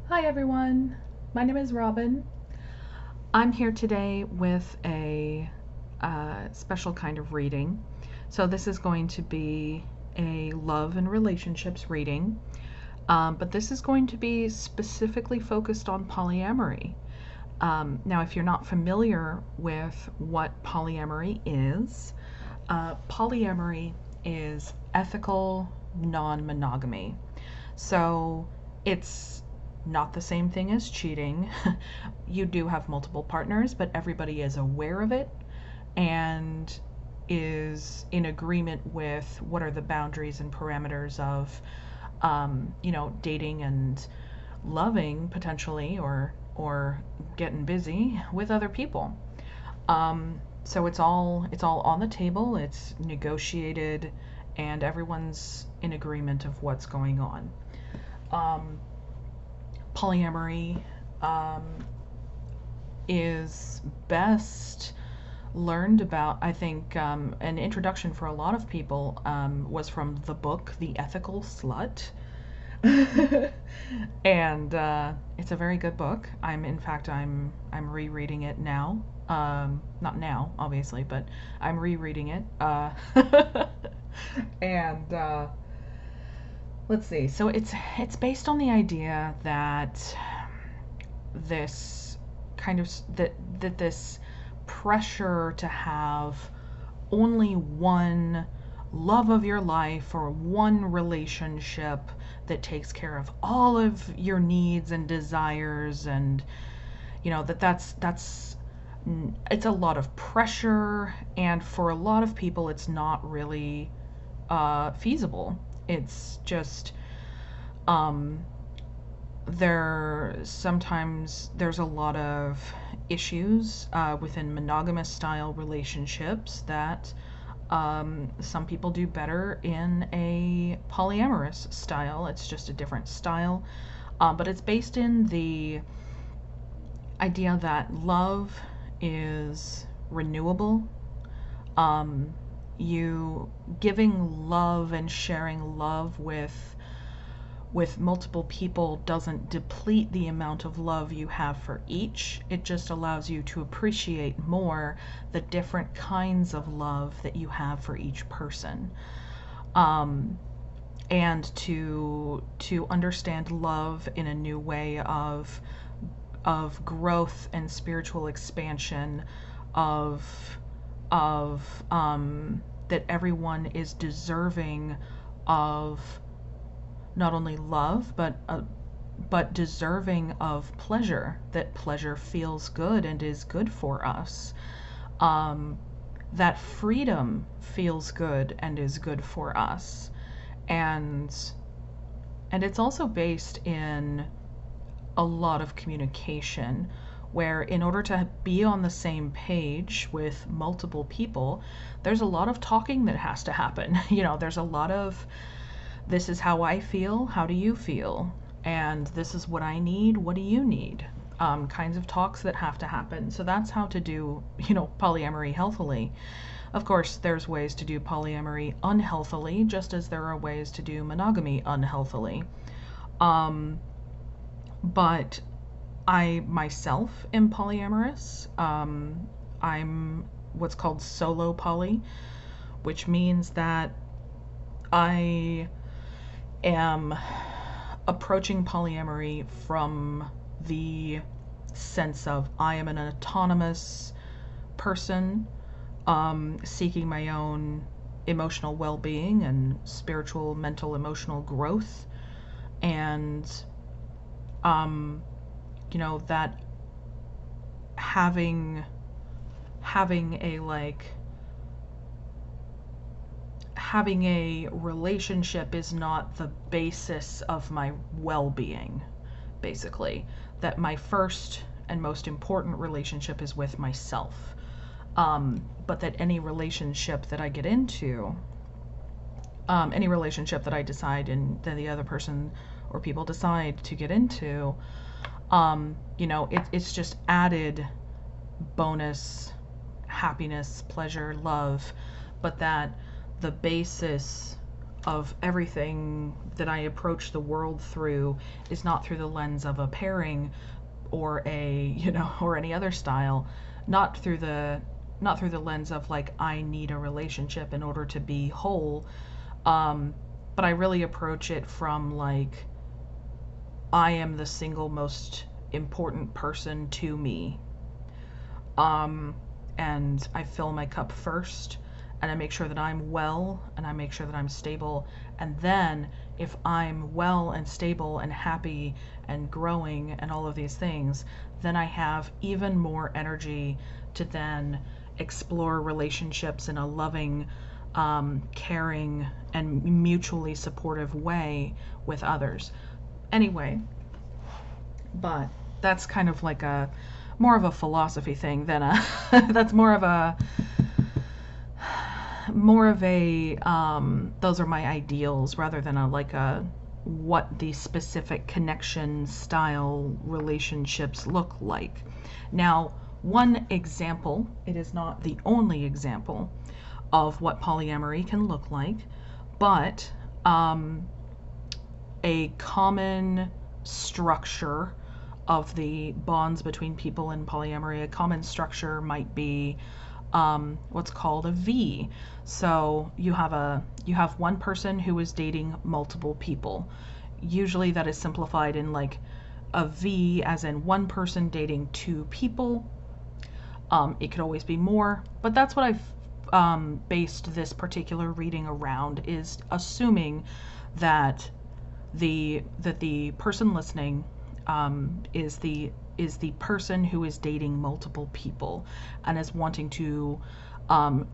Hi everyone, my name is Robin. I'm here today with a special kind of reading. So this is going to be a love and relationships reading, but this is going to be specifically focused on polyamory. Now, if you're not familiar with what polyamory is ethical non-monogamy. So it's not the same thing as cheating. You do have multiple partners, but everybody is aware of it and is in agreement with what are the boundaries and parameters of, dating and loving potentially, or getting busy with other people. So it's all on the table. It's negotiated, and everyone's in agreement of what's going on. Um, Polyamory is best learned about, I think, an introduction for a lot of people was from the book The Ethical Slut. And it's a very good book. In fact, I'm rereading it now. Not now, obviously, but I'm rereading it. And let's see. So it's based on the idea that this kind of that this pressure to have only one love of your life or one relationship that takes care of all of your needs and desires, and that's it's a lot of pressure, and for a lot of people it's not really feasible. It's just um there's a lot of issues within monogamous style relationships that some people do better in a polyamorous style. It's just a different style, but it's based in the idea that love is renewable. You giving love and sharing love with multiple people doesn't deplete the amount of love you have for each. It just allows you to appreciate more the different kinds of love that you have for each person. Um, and to understand love in a new way of growth and spiritual expansion, of that everyone is deserving of not only love, but deserving of pleasure, that pleasure feels good and is good for us, um, that freedom feels good and is good for us. And and it's also based in a lot of communication, where in order to be on the same page with multiple people, there's a lot of talking that has to happen. There's a lot of, this is how I feel, how do you feel? And this is what I need, what do you need? Kinds of talks that have to happen. So that's how to do, polyamory healthily. Of course, there's ways to do polyamory unhealthily, just as there are ways to do monogamy unhealthily. Um, but I myself am polyamorous. I'm what's called solo poly, which means that I am approaching polyamory from the sense of I am an autonomous person, seeking my own emotional well being and spiritual, mental, emotional growth. And, um, that having a like having a relationship is not the basis of my well-being, basically. That my first and most important relationship is with myself. But that any relationship that I get into, any relationship that I decide and then the other person or people decide to get into, it's just added bonus happiness, pleasure, love, but that the basis of everything that I approach the world through is not through the lens of a pairing or a, or any other style, not through the lens of like I need a relationship in order to be whole, but I really approach it from like I am the single most important person to me, and I fill my cup first, and I make sure that I'm well, and I make sure that I'm stable, and then if I'm well and stable and happy and growing and all of these things, then I have even more energy to then explore relationships in a loving, caring, and mutually supportive way with others. Anyway, but that's kind of like a more of a philosophy thing than a that's more of a those are my ideals rather than what the specific connection style relationships look like. Now, one example, it is not the only example of what polyamory can look like, but a common structure of the bonds between people in polyamory, a common structure might be what's called a V. So you have one person who is dating multiple people. Usually that is simplified in like a V as in one person dating two people. It could always be more, but that's what I've based this particular reading around, is assuming that the person listening is the person who is dating multiple people and is wanting to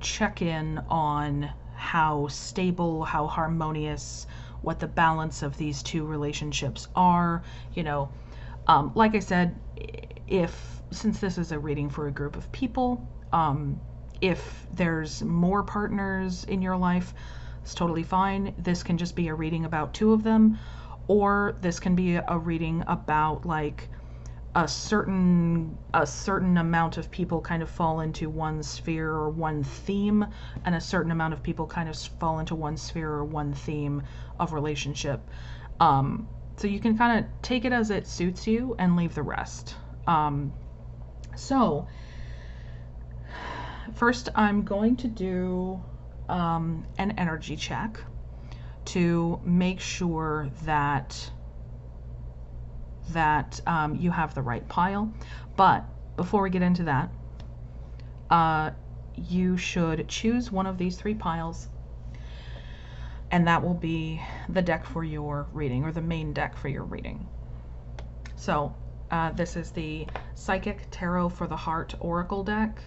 check in on how stable, how harmonious, what the balance of these two relationships are. Like I said, since this is a reading for a group of people, if there's more partners in your life, it's totally fine. This can just be a reading about two of them, or this can be a reading about like a certain amount of people kind of fall into one sphere or one theme, and a certain amount of people kind of fall into one sphere or one theme of relationship. So you can kind of take it as it suits you and leave the rest. So first I'm going to do an energy check to make sure that you have the right pile. But before we get into that, you should choose one of these three piles, and that will be the deck for your reading, or the main deck for your reading. So this is the Psychic Tarot for the Heart Oracle deck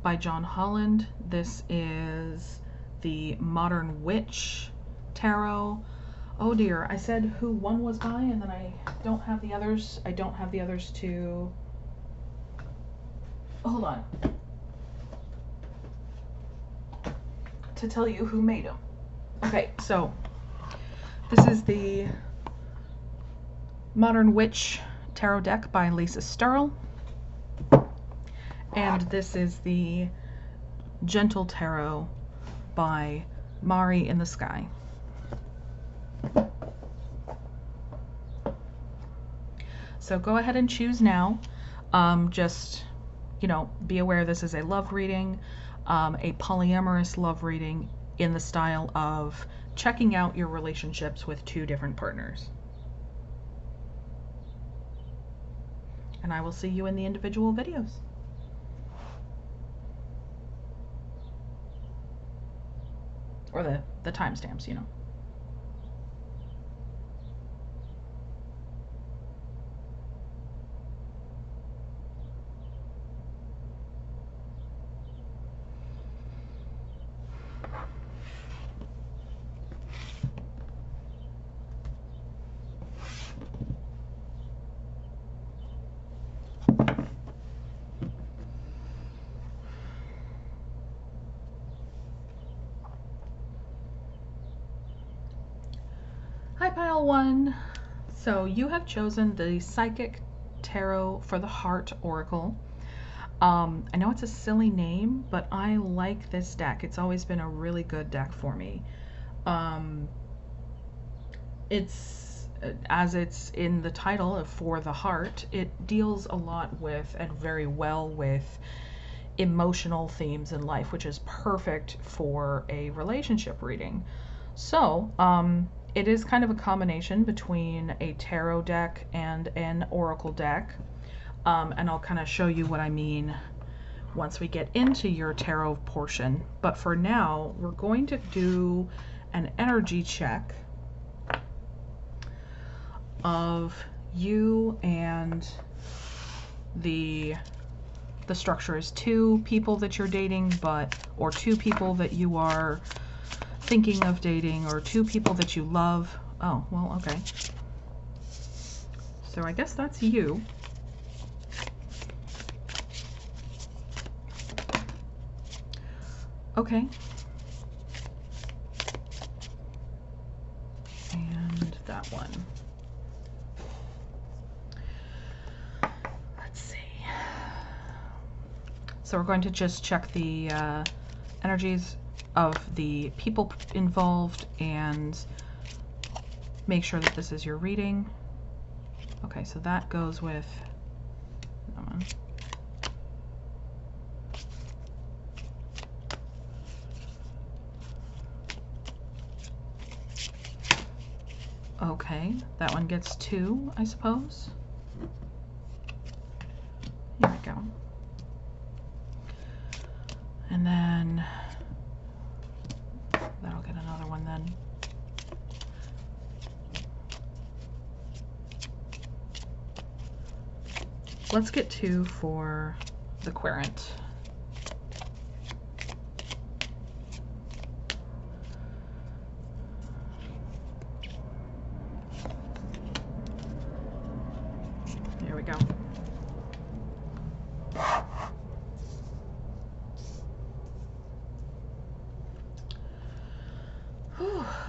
by John Holland. This is the Modern Witch Tarot. Oh dear, I said who one was by, and then I don't have the others. I don't have the others to... Hold on. To tell you who made them. Okay, so this is the Modern Witch Tarot deck by Lisa Sterl. And this is the Gentle Tarot by Mari in the Sky. So go ahead and choose now. Just, be aware this is a love reading, a polyamorous love reading in the style of checking out your relationships with two different partners. And I will see you in the individual videos. Or the timestamps, Hi, Pile 1. So you have chosen the Psychic Tarot for the Heart Oracle. I know it's a silly name, but I like this deck. It's always been a really good deck for me. Um, it's, as it's in the title of For the Heart, it deals a lot with, and very well with, emotional themes in life, which is perfect for a relationship reading. So, it is kind of a combination between a tarot deck and an oracle deck. And I'll kind of show you what I mean once we get into your tarot portion. But for now, we're going to do an energy check of you, and the structure is two people that you're dating, or two people that you are thinking of dating, or two people that you love. Oh, well, okay. So I guess that's you. Okay. And that one. Let's see. So we're going to just check the energies of the people involved and make sure that this is your reading. Okay, so that goes with that one. Okay, that one gets 2, I suppose. Here we go. And then that'll get another one then. Let's get 2 for the querent. There we go.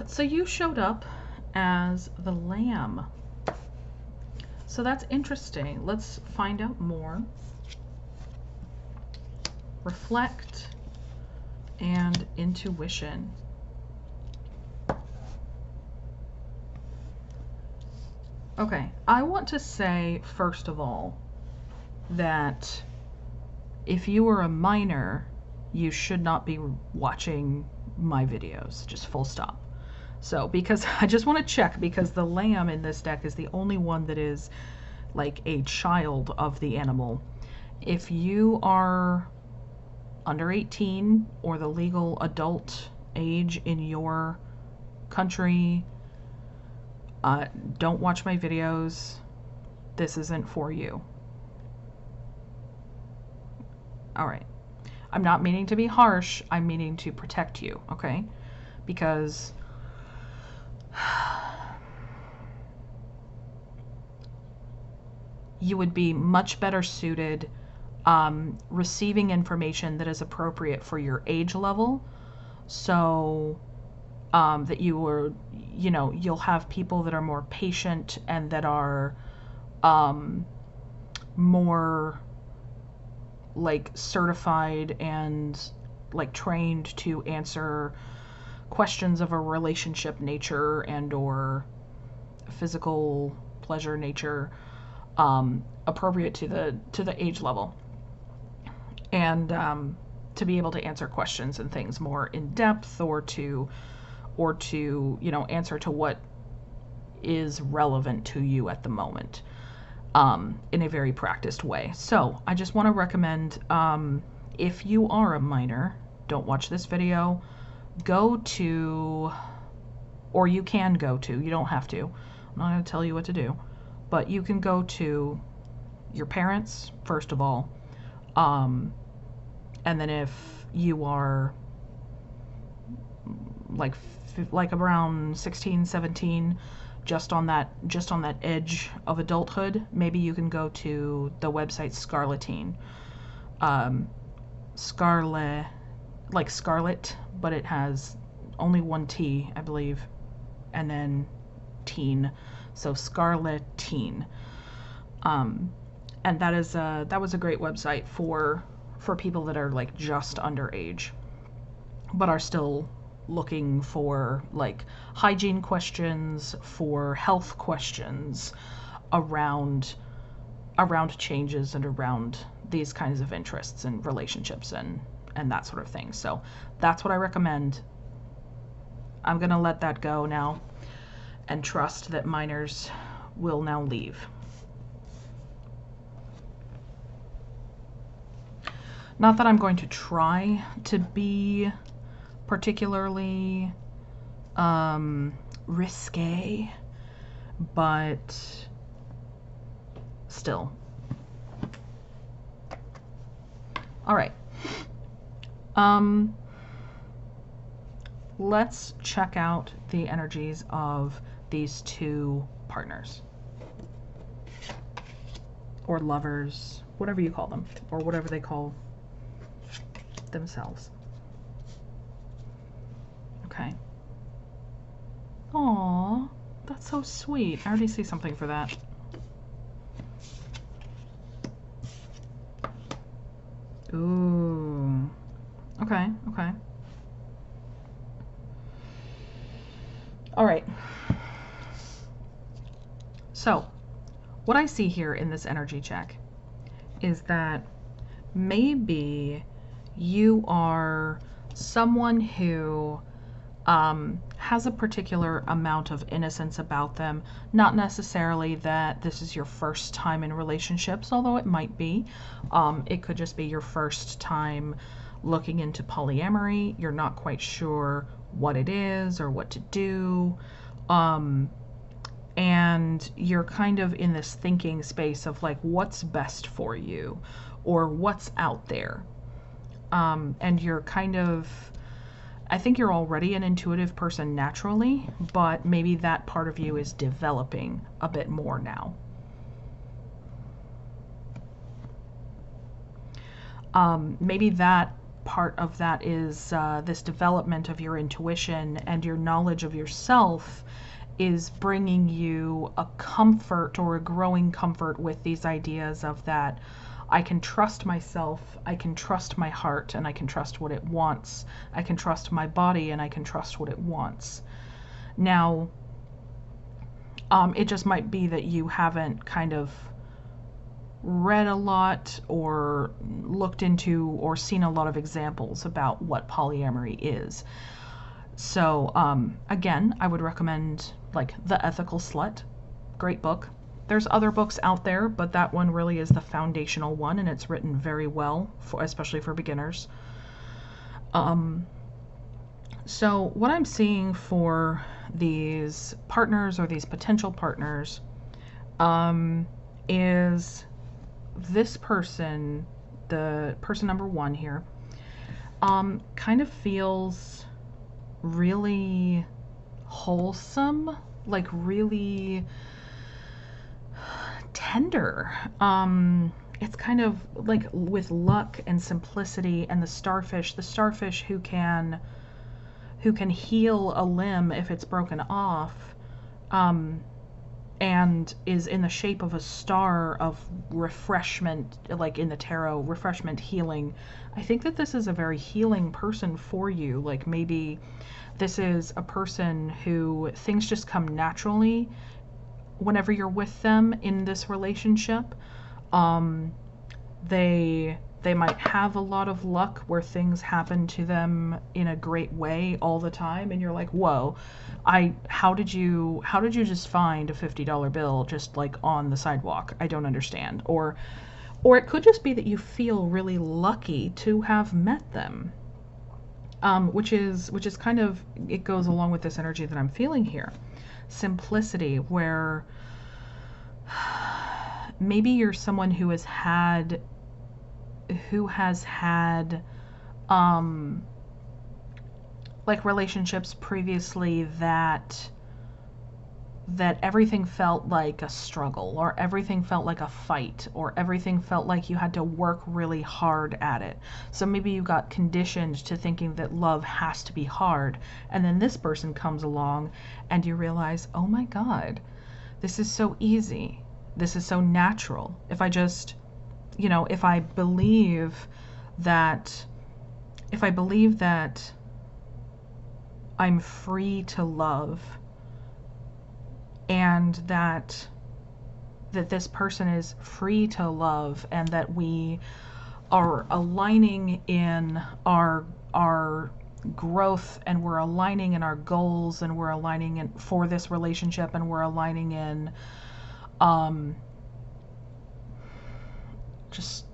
So you showed up as the Lamb. So that's interesting. Let's find out more. Reflect and intuition. Okay, I want to say, first of all, that if you are a minor, you should not be watching my videos, just full stop. So, because I just want to check, because the Lamb in this deck is the only one that is like a child of the animal. If you are under 18 or the legal adult age in your country, don't watch my videos. This isn't for you. All right. I'm not meaning to be harsh. I'm meaning to protect you, okay? Because you would be much better suited receiving information that is appropriate for your age level, so that you'll have people that are more patient and that are more like certified and like trained to answer questions of a relationship nature and or physical pleasure nature, appropriate to the age level, and to be able to answer questions and things more in depth, or to answer to what is relevant to you at the moment, in a very practiced way. So I just want to recommend, if you are a minor, don't watch this video. Go to, or you can go to, you don't have to, I'm not going to tell you what to do, but you can go to your parents, first of all, and then if you are like around 16, 17, just on that edge of adulthood, maybe you can go to the website Scarletine. Scarlet, like Scarlet, but it has only one T, I believe, and then teen, so Scarletine. And that was a great website for people that are like just underage, but are still looking for like hygiene questions, for health questions around changes and around these kinds of interests and relationships and that sort of thing. So that's what I recommend. I'm gonna let that go now and trust that minors will now leave. Not that I'm going to try to be particularly risque, but still. All right. Let's check out the energies of these two partners or lovers, whatever you call them, or whatever they call themselves. Okay. Aww, that's so sweet. I already see something for that. Ooh. Okay, okay. All right. So, what I see here in this energy check is that maybe you are someone who has a particular amount of innocence about them. Not necessarily that this is your first time in relationships, although it might be. It could just be your first time looking into polyamory. You're not quite sure what it is or what to do. And you're kind of in this thinking space of like, what's best for you or what's out there. And you're kind of, I think you're already an intuitive person naturally, but maybe that part of you is developing a bit more now. Maybe that part of that is this development of your intuition and your knowledge of yourself is bringing you a comfort or a growing comfort with these ideas of that I can trust myself, I can trust my heart, and I can trust what it wants. I can trust my body, and I can trust what it wants. Now, it just might be that you haven't kind of read a lot or looked into or seen a lot of examples about what polyamory is. So, again, I would recommend like The Ethical Slut. Great book. There's other books out there, but that one really is the foundational one, and it's written very well, especially for beginners. So what I'm seeing for these partners or these potential partners is this person, the person number one here, kind of feels really wholesome, like really tender. It's kind of like with luck and simplicity and the starfish who can heal a limb if it's broken off, and is in the shape of a star of refreshment, like in the tarot, refreshment, healing. I think that this is a very healing person for you. Like maybe this is a person who things just come naturally whenever you're with them in this relationship. They might have a lot of luck where things happen to them in a great way all the time, and you're like, whoa, how did you just find a $50 bill just like on the sidewalk? I don't understand. Or it could just be that you feel really lucky to have met them, which is kind of, it goes along with this energy that I'm feeling here. Simplicity, where maybe you're someone who has had like relationships previously that everything felt like a struggle, or everything felt like a fight, or everything felt like you had to work really hard at it. So maybe you got conditioned to thinking that love has to be hard, and then this person comes along and you realize, oh my God, this is so easy. This is so natural. If I just, if I believe that I'm free to love, and that this person is free to love, and that we are aligning in our growth, and we're aligning in our goals, and we're aligning in for this relationship, and we're aligning in just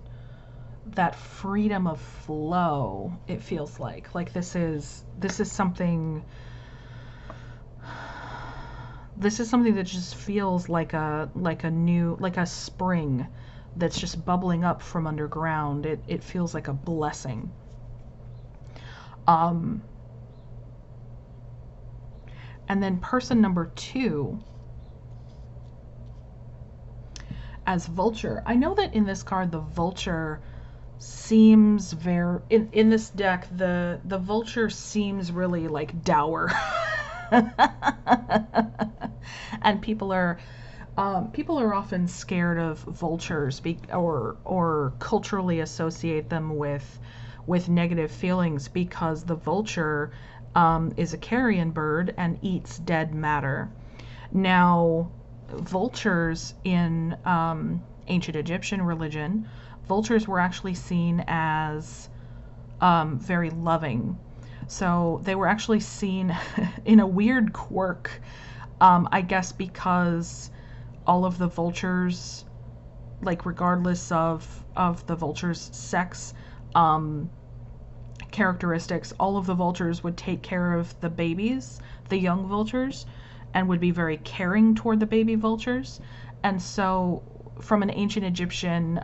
that freedom of flow. It feels like this is something that just feels like a new, like a spring that's just bubbling up from underground. It feels like a blessing. And then person number 2 as vulture. I know that in this card the vulture seems very, in this deck, the vulture seems really like dour. And people are often scared of vultures, or culturally associate them with negative feelings, because the vulture is a carrion bird and eats dead matter. Now, vultures in ancient Egyptian religion, vultures were actually seen as very loving. So they were actually seen in a weird quirk, I guess because all of the vultures, like regardless of the vulture's sex characteristics, all of the vultures would take care of the babies, the young vultures, and would be very caring toward the baby vultures. And so from an ancient Egyptian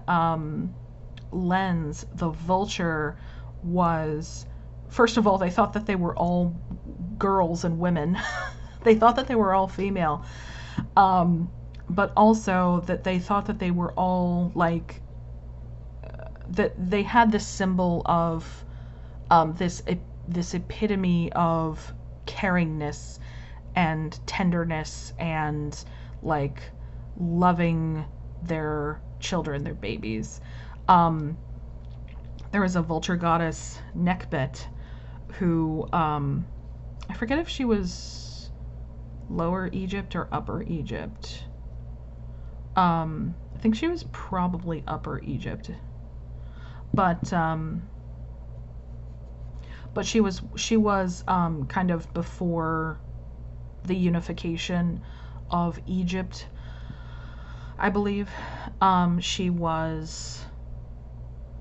lens, the vulture was, first of all, they thought that they were all girls and women. They thought that they were all female. But also that they thought that they were all like, that they had this symbol of this epitome of caringness and tenderness and like loving their children, their babies. There was a vulture goddess, Nekbet, who I forget if she was Lower Egypt or Upper Egypt. I think she was probably Upper Egypt, but she was kind of before the unification of Egypt, I believe. She was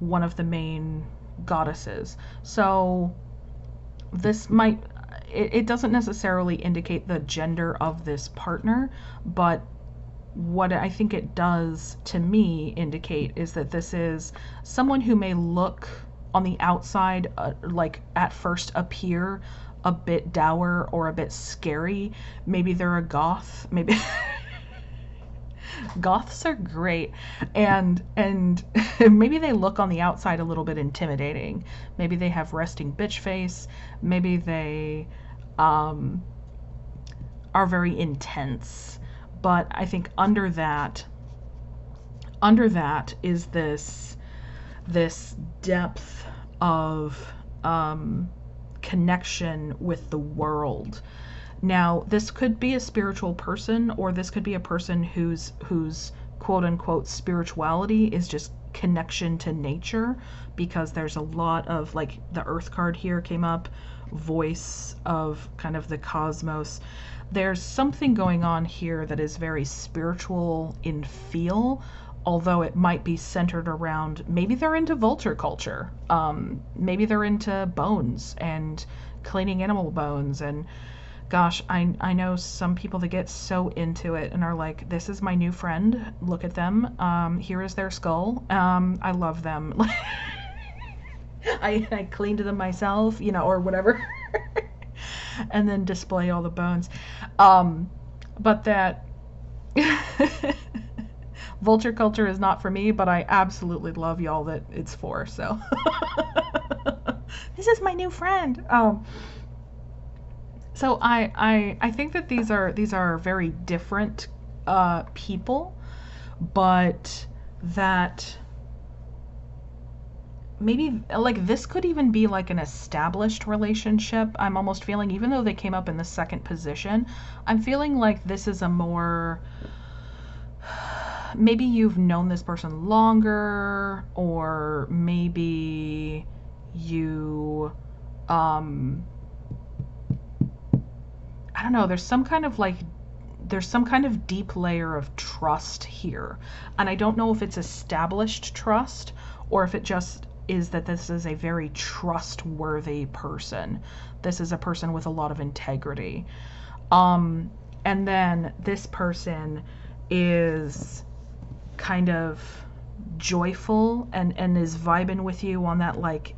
one of the main goddesses. So this might, it doesn't necessarily indicate the gender of this partner, but what I think it does to me indicate is that this is someone who may look on the outside, like at first appear a bit dour or a bit scary. Maybe they're a goth, maybe goths are great, and maybe they look on the outside a little bit intimidating. Maybe they have resting bitch face. Maybe they are very intense. But I think under that is this depth of connection with the world. Now, this could be a spiritual person, or this could be a person whose quote unquote spirituality is just connection to nature, because there's a lot of, like, the Earth card here came up, voice of kind of the cosmos. There's something going on here that is very spiritual in feel, although it might be centered around, maybe they're into vulture culture, maybe they're into bones and cleaning animal bones. And gosh, I know some people that get so into it and are like, this is my new friend, look at them, here is their skull, I love them. I cleaned them myself, or whatever. And then display all the bones. But that vulture culture is not for me, but I absolutely love y'all that it's for, so. This is my new friend. So I think that these are very different people, but that maybe like this could even be like an established relationship. I'm almost feeling, even though they came up in the second position, I'm feeling like this is a more, maybe you've known this person longer, or maybe you, I don't know, there's some kind of like, there's some kind of deep layer of trust here. And I don't know if it's established trust or if it just is that this is a very trustworthy person. This is a person with a lot of integrity. And then this person is kind of joyful and is vibing with you on that like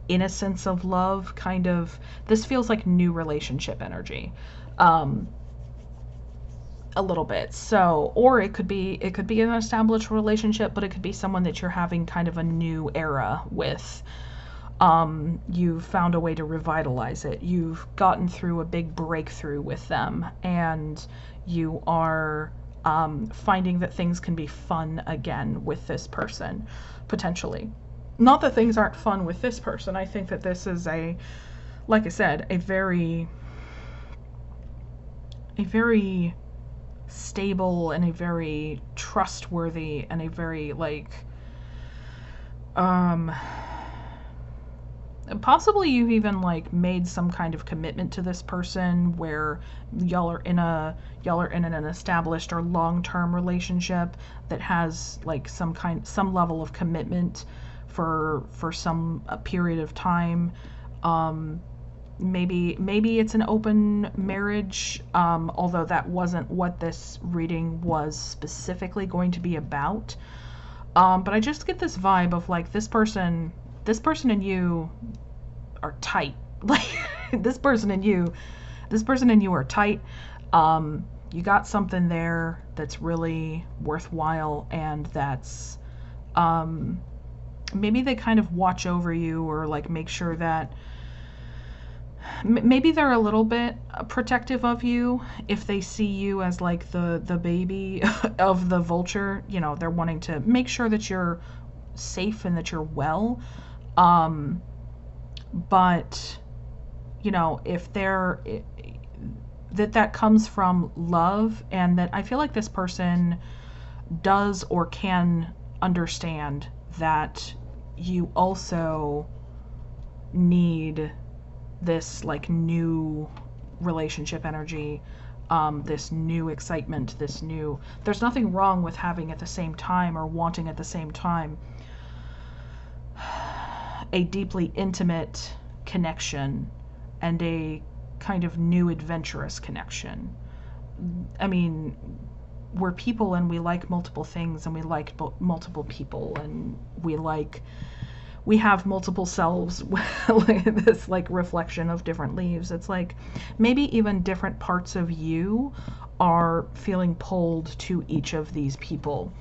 innocence of love kind of. This feels like new relationship energy. A little bit. So, or it could be an established relationship, but it could be someone that you're having kind of a new era with. You've found a way to revitalize it. You've gotten through a big breakthrough with them, and you are finding that things can be fun again with this person, potentially. Not that things aren't fun with this person. I think that this is like I said, a very stable and a very trustworthy and a very like possibly you've even like made some kind of commitment to this person where y'all are in an established or long-term relationship that has like some level of commitment for some a period of time. Maybe it's an open marriage, although that wasn't what this reading was specifically going to be about. But I just get this vibe of like this person and you are tight. Like this person and you are tight. You got something there that's really worthwhile, and that's maybe they kind of watch over you or like make sure that maybe they're a little bit protective of you if they see you as like the baby of the vulture. You know, they're wanting to make sure that you're safe and that you're well. But you know, if that comes from love, and that I feel like this person does or can understand that you also need this like new relationship energy, this new excitement, there's nothing wrong with having at the same time or wanting at the same time a deeply intimate connection and a kind of new adventurous connection. I mean, we're people and we like multiple things, and we like multiple people, and we have multiple selves. Like this like reflection of different leaves. It's like maybe even different parts of you are feeling pulled to each of these people.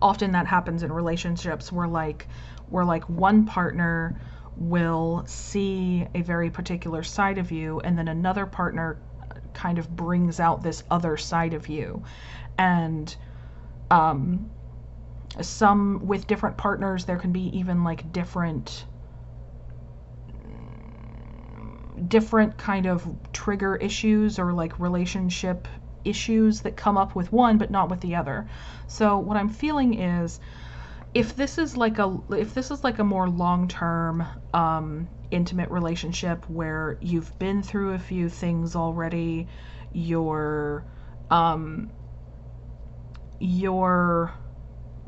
Often that happens in relationships where like one partner will see a very particular side of you, and then another partner kind of brings out this other side of you. And some with different partners there can be even like different kind of trigger issues or like relationship issues that come up with one but not with the other. So what I'm feeling is if this is like a more long-term intimate relationship where you've been through a few things already, you're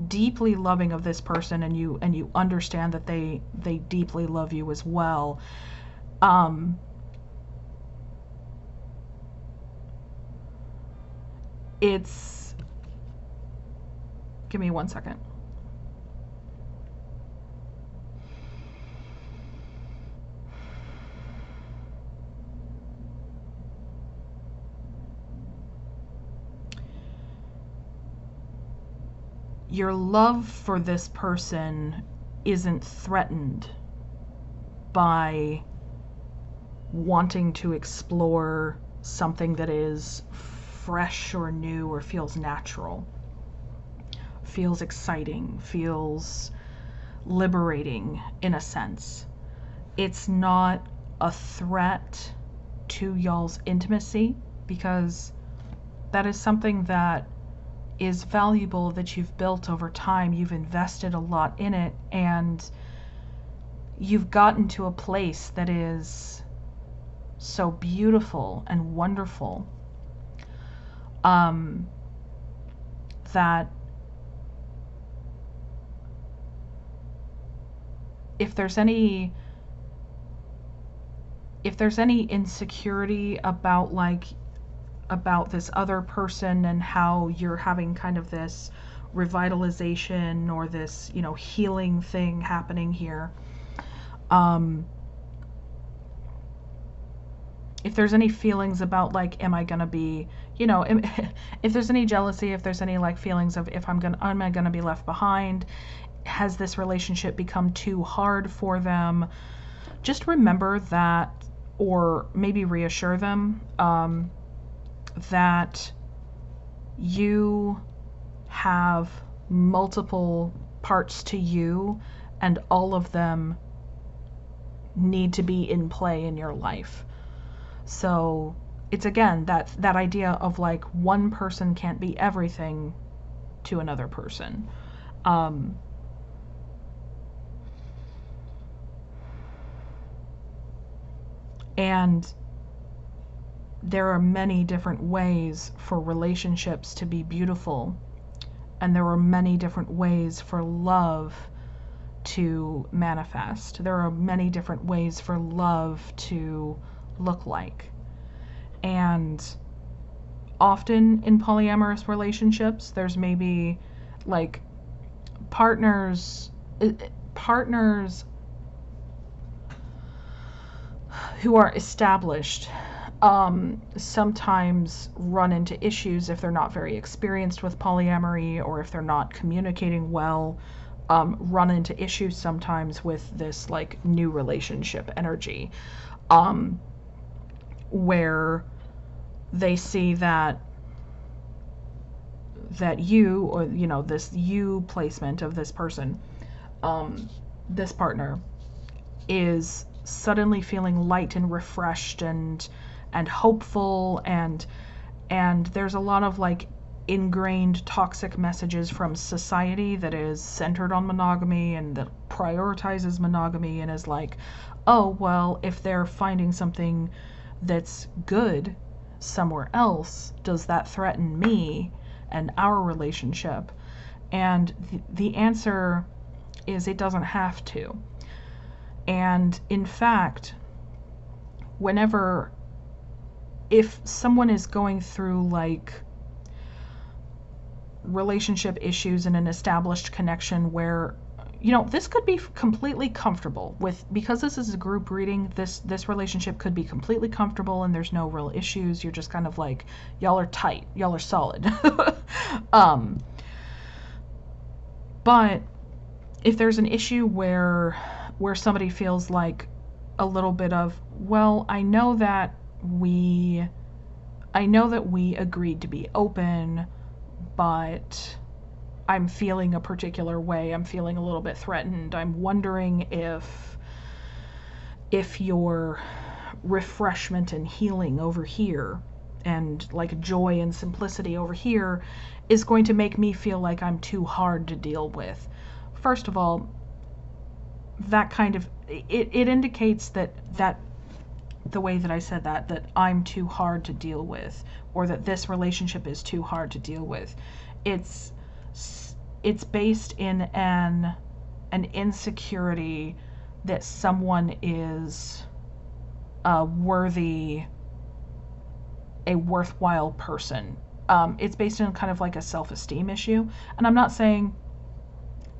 deeply loving of this person, and you understand that they deeply love you as well. It's, give me 1 second. Your love for this person isn't threatened by wanting to explore something that is fresh or new or feels natural, feels exciting, feels liberating in a sense. It's not a threat to y'all's intimacy, because that is something that is valuable, that you've built over time. You've invested a lot in it, and you've gotten to a place that is so beautiful and wonderful, that if there's any insecurity about this other person and how you're having kind of this revitalization or this, healing thing happening here, if there's any feelings about am I gonna be, if there's any jealousy, if there's any feelings of am I gonna be left behind, has this relationship become too hard for them, just remember that, or maybe reassure them that you have multiple parts to you, and all of them need to be in play in your life. So it's, again, that idea of one person can't be everything to another person. And there are many different ways for relationships to be beautiful, and there are many different ways for love to manifest. There are many different ways for love to look like. And often in polyamorous relationships, there's maybe partners who are established sometimes run into issues if they're not very experienced with polyamory, or if they're not communicating well, run into issues sometimes with this new relationship energy, where they see that you, or this you placement of this person, this partner, is suddenly feeling light and refreshed and hopeful, and there's a lot of ingrained toxic messages from society that is centered on monogamy and that prioritizes monogamy, and is oh, well, if they're finding something that's good somewhere else, does that threaten me and our relationship? And the answer is, it doesn't have to. And in fact, if someone is going through relationship issues in an established connection where, this could be completely comfortable with, because this is a group reading, this relationship could be completely comfortable and there's no real issues. You're just kind of y'all are tight, y'all are solid. But if there's an issue where somebody feels a little bit of, well, I know that we agreed to be open, but I'm feeling a particular way, I'm feeling a little bit threatened, I'm wondering if your refreshment and healing over here, and joy and simplicity over here, is going to make me feel like I'm too hard to deal with. First of all, that kind of, it indicates that the way that I said that I'm too hard to deal with, or that this relationship is too hard to deal with. It's based in an insecurity that someone is a worthwhile person. It's based in kind of a self-esteem issue. And I'm not saying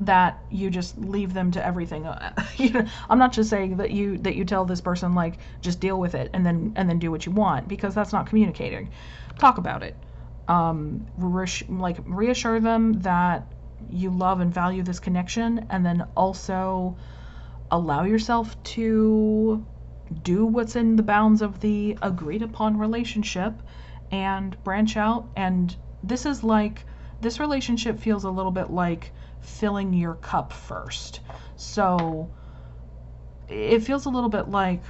that you just leave them to everything. I'm not just saying that you tell this person just deal with it and then do what you want, because that's not communicating. Talk about it. Reassure them that you love and value this connection, and then also allow yourself to do what's in the bounds of the agreed upon relationship and branch out. And this is this relationship feels a little bit like filling your cup first. So it feels a little bit like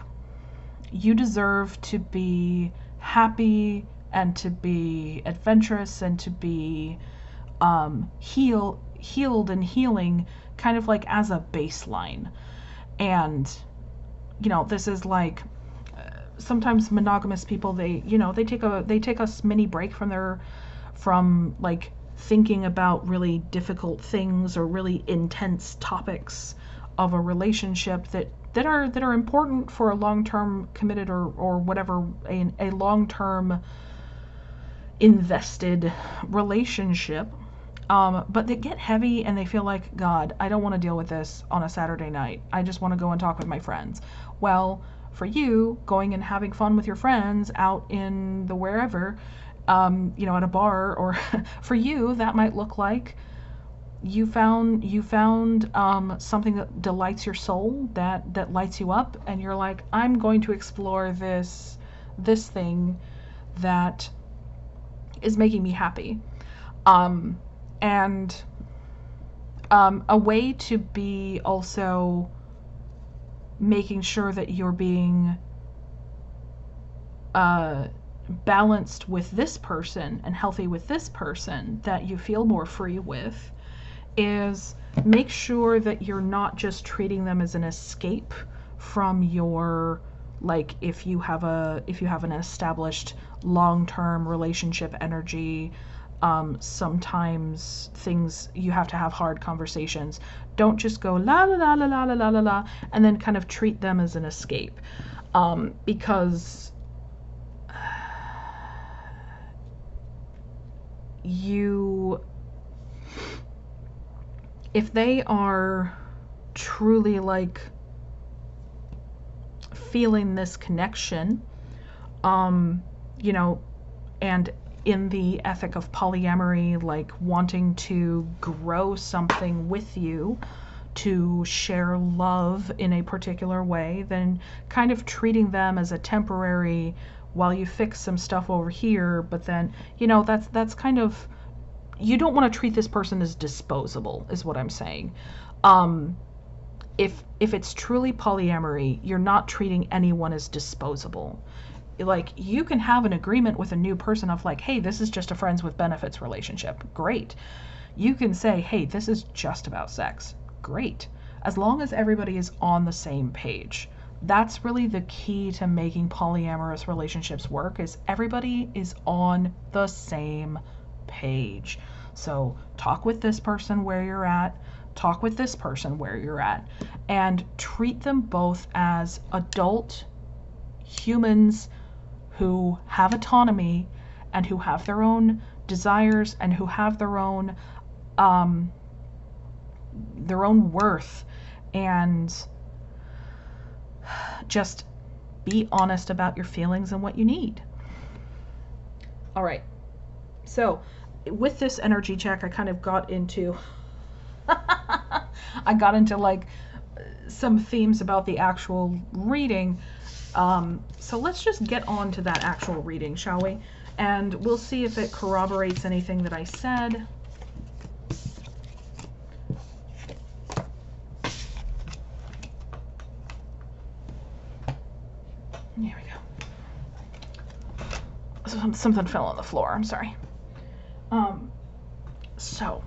you deserve to be happy and to be adventurous and to be healed and healing, kind of like as a baseline. And this is like, sometimes monogamous people, they take a mini break from like thinking about really difficult things or really intense topics of a relationship that are important for a long-term committed or whatever, a long-term invested relationship. But they get heavy and they feel like, God, I don't want to deal with this on a Saturday night. I just want to go and talk with my friends. Well, for you, going and having fun with your friends out in the wherever, at a bar, or for you, that might look like you found something that delights your soul, that lights you up, and you're like, I'm going to explore this thing that is making me happy. And a way to be also making sure that you're being balanced with this person and healthy with this person that you feel more free with, is make sure that you're not just treating them as an escape from your, like, if you have an established long-term relationship energy, sometimes things, you have to have hard conversations. Don't just go la la la la la la la la and then kind of treat them as an escape, because if they are truly like feeling this connection, and in the ethic of polyamory, like wanting to grow something with you, to share love in a particular way, then kind of treating them as a temporary, while you fix some stuff over here, but then, that's kind of, you don't want to treat this person as disposable, is what I'm saying. If it's truly polyamory, you're not treating anyone as disposable. Like, you can have an agreement with a new person of like, hey, this is just a friends with benefits relationship. Great. You can say, hey, this is just about sex. Great. As long as everybody is on the same page. That's really the key to making polyamorous relationships work, is everybody is on the same page. So talk with this person where you're at, talk with this person where you're at, and treat them both as adult humans who have autonomy and who have their own desires and who have their own worth, and just be honest about your feelings and what you need. All right. So with this energy check, I kind of got into like some themes about the actual reading. So let's just get on to that actual reading, shall we? And we'll see if it corroborates anything that I said. Here we go. Something fell on the floor. I'm sorry. So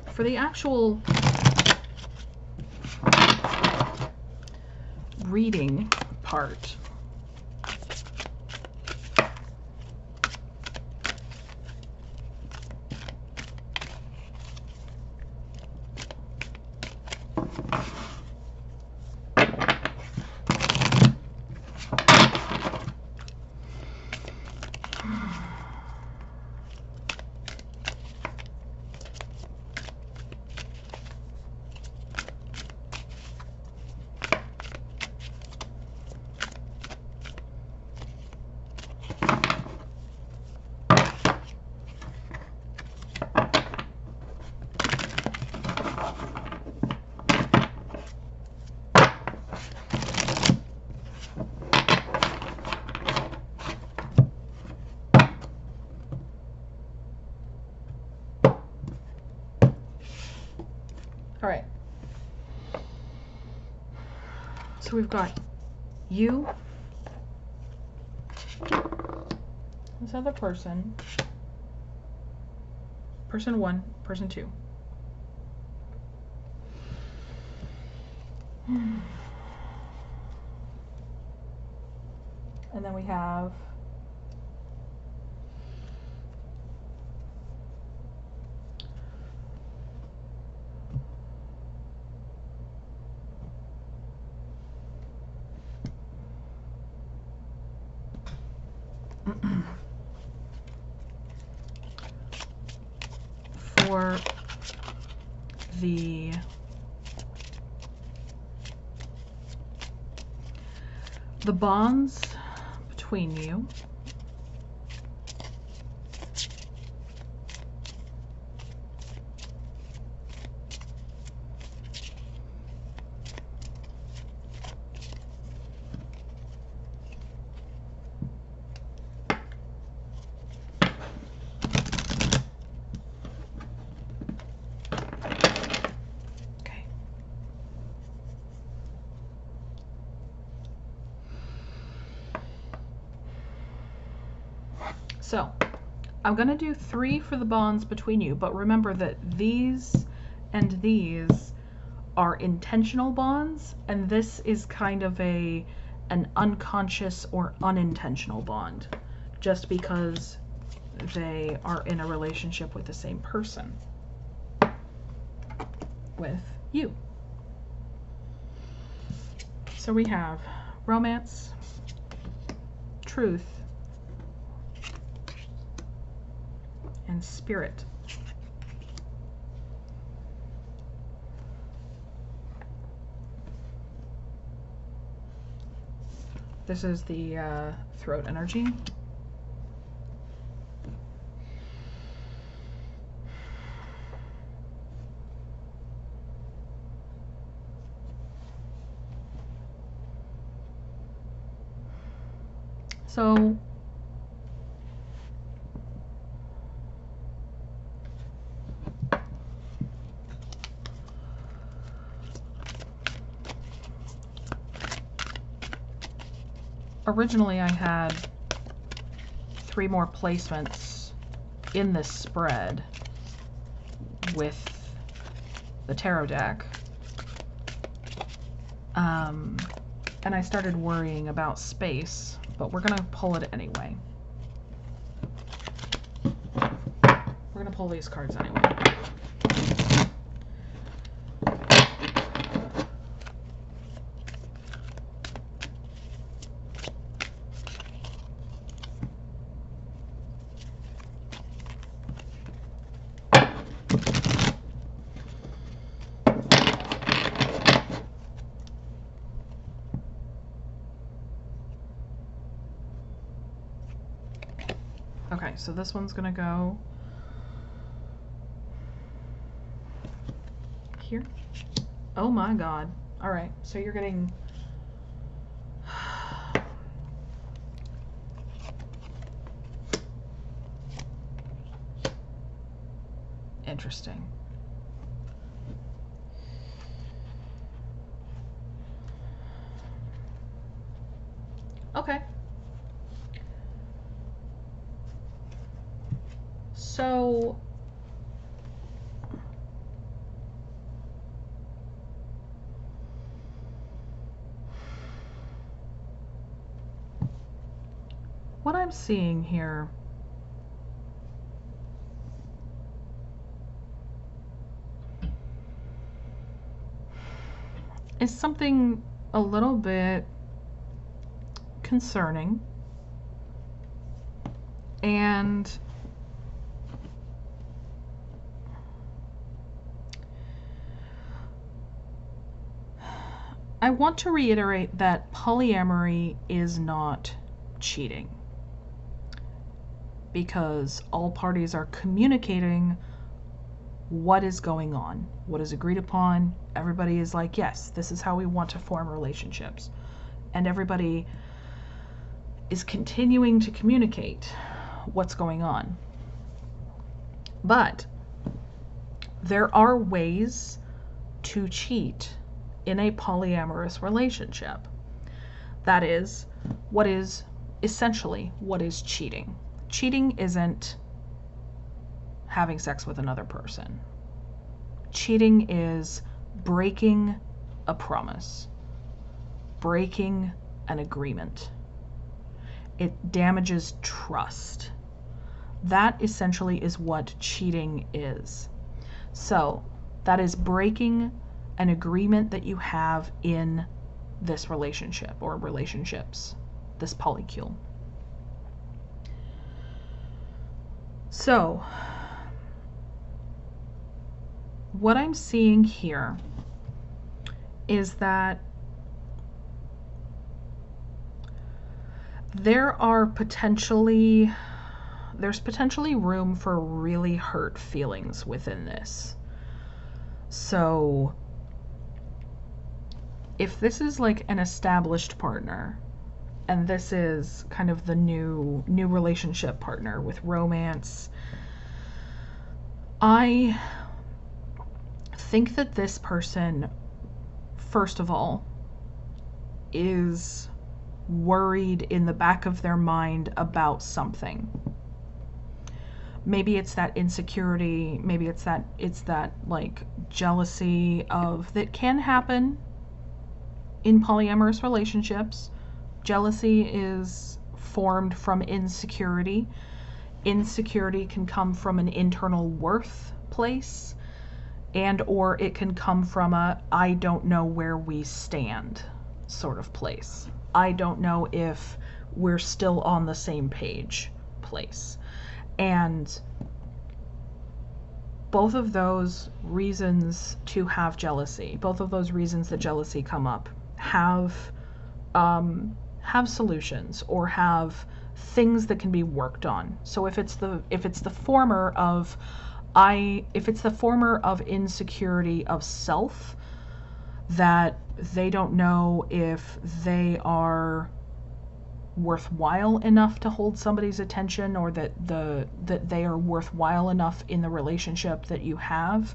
for the actual reading part, All right. So we've got you, this other person, person 1, person 2. And then we have for the bonds between you, so I'm going to do 3 for the bonds between you, but remember that these and these are intentional bonds, and this is kind of an unconscious or unintentional bond, just because they are in a relationship with the same person, with you. So we have romance, truth, and spirit. This is the throat energy. So originally I had 3 more placements in this spread with the tarot deck, and I started worrying about space, but we're gonna pull it anyway. We're gonna pull these cards anyway. Okay, so this one's gonna go here. Oh my God. All right, so you're getting interesting. Okay. So what I'm seeing here is something a little bit concerning, and I want to reiterate that polyamory is not cheating, because all parties are communicating what is going on, what is agreed upon. Everybody is like, yes, this is how we want to form relationships, and everybody is continuing to communicate what's going on. But there are ways to cheat in a polyamorous relationship. That is, what is cheating? Cheating isn't having sex with another person. Cheating is breaking a promise, breaking an agreement. It damages trust. That essentially is what cheating is. So, that is breaking an agreement that you have in this relationship or relationships, this polycule. So, what I'm seeing here is that there's potentially room for really hurt feelings within this. So if this is like an established partner and this is kind of the new relationship partner with romance, I think that this person, first of all, is worried in the back of their mind about something. Maybe it's that insecurity, maybe it's that like jealousy that can happen in polyamorous relationships. Jealousy is formed from insecurity. Insecurity can come from an internal worth place, and or it can come from a I don't know where we stand sort of place. I don't know if we're still on the same page place. And both of those reasons to have jealousy, both of those reasons that jealousy come up, have solutions or have things that can be worked on. So if it's the former of insecurity of self, that they don't know if they are worthwhile enough to hold somebody's attention, or that they are worthwhile enough in the relationship that you have,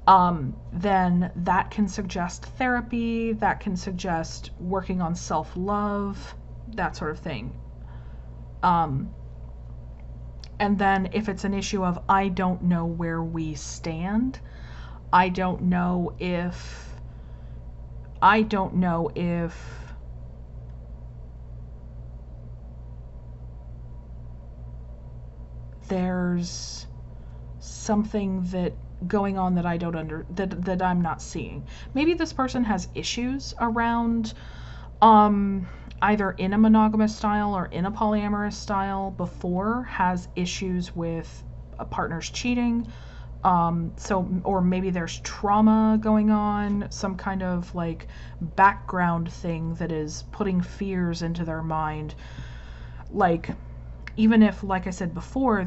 then that can suggest therapy, that can suggest working on self-love, that sort of thing. And then if it's an issue of I don't know where we stand, I don't know if there's something that going on that that I'm not seeing. Maybe this person has issues around either in a monogamous style or in a polyamorous style before, has issues with a partner's cheating. Or maybe there's trauma going on, some kind of like background thing that is putting fears into their mind. Like, even if, like I said before,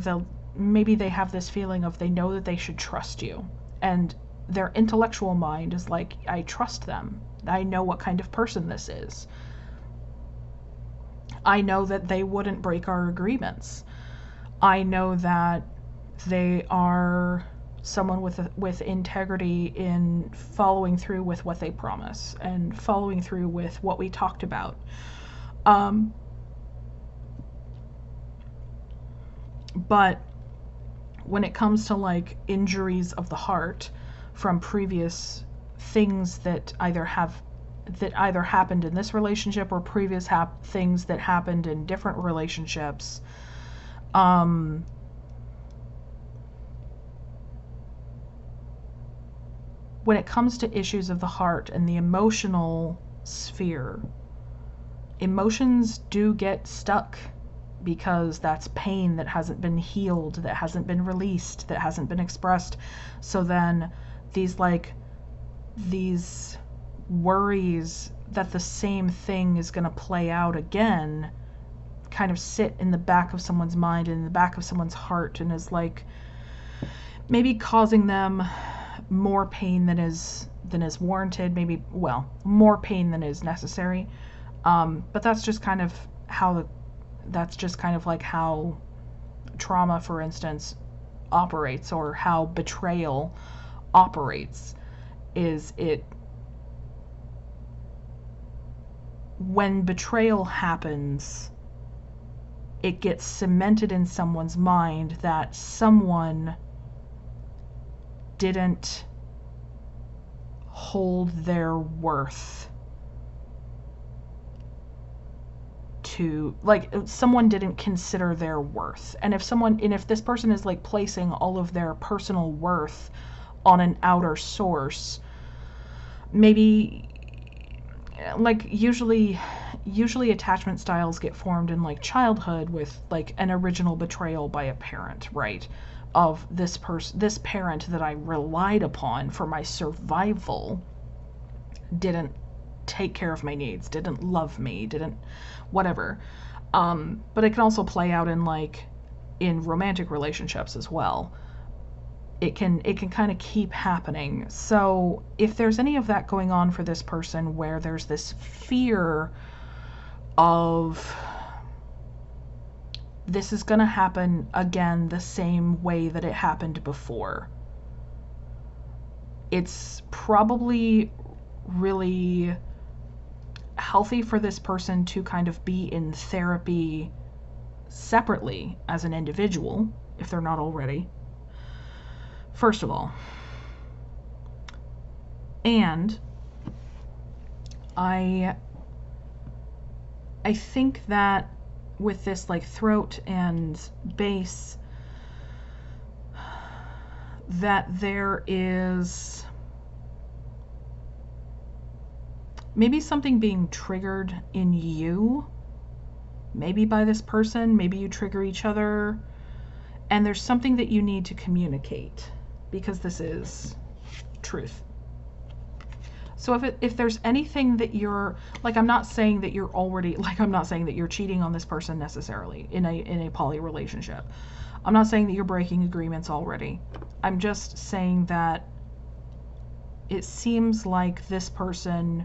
maybe they have this feeling of they know that they should trust you, and their intellectual mind is like, I trust them. I know what kind of person this is. I know that they wouldn't break our agreements. I know that they are someone with integrity in following through with what they promise and following through with what we talked about. But when it comes to like injuries of the heart from previous things that either happened in this relationship or previous things that happened in different relationships, when it comes to issues of the heart and the emotional sphere, emotions do get stuck, because that's pain that hasn't been healed, that hasn't been released, that hasn't been expressed. So then these worries that the same thing is going to play out again kind of sit in the back of someone's mind and in the back of someone's heart, and is like maybe causing them more pain than is warranted, maybe, well, more pain than is necessary. But that's just kind of like how trauma, for instance, operates, or how betrayal operates. is when betrayal happens, it gets cemented in someone's mind that someone didn't hold their worth to, like, someone didn't consider their worth. And if this person is like placing all of their personal worth on an outer source, maybe, like, usually attachment styles get formed in like childhood with like an original betrayal by a parent, right? Of this parent that I relied upon for my survival didn't take care of my needs, didn't love me, didn't whatever. But it can also play out in romantic relationships as well. It can kind of keep happening. So if there's any of that going on for this person, where there's this fear of this is going to happen again the same way that it happened before, it's probably really healthy for this person to kind of be in therapy separately as an individual, if they're not already, first of all. And I think that with this like throat and base, that there is maybe something being triggered in you, maybe by this person, maybe you trigger each other, and there's something that you need to communicate, because this is truth. So if there's anything that you're, like, I'm not saying that you're already, like, I'm not saying that you're cheating on this person necessarily in a poly relationship. I'm not saying that you're breaking agreements already. I'm just saying that it seems like this person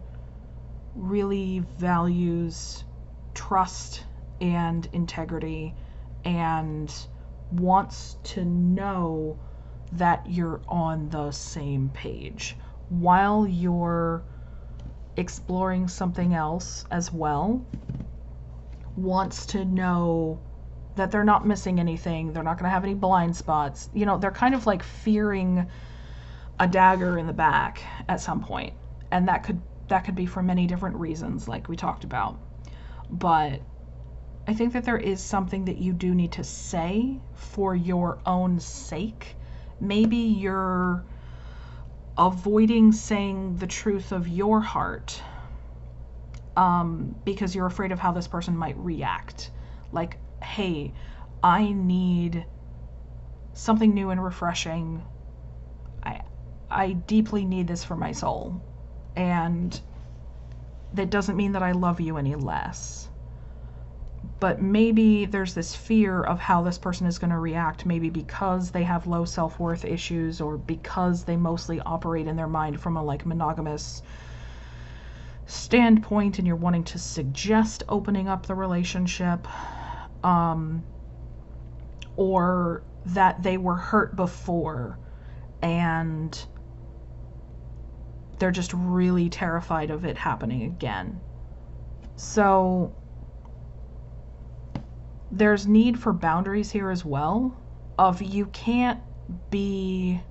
really values trust and integrity and wants to know that you're on the same page while you're exploring something else as well. Wants to know that they're not missing anything, they're not going to have any blind spots. You know, they're kind of like fearing a dagger in the back at some point, and that could be for many different reasons, like we talked about. But I think that there is something that you do need to say for your own sake. Maybe you're avoiding saying the truth of your heart because you're afraid of how this person might react. Like, hey, I need something new and refreshing. I deeply need this for my soul. And that doesn't mean that I love you any less. But maybe there's this fear of how this person is going to react, maybe because they have low self-worth issues, or because they mostly operate in their mind from a like monogamous standpoint, and you're wanting to suggest opening up the relationship, or that they were hurt before and they're just really terrified of it happening again. So there's need for boundaries here as well, of you can't be,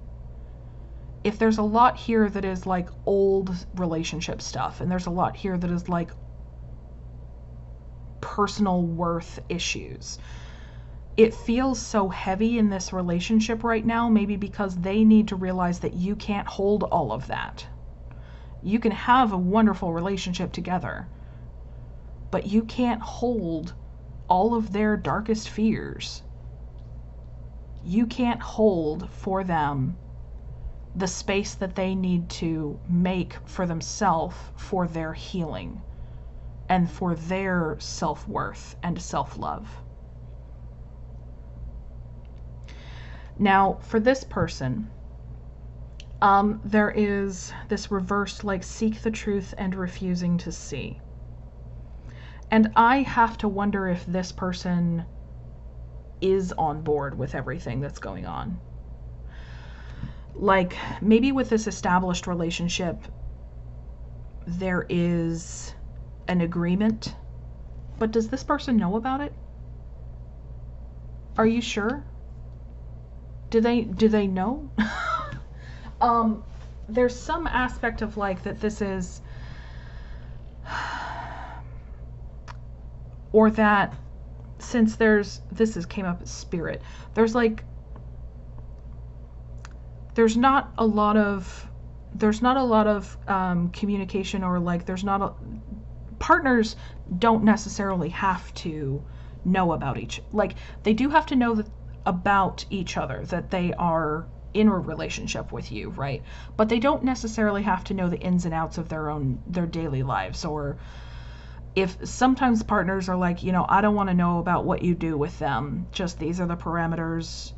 if there's a lot here that is like old relationship stuff, and there's a lot here that is like personal worth issues, it feels so heavy in this relationship right now, maybe because they need to realize that you can't hold all of that. You can have a wonderful relationship together, but you can't hold all of their darkest fears. You can't hold for them the space that they need to make for themselves, for their healing and for their self-worth and self-love. Now, for this person, there is this reversed, like, seek the truth and refusing to see. And I have to wonder if this person is on board with everything that's going on. like maybe with this established relationship, there is an agreement, but does this person know about it? Are you sure? Do they know? There's some aspect of like that this is, or that since came up as spirit, there's not a lot of communication, or like partners don't necessarily have to know about they do have to know about each other, that they are in a relationship with you, right? But they don't necessarily have to know the ins and outs of their daily lives. Or if sometimes partners are like, I don't want to know about what you do with them, just these are the parameters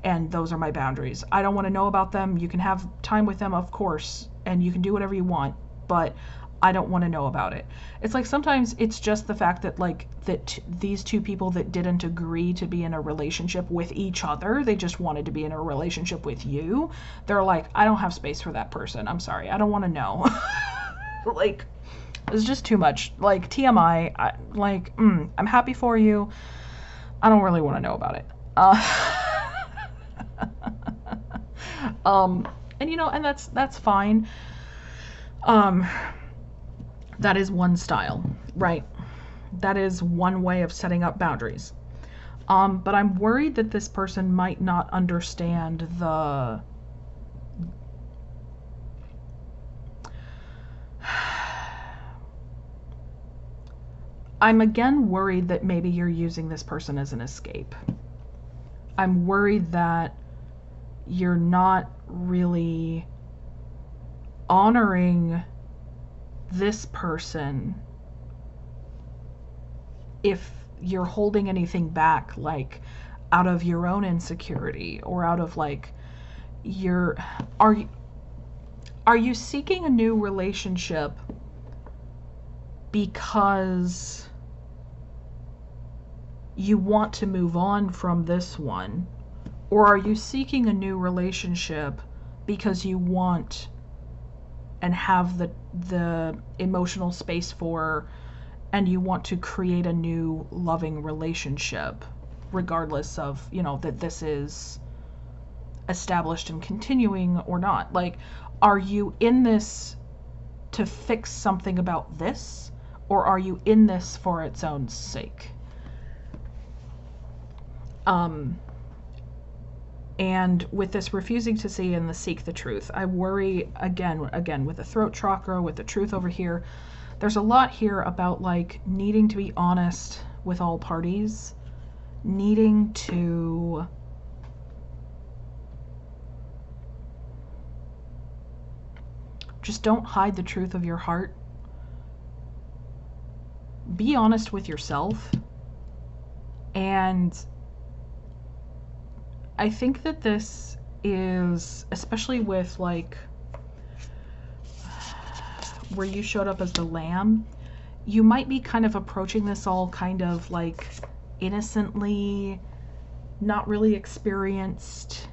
and those are my boundaries. I don't want to know about them. You can have time with them, of course, and you can do whatever you want, but I don't want to know about it. It's like sometimes it's just the fact that these two people that didn't agree to be in a relationship with each other, they just wanted to be in a relationship with you. They're like, I don't have space for that person. I'm sorry. I don't want to know. Like, it's just too much. Like, TMI. I'm happy for you. I don't really want to know about it. And that's fine. That is one style, right? That is one way of setting up boundaries. But I'm worried that this person might not understand I'm again worried that maybe you're using this person as an escape. I'm worried that you're not really honoring this person if you're holding anything back, like out of your own insecurity, or out of are you seeking a new relationship because you want to move on from this one? Or are you seeking a new relationship because you want and have the emotional space for, and you want to create a new loving relationship, regardless of, that this is established and continuing or not? Like, are you in this to fix something about this, or are you in this for its own sake? And with this refusing to see and the seek the truth, I worry again with the throat chakra, with the truth over here. There's a lot here about needing to be honest with all parties, needing to just don't hide the truth of your heart. Be honest with yourself. And I think that this is, especially with where you showed up as the lamb, you might be kind of approaching this all kind of innocently, not really experienced.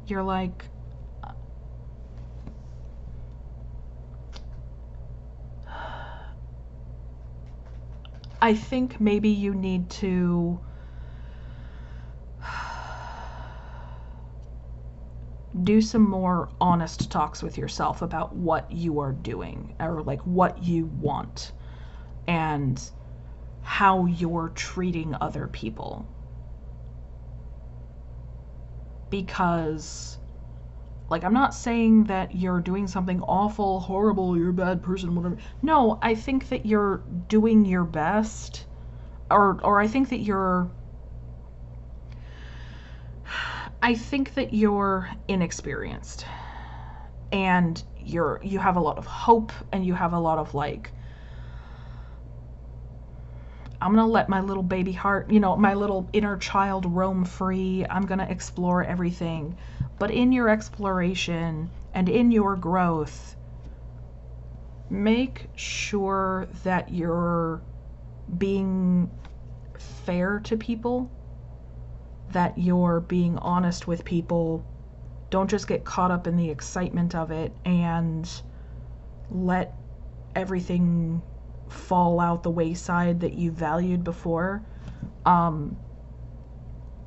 You're I think maybe you need to do some more honest talks with yourself about what you are doing, or what you want, and how you're treating other people. Because I'm not saying that you're doing something awful, horrible, you're a bad person, whatever. No, I think that you're doing your best, or I think that you're inexperienced, and you have a lot of hope, and you have a lot of I'm gonna let my little baby heart, my little inner child roam free. I'm gonna explore everything. But in your exploration and in your growth, make sure that you're being fair to people, that you're being honest with people, Don't just get caught up in the excitement of it and let everything fall out the wayside that you valued before.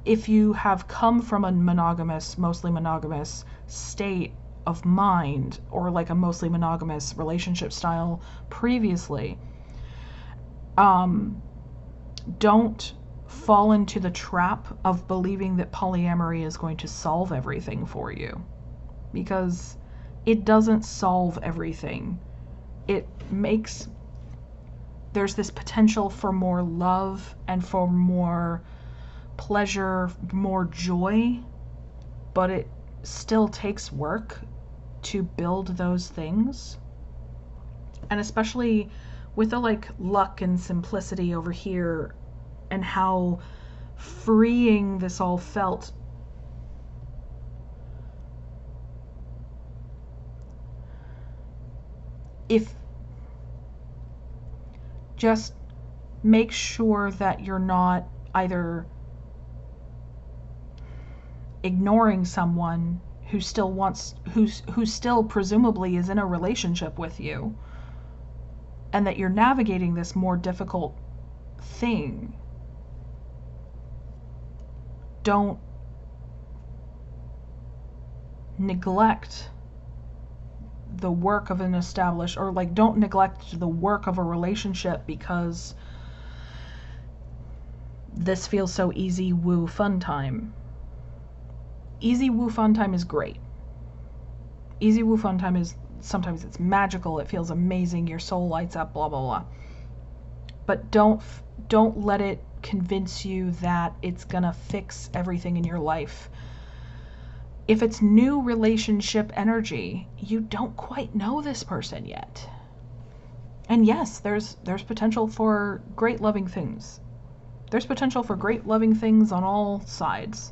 If you have come from a mostly monogamous state of mind, or like a mostly monogamous relationship style previously, don't fall into the trap of believing that polyamory is going to solve everything for you, because it doesn't solve everything. There's this potential for more love and for more pleasure, more joy, but it still takes work to build those things. And especially with the like luck and simplicity over here, and how freeing this all felt. Just make sure that you're not either ignoring someone who still presumably is in a relationship with you, and that you're navigating this more difficult thing. Don't neglect the work of an established, or like don't neglect the work of a relationship because this feels so easy woo fun time. Easy woo fun time is great. Easy woo fun time is, sometimes it's magical, it feels amazing, your soul lights up, blah blah blah. But don't let it convince you that it's gonna fix everything in your life. If it's new relationship energy, you don't quite know this person yet. And yes, there's potential for great loving things. There's potential for great loving things on all sides.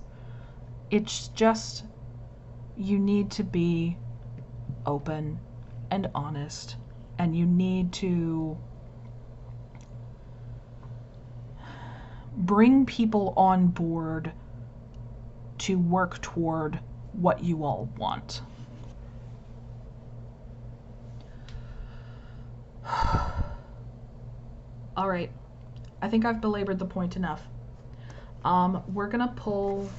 It's just, you need to be open and honest, and you need to bring people on board to work toward what you all want. All right, I think I've belabored the point enough. We're gonna pull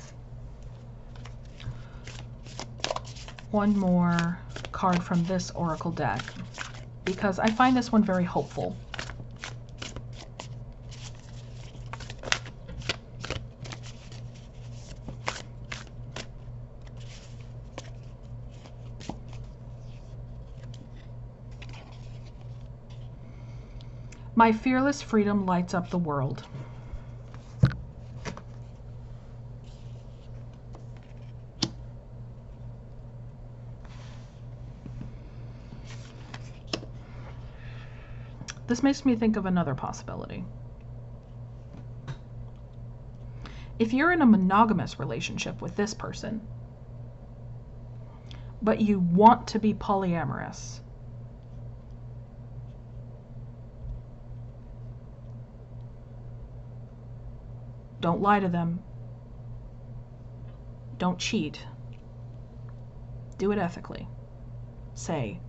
one more card from this oracle deck, because I find this one very hopeful. My fearless freedom lights up the world. This makes me think of another possibility. If you're in a monogamous relationship with this person, but you want to be polyamorous, don't lie to them. Don't cheat. Do it ethically. Say,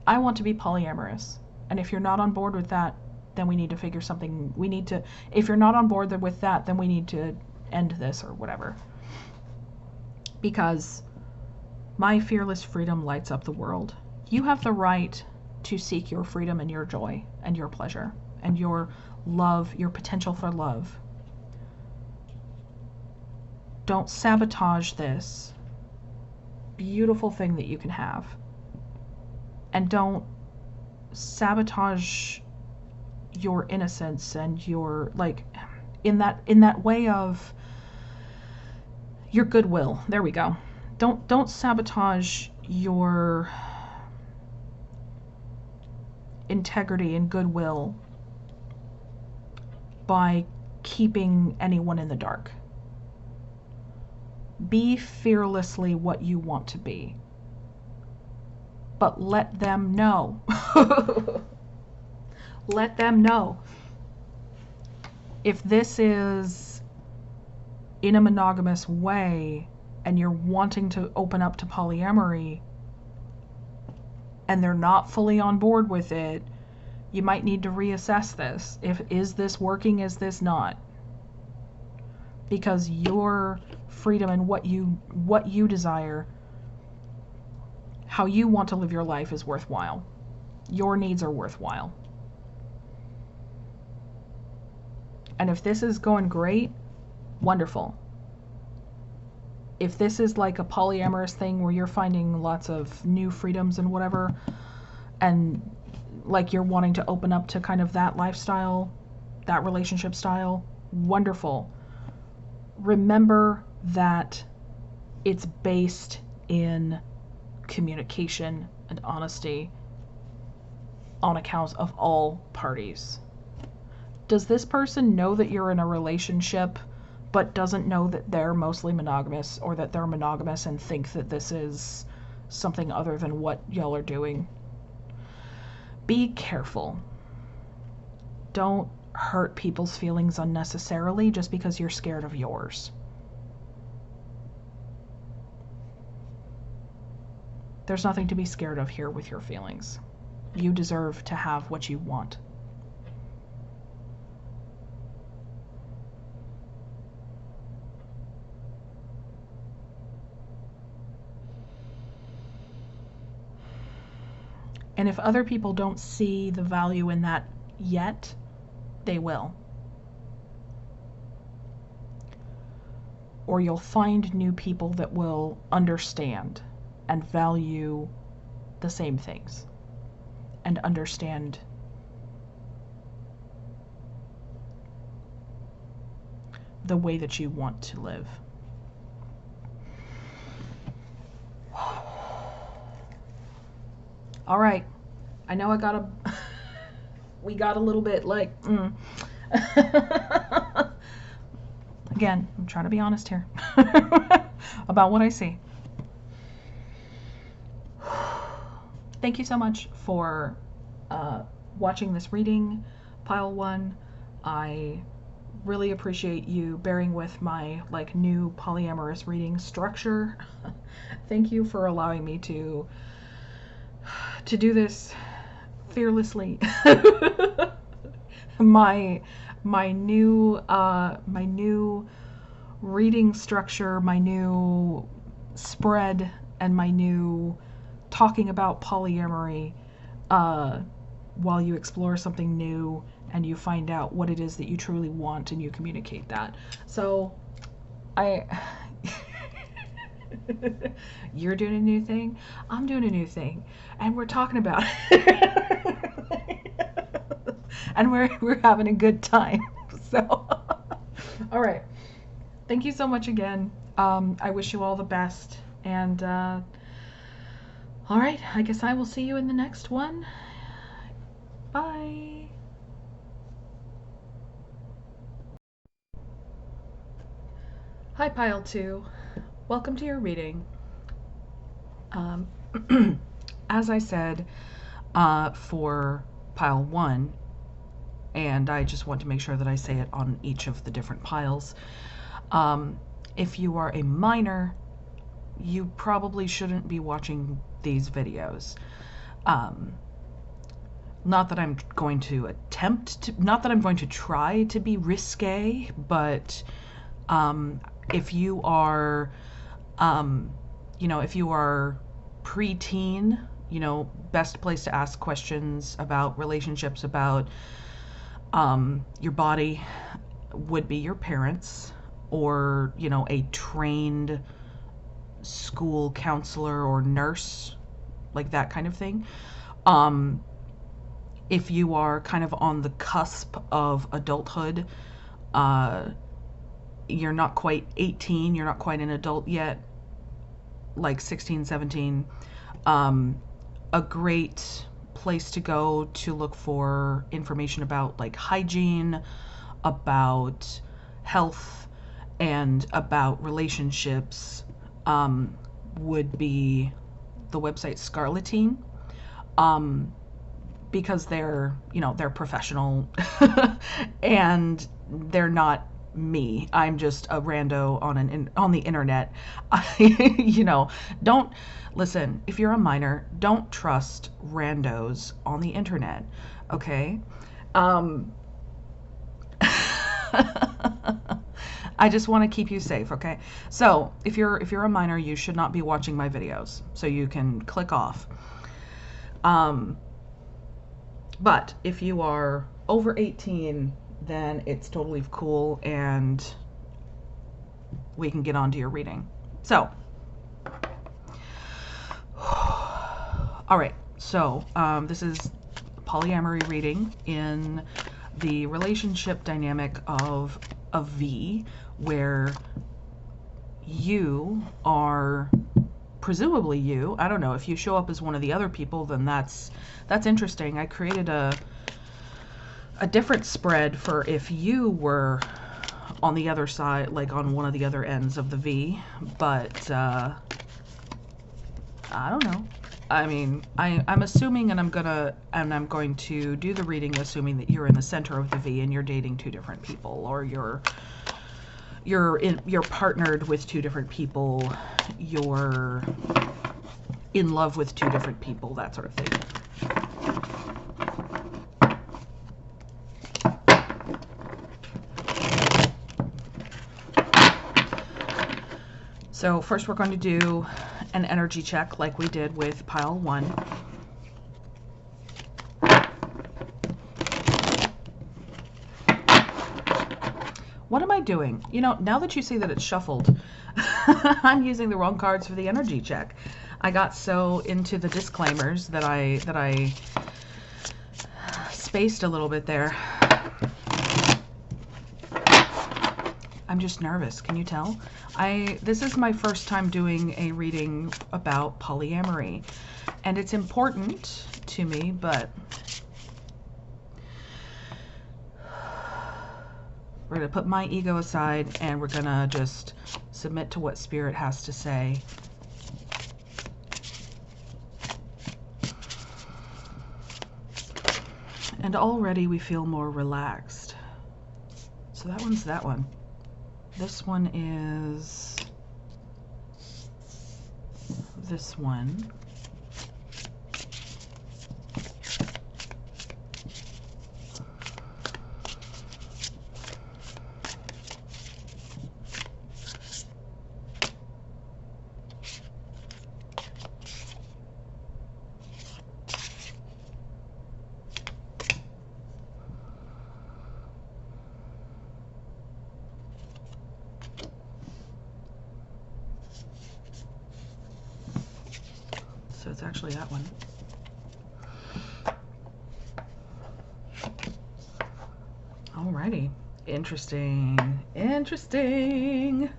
I want to be polyamorous. And if you're not on board with that, then we need to figure something. If you're not on board with that, then we need to end this or whatever. Because my fearless freedom lights up the world. You have the right to seek your freedom and your joy and your pleasure and your love, your potential for love. Don't sabotage this beautiful thing that you can have. And don't sabotage your innocence and your, like, in that way of your goodwill. There we go. Don't sabotage your integrity and goodwill by keeping anyone in the dark. Be fearlessly what you want to be, but let them know. Let them know. If this is in a monogamous way, and you're wanting to open up to polyamory and they're not fully on board with it, you might need to reassess this. Is this working? Is this not? Because your freedom and what you desire, how you want to live your life is worthwhile. Your needs are worthwhile. And if this is going great, wonderful. If this is like a polyamorous thing where you're finding lots of new freedoms and whatever, and like you're wanting to open up to kind of that lifestyle, that relationship style, wonderful. Remember that it's based in communication and honesty on account of all parties. Does this person know that you're in a relationship but doesn't know that they're mostly monogamous, or that they're monogamous and think that this is something other than what y'all are doing? Be careful. Don't hurt people's feelings unnecessarily just because you're scared of yours. There's nothing to be scared of here with your feelings. You deserve to have what you want. And if other people don't see the value in that yet, they will. Or you'll find new people that will understand and value the same things and understand the way that you want to live. All right. I know we got a little bit like, Again, I'm trying to be honest here about what I see. Thank you so much for watching this reading, Pile 1. I really appreciate you bearing with my new polyamorous reading structure. Thank you for allowing me to do this fearlessly. my new reading structure, my new spread, and my new talking about polyamory while you explore something new and you find out what it is that you truly want and you communicate that. So you're doing a new thing, I'm doing a new thing, and we're talking about it. And we're having a good time. So all right, thank you so much again. I wish you all the best, and all right, I guess I will see you in the next one. Bye. Hi, Pile 2. Welcome to your reading. As I said, for Pile 1, and I just want to make sure that I say it on each of the different piles, if you are a minor, you probably shouldn't be watching these videos. Not that I'm going to not that I'm going to try to be risque, but if you are, if you are preteen, best place to ask questions about relationships, about your body, would be your parents, or, a trained school counselor or nurse, like that kind of thing. If you are kind of on the cusp of adulthood, you're not quite 18, you're not quite an adult yet, like 16, 17, a great place to go to look for information about hygiene, about health, and about relationships would be the website Scarleteen, because they're professional and they're not me. I'm just a rando on the internet. You know, don't listen. If you're a minor, don't trust randos on the internet. Okay. I just want to keep you safe, okay? So, if you're a minor, you should not be watching my videos. So you can click off. But if you are over 18, then it's totally cool and we can get on to your reading. So, all right. So, this is polyamory reading in the relationship dynamic of a V, where you are presumably you. I don't know if you show up as one of the other people, then that's interesting. I created a different spread for if you were on the other side, like on one of the other ends of the V, but I don't know. I mean, I'm assuming, and I'm going to do the reading assuming that you're in the center of the V and you're dating two different people, or you're partnered with two different people, you're in love with two different people, that sort of thing. So first we're going to do an energy check like we did with pile 1. What am I doing? You know, now that you see that it's shuffled, I'm using the wrong cards for the energy check. I got so into the disclaimers that I spaced a little bit there. I'm just nervous, can you tell? This is my first time doing a reading about polyamory, and it's important to me, but we're going to put my ego aside and we're going to just submit to what Spirit has to say. And already we feel more relaxed. So that one's that one. This one is this one. So it's actually that one. Alrighty. Interesting. Interesting.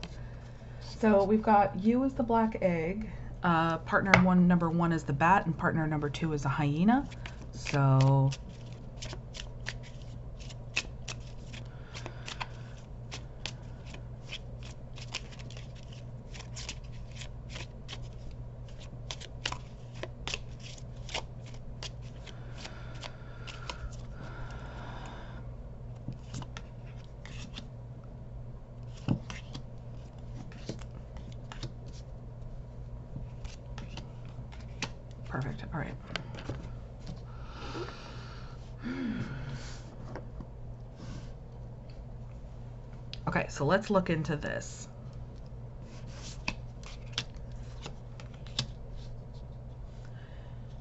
So we've got you as the black egg. Partner number one is the bat, and partner number 2 is a hyena. So perfect. All right. Okay, so let's look into this.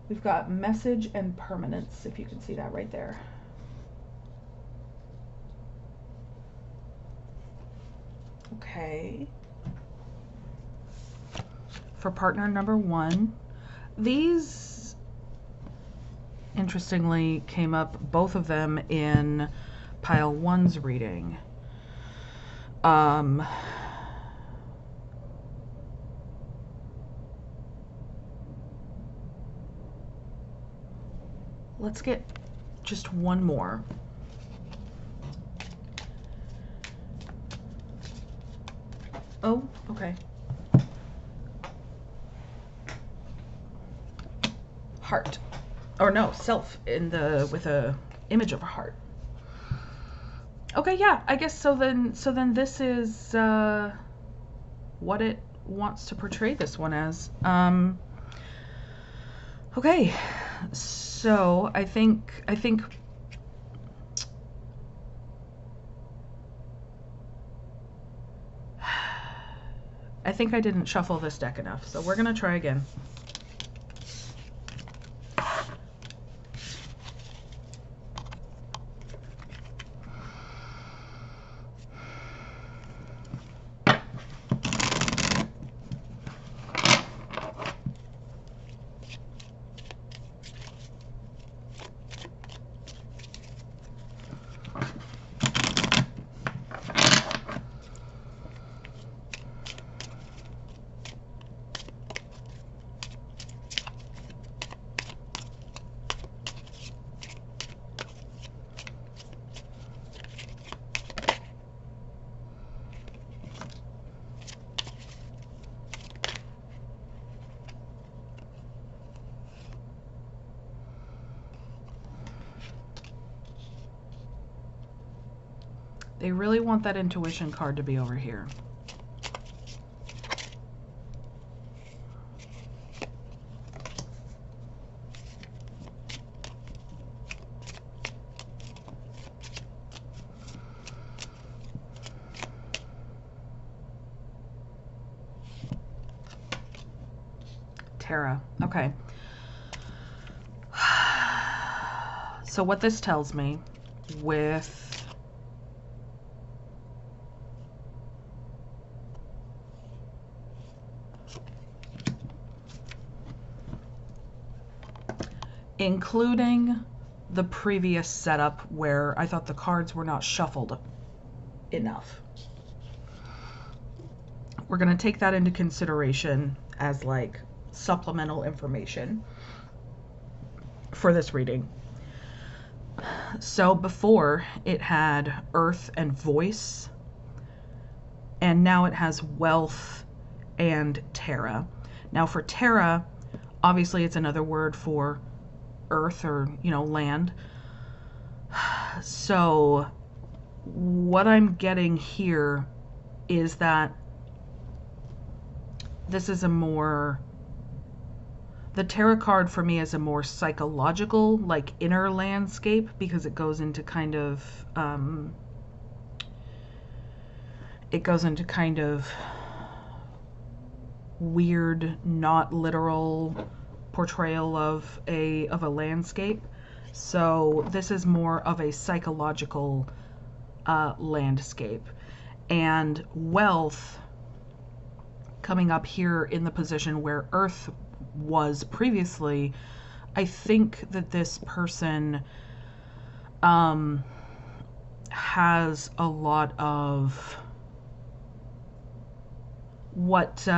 We've got message and permanence, if you can see that right there. Okay. For partner number 1, these interestingly came up, both of them in pile 1's reading. Let's get just one more. Oh, okay. Heart. Or no, self in the with a image of a heart. Okay, yeah, I guess so then this is what it wants to portray this one as. Okay. So I think I didn't shuffle this deck enough, so we're gonna try again. They really want that intuition card to be over here. Tara. Okay. So what this tells me with including the previous setup where I thought the cards were not shuffled enough. We're going to take that into consideration as like supplemental information for this reading. So before it had earth and voice, and now it has wealth and Terra. Now for Terra, obviously it's another word for earth or, land. So what I'm getting here is that this is the Tarot card for me is a more psychological, like inner landscape, because it goes into kind of weird, not literal portrayal of a landscape. So this is more of a psychological landscape. And wealth coming up here in the position where earth was previously, I think that this person has a lot of what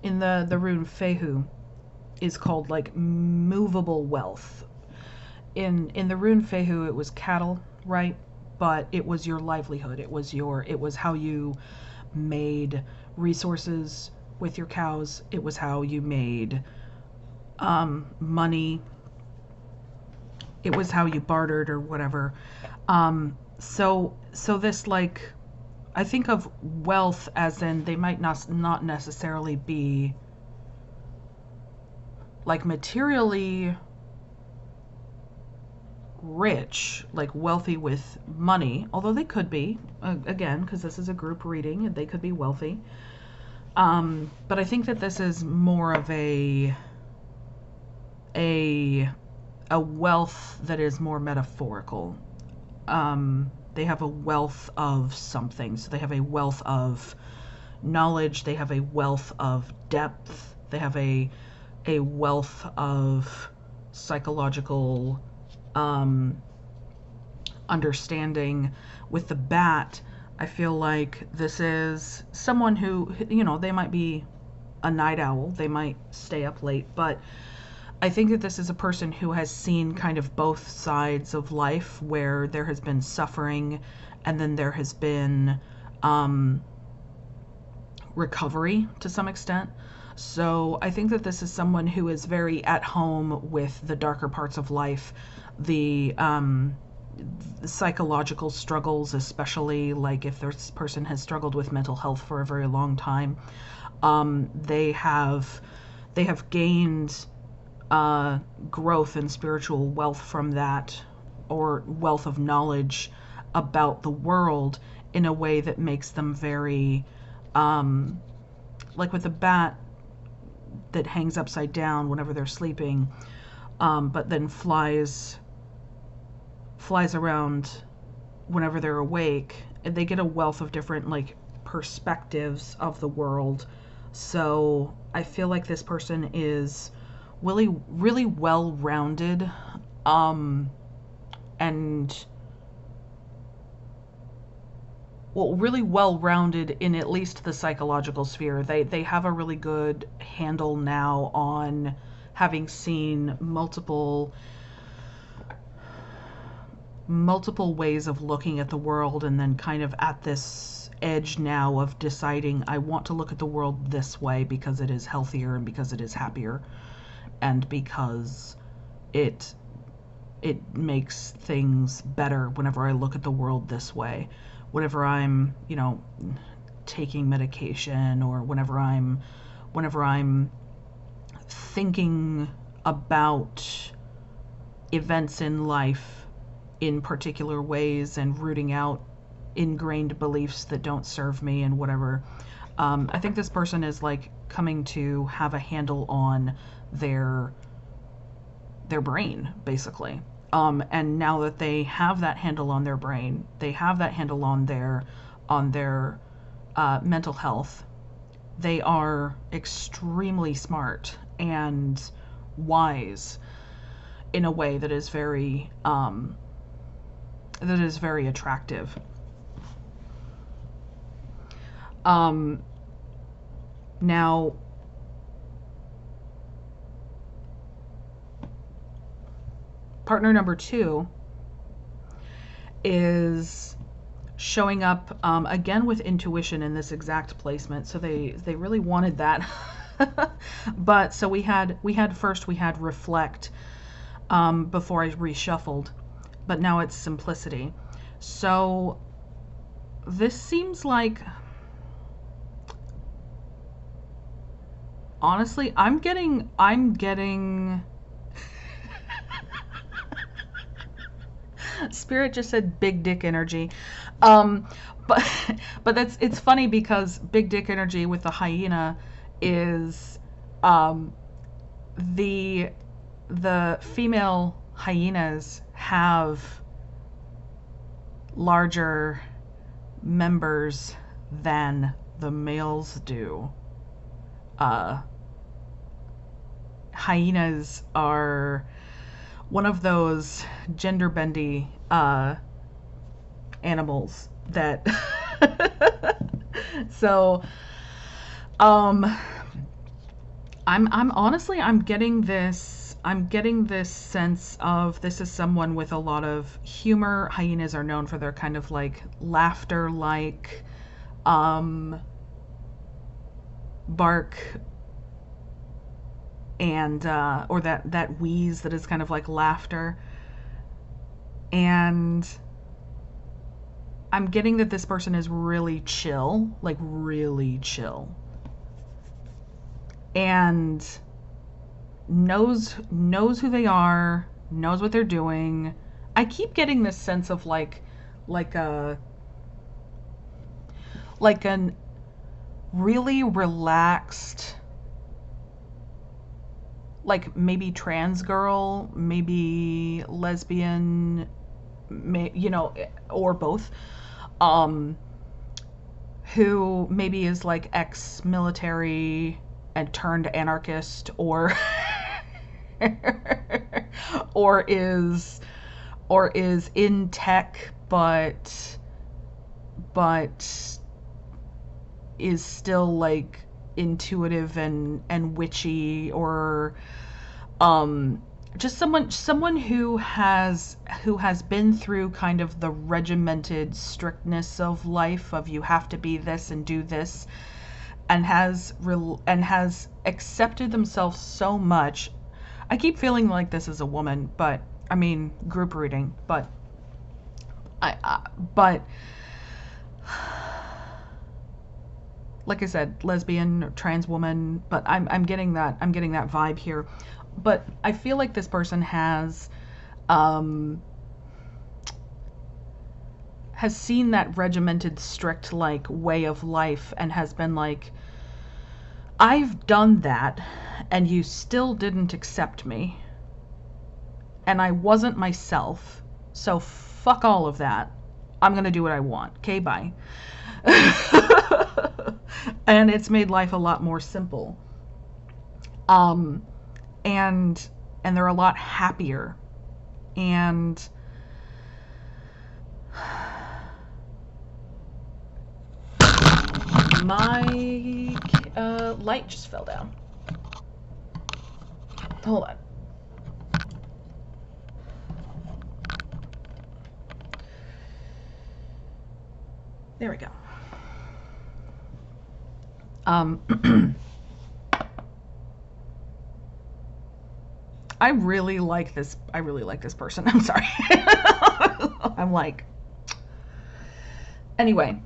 in the rune Fehu is called like movable wealth. In the rune Fehu it was cattle, right? But it was your livelihood. It was how you made resources with your cows. It was how you made money. It was how you bartered or whatever. So this, like, I think of wealth as in they might not necessarily be like materially rich, like wealthy with money, although they could be, again, because this is a group reading, and they could be wealthy. But I think that this is more of a wealth that is more metaphorical. They have a wealth of something. So they have a wealth of knowledge, they have a wealth of depth, they have a wealth of psychological understanding. With the bat, I feel like this is someone who, they might be a night owl, they might stay up late, but I think that this is a person who has seen kind of both sides of life, where there has been suffering and then there has been recovery to some extent. So I think that this is someone who is very at home with the darker parts of life, the psychological struggles, especially like if this person has struggled with mental health for a very long time. They have gained growth and spiritual wealth from that, or wealth of knowledge about the world in a way that makes them very, like with a bat that hangs upside down whenever they're sleeping, but then flies around whenever they're awake. They get a wealth of different like perspectives of the world. So I feel like this person is really well-rounded, and really well-rounded in at least the psychological sphere. They have a really good handle now on having seen multiple ways of looking at the world, and then kind of at this edge now of deciding, I want to look at the world this way because it is healthier and because it is happier and because it makes things better whenever I look at the world this way. Whenever I'm, taking medication, or whenever I'm thinking about events in life in particular ways and rooting out ingrained beliefs that don't serve me and whatever. I think this person is like coming to have a handle on their brain, basically. And now that they have that handle on their brain, they have that handle on their mental health, they are extremely smart and wise in a way that is very attractive. Now, partner number 2 is showing up again with intuition in this exact placement. So they really wanted that. But so we had reflect before I reshuffled, but now it's simplicity. So this seems like, honestly, I'm getting Spirit just said big dick energy. But it's funny because big dick energy with the hyena is the female hyenas have larger members than the males do. Hyenas are one of those gender bendy animals that so I'm honestly getting this sense of this is someone with a lot of humor. Hyenas are known for their kind of like laughter, like bark, and or that wheeze that is kind of like laughter. And I'm getting that this person is really chill, like really chill, and knows who they are, knows what they're doing. I keep getting this sense of like an really relaxed, like maybe trans girl, maybe lesbian, or both, who maybe is like ex-military and turned anarchist, or or is in tech but is still like intuitive and witchy, or just someone who has been through kind of the regimented strictness of life, of you have to be this and do this, and has accepted themselves so much. I keep feeling like this is a woman, but I mean group reading, but but like I said, lesbian, trans woman, but I'm getting that vibe here. But I feel like this person has seen that regimented, strict like way of life and has been like, I've done that and you still didn't accept me. And I wasn't myself. So fuck all of that. I'm going to do what I want. Okay, bye. And it's made life a lot more simple. And they're a lot happier. And my light just fell down. Hold on. There we go. I really like this person. I'm sorry. I'm like, anyway,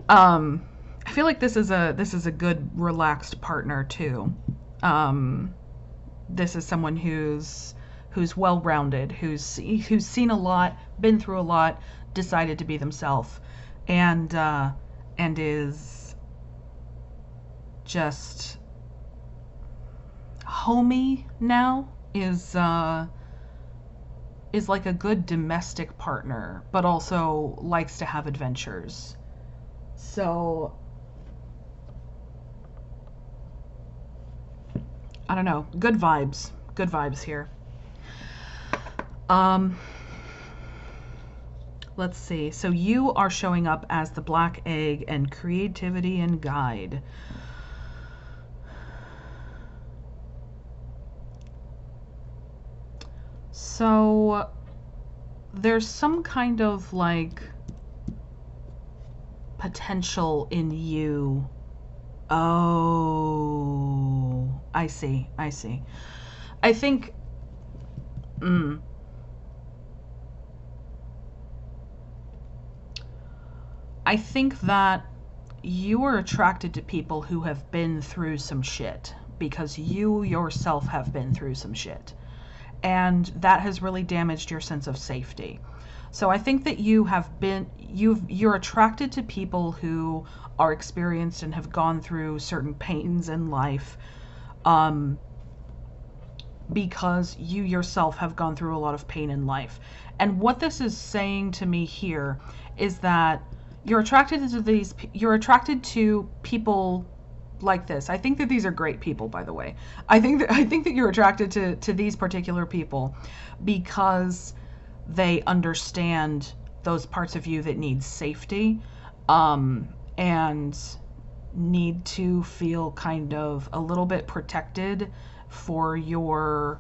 I feel like this is a good relaxed partner too. This is someone who's well-rounded, who's seen a lot, been through a lot, decided to be themselves, and is just homey now, is like a good domestic partner, but also likes to have adventures. So I don't know, good vibes here. Let's see. So you are showing up as the black egg and creativity and guide. So there's some kind of like potential in you. Oh, I see. I think I think that you are attracted to people who have been through some shit, because you yourself have been through some shit. And that has really damaged your sense of safety. So I think that you're attracted to people who are experienced and have gone through certain pains in life, because you yourself have gone through a lot of pain in life. And what this is saying to me here is that you're attracted to people like this. I think that these are great people, by the way. I think that you're attracted to these particular people because they understand those parts of you that need safety, and need to feel kind of a little bit protected for your...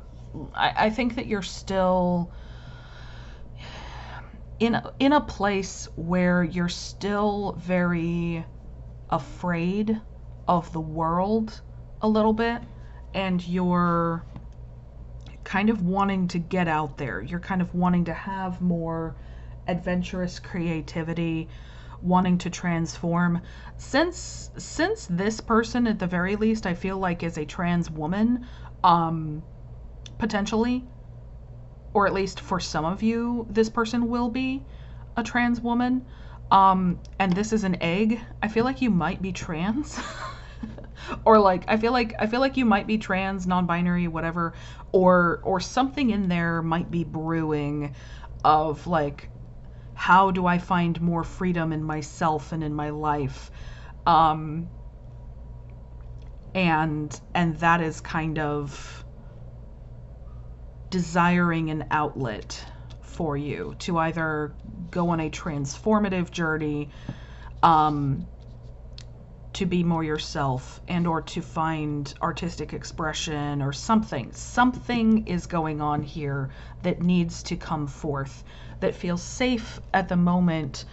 I think that you're still in a place where you're still very afraid of the world a little bit, and you're kind of wanting to get out there. You're kind of wanting to have more adventurous creativity, wanting to transform. Since this person, at the very least, I feel like is a trans woman, potentially, or at least for some of you, this person will be a trans woman, and this is an egg. I feel like you might be trans. Or like I feel like you might be trans, non-binary, whatever, or something in there might be brewing of like, how do I find more freedom in myself and in my life, and that is kind of desiring an outlet for you to either go on a transformative journey, to be more yourself, and or to find artistic expression or something. Something is going on here that needs to come forth, that feels safe at the moment,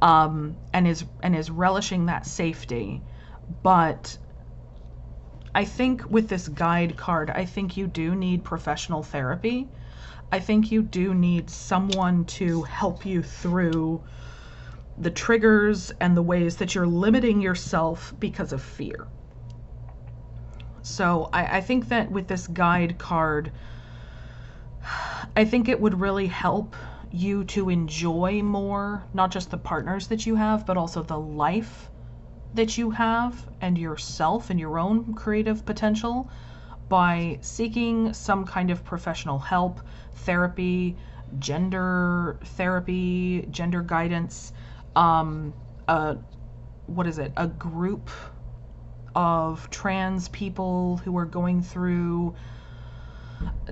and is relishing that safety, But I think with this guide card, I think you do need professional therapy. I think you do need someone to help you through the triggers and the ways that you're limiting yourself because of fear. So I think that with this guide card, I think it would really help you to enjoy more, not just the partners that you have, but also the life that you have and yourself and your own creative potential by seeking some kind of professional help, therapy, gender guidance, what is it? A group of trans people who are going through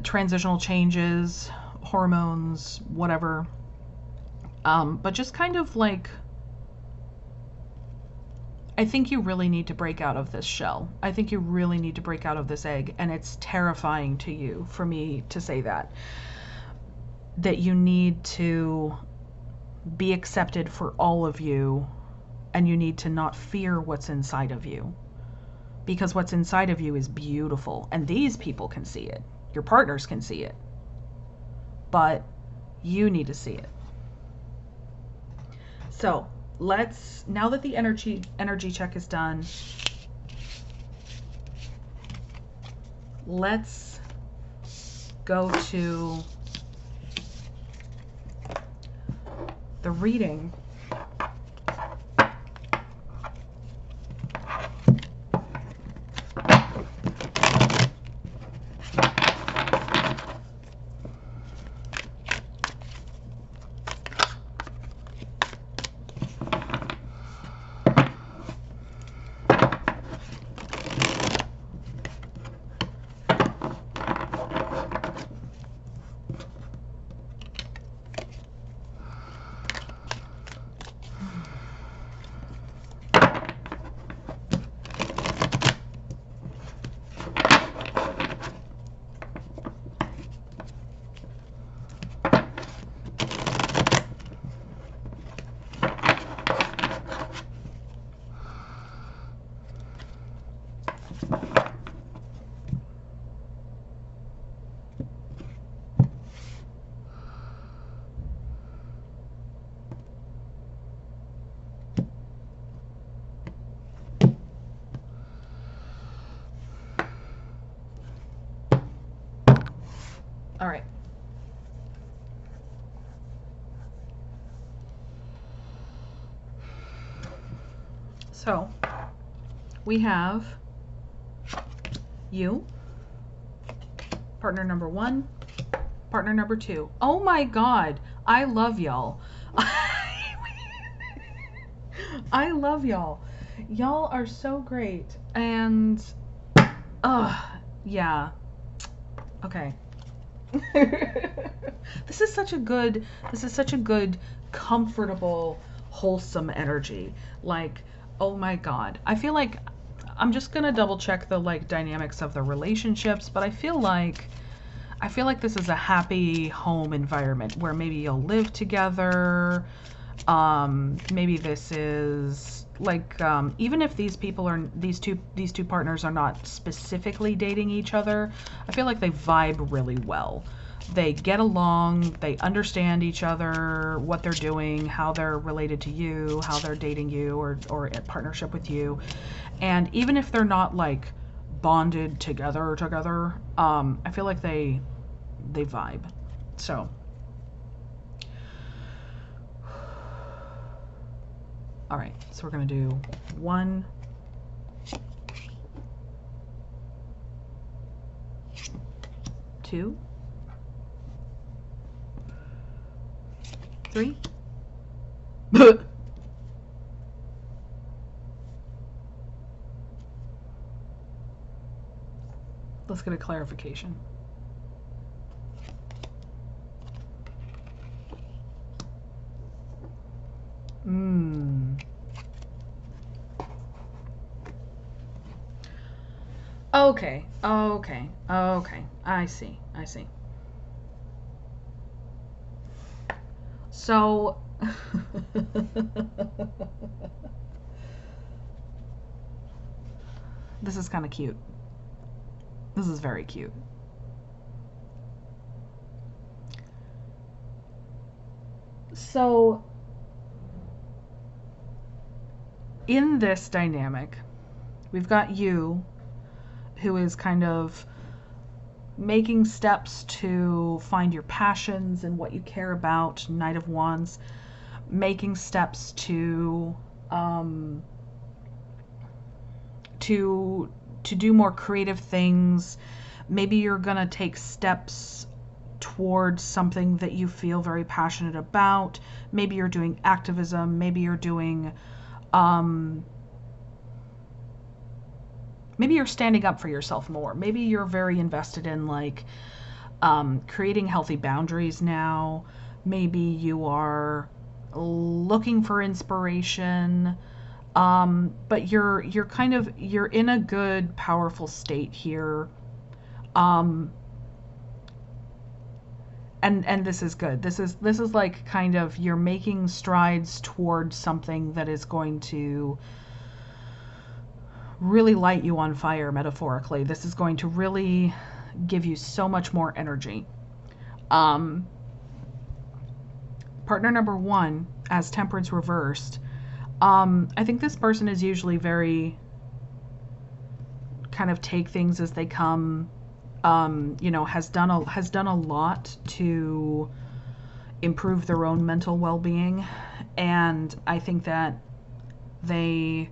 transitional changes, hormones, whatever. But just kind of like, I think you really need to break out of this shell. I think you really need to break out of this egg. And it's terrifying to you for me to say that you need to be accepted for all of you, and you need to not fear what's inside of you, because what's inside of you is beautiful, and these people can see it. Your partners can see it, but you need to see it. So let's, now that the energy check is done, let's go to the reading. All right. So we have you, partner number 1, partner number 2. Oh my God, I love y'all. I love y'all. Y'all are so great. And yeah. Okay. This is such a good, comfortable, wholesome energy. Like, oh my God. I feel like I'm just gonna double check the like dynamics of the relationships, but I feel like this is a happy home environment where maybe you'll live together. Maybe this is like, even if these two partners are not specifically dating each other, I feel like they vibe really well. They get along, they understand each other, what they're doing, how they're related to you, how they're dating you or in partnership with you. And even if they're not like bonded together, I feel like they vibe. So all right, so we're going to do 1, 2, 3. Let's get a clarification. Okay. I see. So, This is kind of cute. This is very cute. So, in this dynamic, we've got you, who is kind of making steps to find your passions and what you care about, Knight of Wands, making steps to do more creative things. Maybe you're gonna take steps towards something that you feel very passionate about. Maybe you're doing activism. Maybe you're doing maybe you're standing up for yourself more. Maybe you're very invested in like creating healthy boundaries now. Maybe you are looking for inspiration. But you're kind of, you're in a good, powerful state here. And this is good. This is like kind of, you're making strides towards something that is going to really light you on fire, metaphorically. This is going to really give you so much more energy. Partner number one, as Temperance reversed, I think this person is usually very kind of take things as they come. Has done a lot to improve their own mental well-being, and I think that they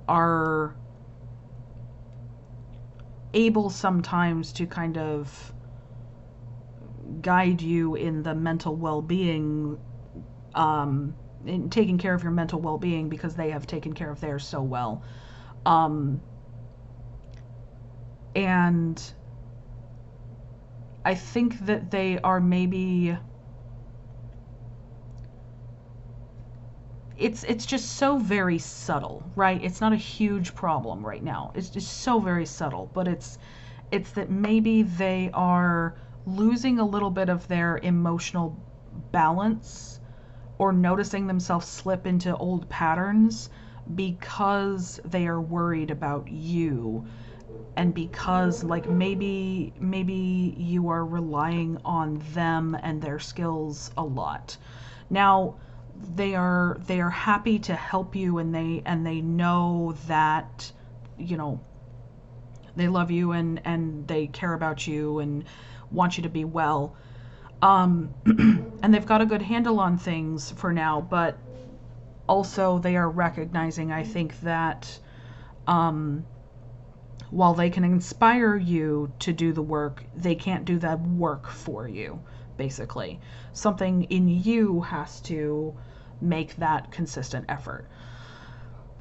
are able sometimes to kind of guide you in the mental well-being, in taking care of your mental well-being, because they have taken care of theirs so well. And I think that they are maybe, it's just so very subtle, right? It's not a huge problem right now. It's just so very subtle, but it's that maybe they are losing a little bit of their emotional balance, or noticing themselves slip into old patterns because they are worried about you, and because like maybe you are relying on them and their skills a lot. Now, they are happy to help you, and they know that, they love you and they care about you and want you to be well. And they've got a good handle on things for now, but also they are recognizing, I think, that while they can inspire you to do the work, they can't do that work for you, basically. Something in you has to make that consistent effort.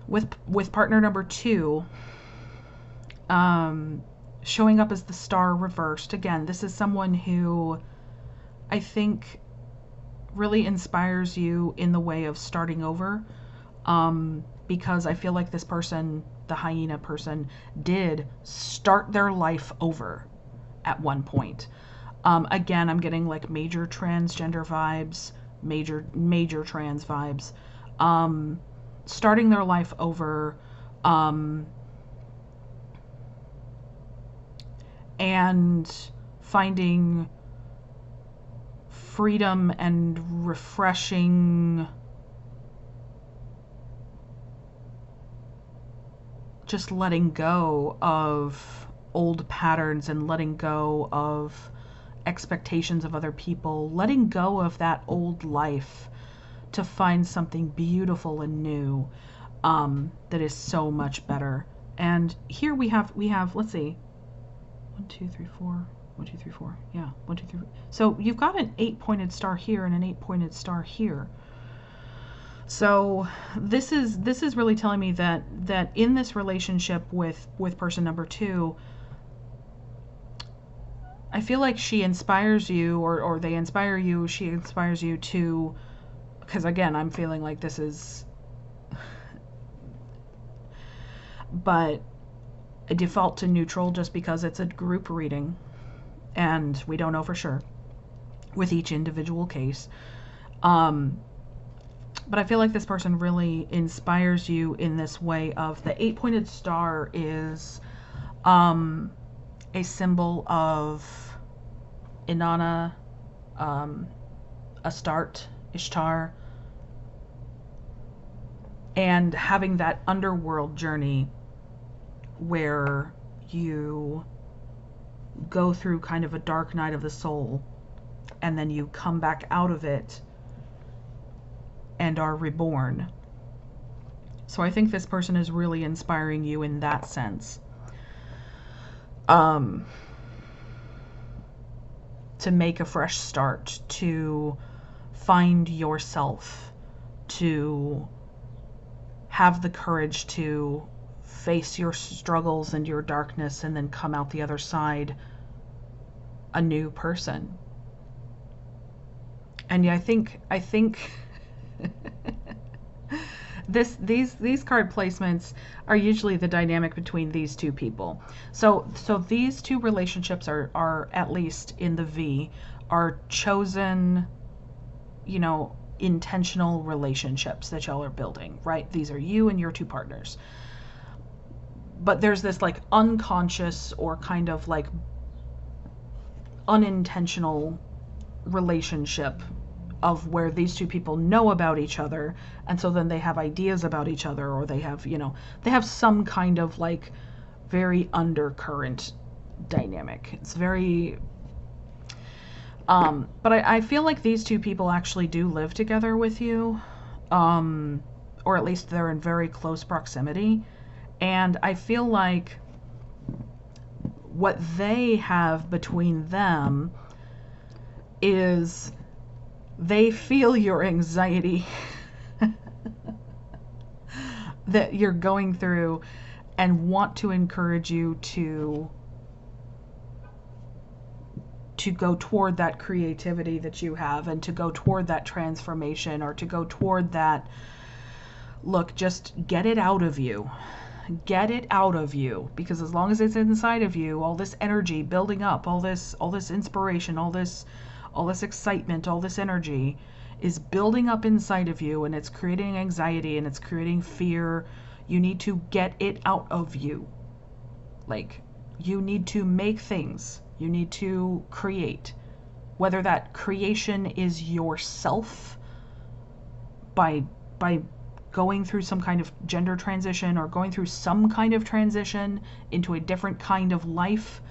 With partner number two, showing up as the Star reversed, again, this is someone who I think really inspires you in the way of starting over, because I feel like this person, the hyena person, did start their life over at one point. Again, I'm getting like major transgender vibes, major trans vibes, starting their life over, and finding freedom and refreshing, just letting go of old patterns and letting go of expectations of other people, letting go of that old life to find something beautiful and new, that is so much better. And here we have, let's see, 1, 2, 3, 4. 1, 2, 3, 4. Yeah, 1, 2, 3. So you've got an 8-pointed star here and an 8-pointed star here. So this is really telling me that in this relationship with person number two, I feel like she inspires you, or they inspire you. She inspires you to, because again, I'm feeling like this is, but a default to neutral just because it's a group reading and we don't know for sure with each individual case. But I feel like this person really inspires you in this way of the 8-pointed star is a symbol of Inanna, Astarte, Ishtar, and having that underworld journey where you go through kind of a dark night of the soul and then you come back out of it and are reborn. So I think this person is really inspiring you in that sense. To make a fresh start, to find yourself, to have the courage to face your struggles and your darkness and then come out the other side a new person. And yeah, I think these card placements are usually the dynamic between these two people. So these two relationships are at least in the V, are chosen, you know, intentional relationships that y'all are building, right? These are you and your two partners. But there's this like unconscious or kind of like unintentional relationship of where these two people know about each other, and so then they have ideas about each other, or they have, you know, they have some kind of like very undercurrent dynamic. It's very but I feel like these two people actually do live together with you, or at least they're in very close proximity. And I feel like what they have between them is they feel your anxiety that you're going through and want to encourage you to go toward that creativity that you have, and to go toward that transformation, or to go toward that, look, just get it out of you. Get it out of you, because as long as it's inside of you, all this energy building up, all this inspiration, all this excitement, all this energy is building up inside of you, and it's creating anxiety and it's creating fear. You need to get it out of you. Like, you need to make things. You need to create. Whether that creation is yourself by going through some kind of gender transition, or going through some kind of transition into a different kind of life,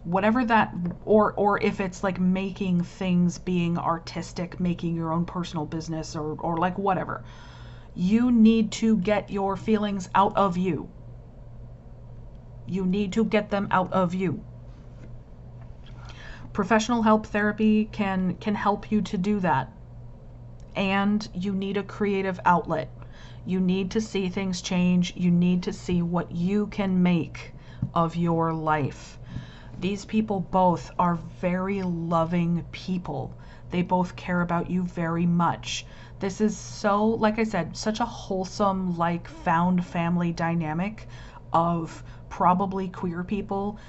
whatever that, or if it's like making things, being artistic, making your own personal business, or like whatever, you need to get your feelings out of you. You need to get them out of you. Professional help, therapy can help you to do that. And you need a creative outlet. You need to see things change. You need to see what you can make of your life. These people both are very loving people. They both care about you very much. This is so, like I said, such a wholesome, like, found family dynamic of probably queer people,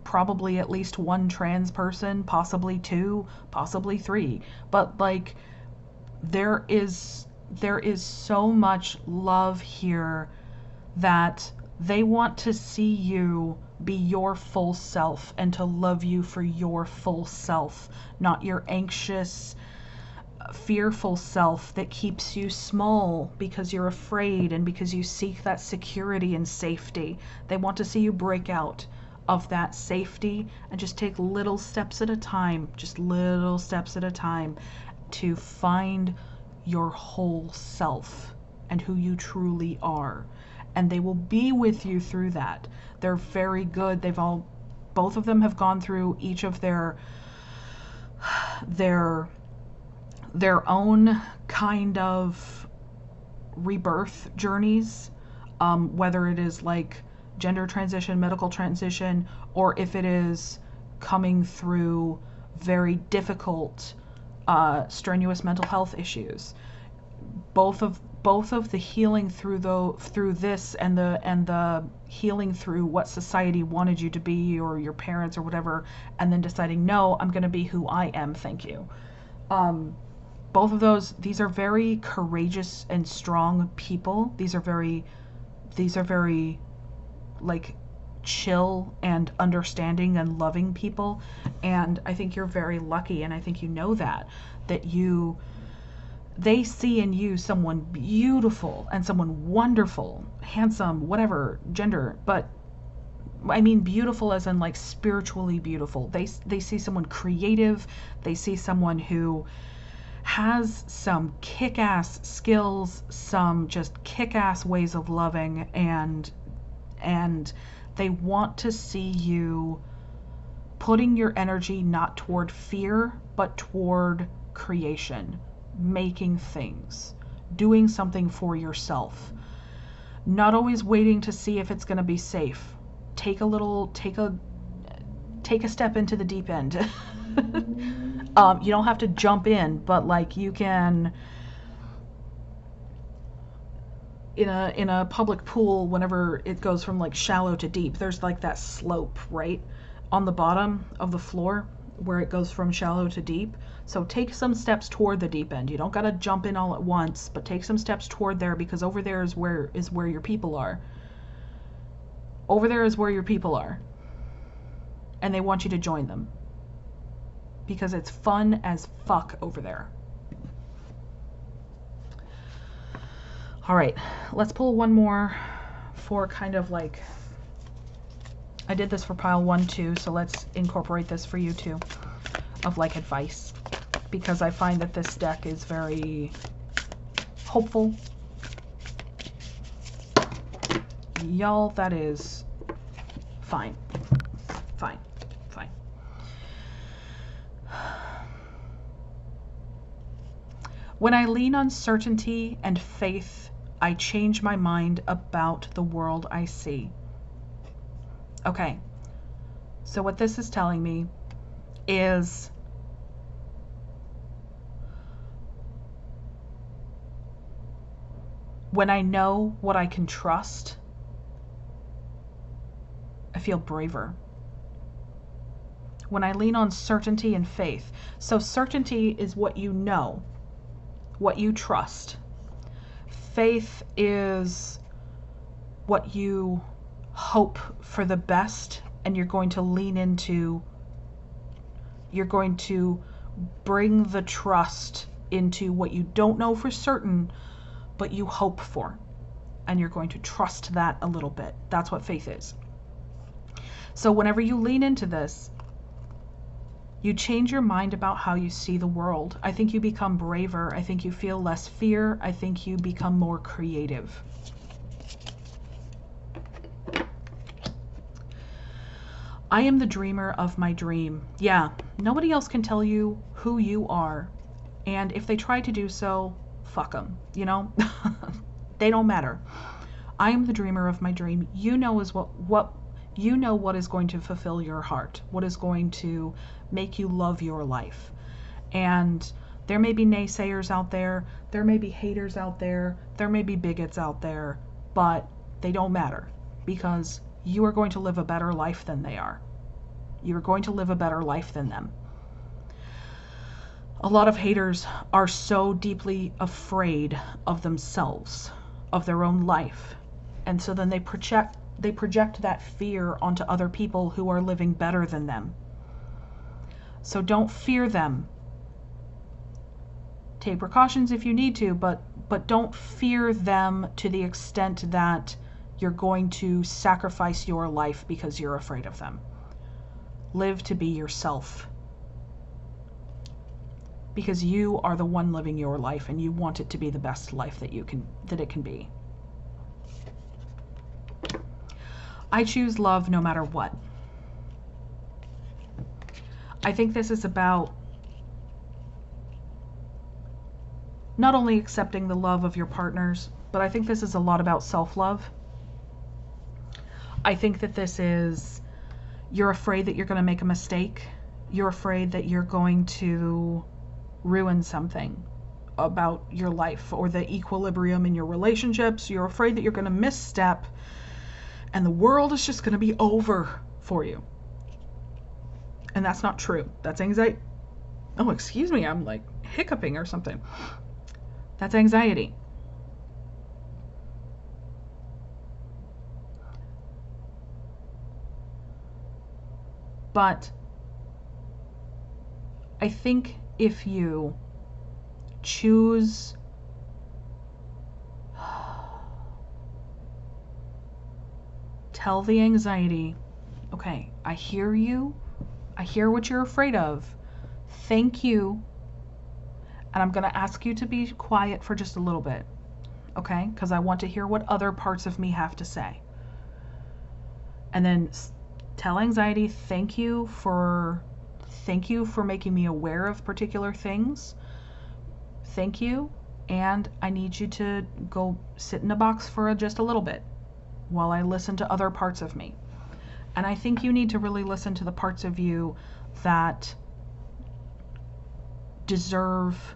probably at least one trans person, possibly two, possibly three. But like, there is so much love here that they want to see you be your full self and to love you for your full self, not your anxious, fearful self that keeps you small because you're afraid and because you seek that security and safety. They want to see you break out of that safety and just take little steps at a time, just little steps at a time, to find your whole self and who you truly are. And they will be with you through that. They're very good. Both of them have gone through each of their own kind of rebirth journeys, whether it is like gender transition, medical transition, or if it is coming through very difficult, strenuous mental health issues. Both of the healing through this and the healing through what society wanted you to be, or your parents or whatever, and then deciding, no, I'm going to be who I am, thank you. both of those, these are very courageous and strong people. These are very like chill and understanding and loving people. And I think you're very lucky, and I think you know that they see in you someone beautiful and someone wonderful, handsome, whatever gender, but I mean beautiful as in like spiritually beautiful. They see someone creative. They see someone who has some kick-ass skills, some just kick-ass ways of loving, and they want to see you putting your energy not toward fear, but toward creation, making things, doing something for yourself, not always waiting to see if it's going to be safe. Take a step into the deep end. You don't have to jump in, but like you can, in a public pool, whenever it goes from like shallow to deep, there's like that slope, right? On the bottom of the floor where it goes from shallow to deep. So take some steps toward the deep end. You don't got to jump in all at once, but take some steps toward there, because over there is where your people are. Over there is where your people are. And they want you to join them, because it's fun as fuck over there. All right, let's pull one more for kind of like, I did this for pile 1 too, so let's incorporate this for you too, of like advice, because I find that this deck is very hopeful. Y'all, that is fine. Fine. Fine. When I lean on certainty and faith, I change my mind about the world I see. Okay, so what this is telling me is when I know what I can trust, I feel braver. When I lean on certainty and faith. So certainty is what you know, what you trust. Faith is what you hope for the best, and you're going to lean into, you're going to bring the trust into what you don't know for certain, but you hope for. And you're going to trust that a little bit. That's what faith is. So whenever you lean into this, you change your mind about how you see the world. I think you become braver. I think you feel less fear. I think you become more creative. I am the dreamer of my dream. Yeah, nobody else can tell you who you are. And if they try to do so, fuck them, you know? They don't matter. I am the dreamer of my dream. You know is what you know what is going to fulfill your heart, what is going to make you love your life. And there may be naysayers out there, there may be haters out there, there may be bigots out there, but they don't matter, because you are going to live a better life than they are. You're going to live a better life than them. A lot of haters are so deeply afraid of themselves, of their own life, and so then they project that fear onto other people who are living better than them. So don't fear them. Take precautions if you need to, but don't fear them to the extent that you're going to sacrifice your life because you're afraid of them. Live to be yourself, because you are the one living your life, and you want it to be the best life that it can be. I choose love no matter what. I think this is about not only accepting the love of your partners, but I think this is a lot about self-love. I think that this is, you're afraid that you're going to make a mistake. You're afraid that you're going to ruin something about your life or the equilibrium in your relationships. You're afraid that you're going to misstep and the world is just going to be over for you. And that's not true. That's anxiety. Oh, excuse me, I'm like hiccuping or something. That's anxiety. But I think if you choose tell the anxiety, okay, I hear you. I hear what you're afraid of. Thank you. And I'm going to ask you to be quiet for just a little bit, okay? Because I want to hear what other parts of me have to say. And then tell anxiety, thank you for making me aware of particular things. Thank you. And I need you to go sit in a box for just a little bit while I listen to other parts of me. And I think you need to really listen to the parts of you that deserve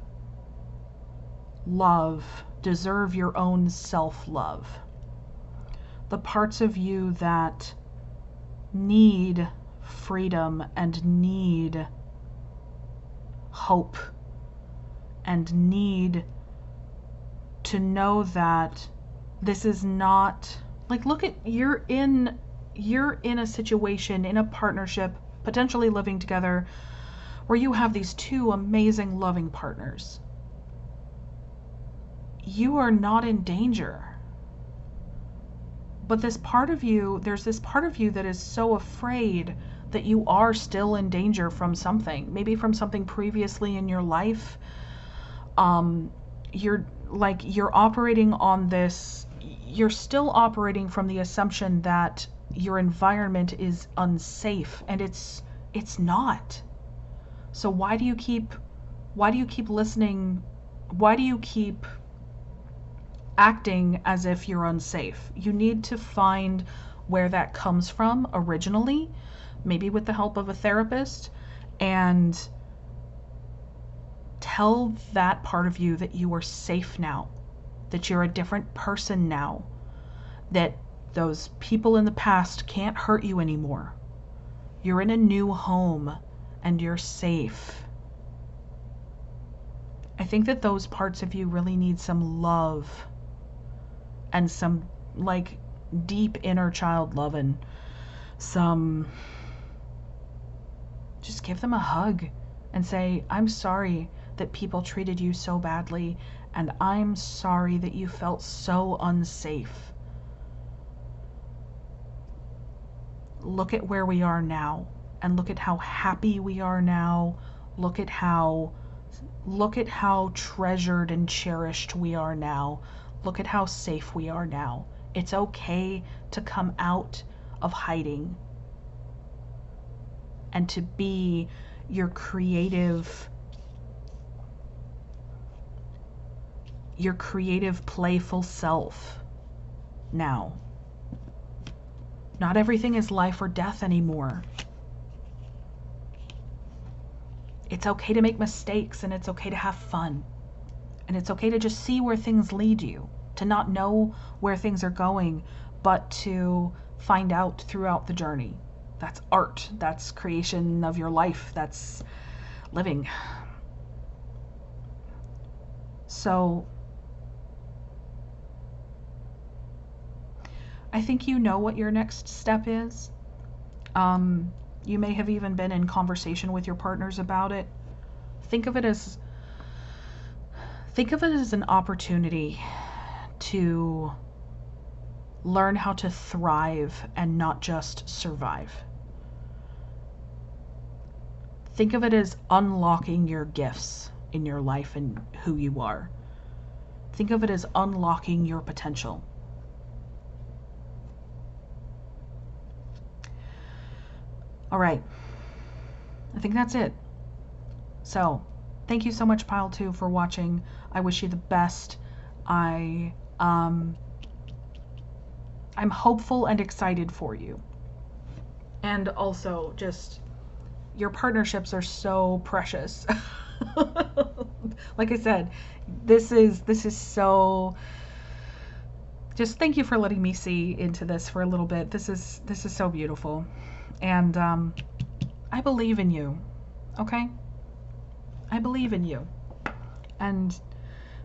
love, deserve your own self-love. The parts of you that need freedom and need hope and need to know that this is not like, look at, you're in a situation, in a partnership, potentially living together, where you have these two amazing loving partners. You are not in danger. But there's this part of you that is so afraid that you are still in danger from something, maybe from something previously in your life. You're operating on this, you're still operating from the assumption that your environment is unsafe, and it's not. So why do you keep listening? Why do you keep acting as if you're unsafe? You need to find where that comes from originally, maybe with the help of a therapist, and tell that part of you that you are safe now, that you're a different person now, that those people in the past can't hurt you anymore. You're in a new home and you're safe. I think that those parts of you really need some love and some like deep inner child love, and just give them a hug and say, I'm sorry that people treated you so badly, and I'm sorry that you felt so unsafe. Look at where we are now, and look at how happy we are now. Look at how treasured and cherished we are now. Look at how safe we are now. It's okay to come out of hiding and to be your creative, playful self now. Not everything is life or death anymore. It's okay to make mistakes, and it's okay to have fun. And it's okay to just see where things lead you, to not know where things are going, but to find out throughout the journey. That's art. That's creation of your life. That's living. So I think you know what your next step is. You may have even been in conversation with your partners about it. Think of it as an opportunity to learn how to thrive and not just survive. Think of it as unlocking your gifts in your life and who you are. Think of it as unlocking your potential. All right, I think that's it. So, thank you so much, Pile 2, for watching. I wish you the best. I'm hopeful and excited for you. And also, just, your partnerships are so precious. Like I said, this is so, just thank you for letting me see into this for a little bit. This is so beautiful. And I believe in you, okay? I believe in you. And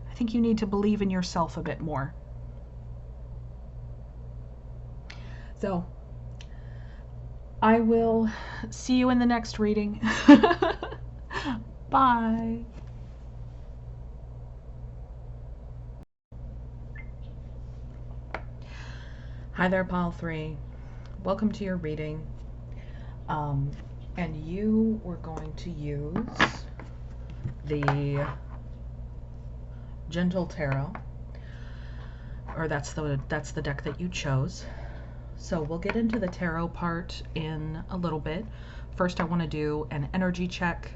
I think you need to believe in yourself a bit more. So, I will see you in the next reading. Bye. Hi there, Pile 3. Welcome to your reading. And you were going to use the Gentle Tarot, or that's the deck that you chose. So we'll get into the tarot part in a little bit. First, I want to do an energy check.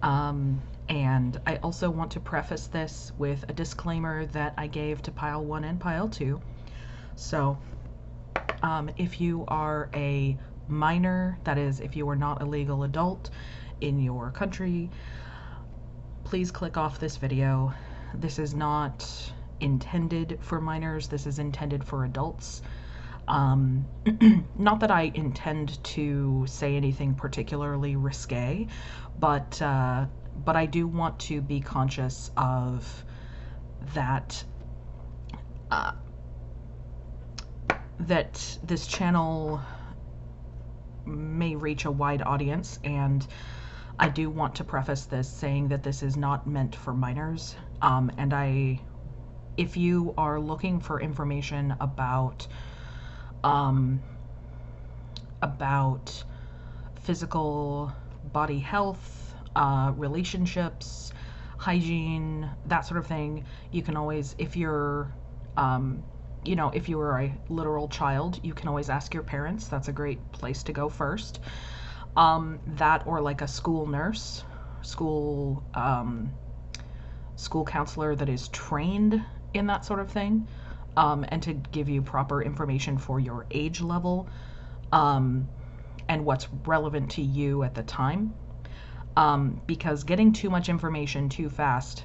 And I also want to preface this with a disclaimer that I gave to Pile 1 and Pile 2. So, if you are a minor, that is, if you are not a legal adult in your country, please click off this video. This is not intended for minors, this is intended for adults. Not that I intend to say anything particularly risque, but I do want to be conscious of that, that this channel may reach a wide audience, and I do want to preface this saying that this is not meant for minors. And if you are looking for information about physical body health, relationships, hygiene, that sort of thing, you can always, if you're if you were a literal child, you can always ask your parents. That's a great place to go first. That, or like a school nurse, school counselor that is trained in that sort of thing, and to give you proper information for your age level, and what's relevant to you at the time. Because getting too much information too fast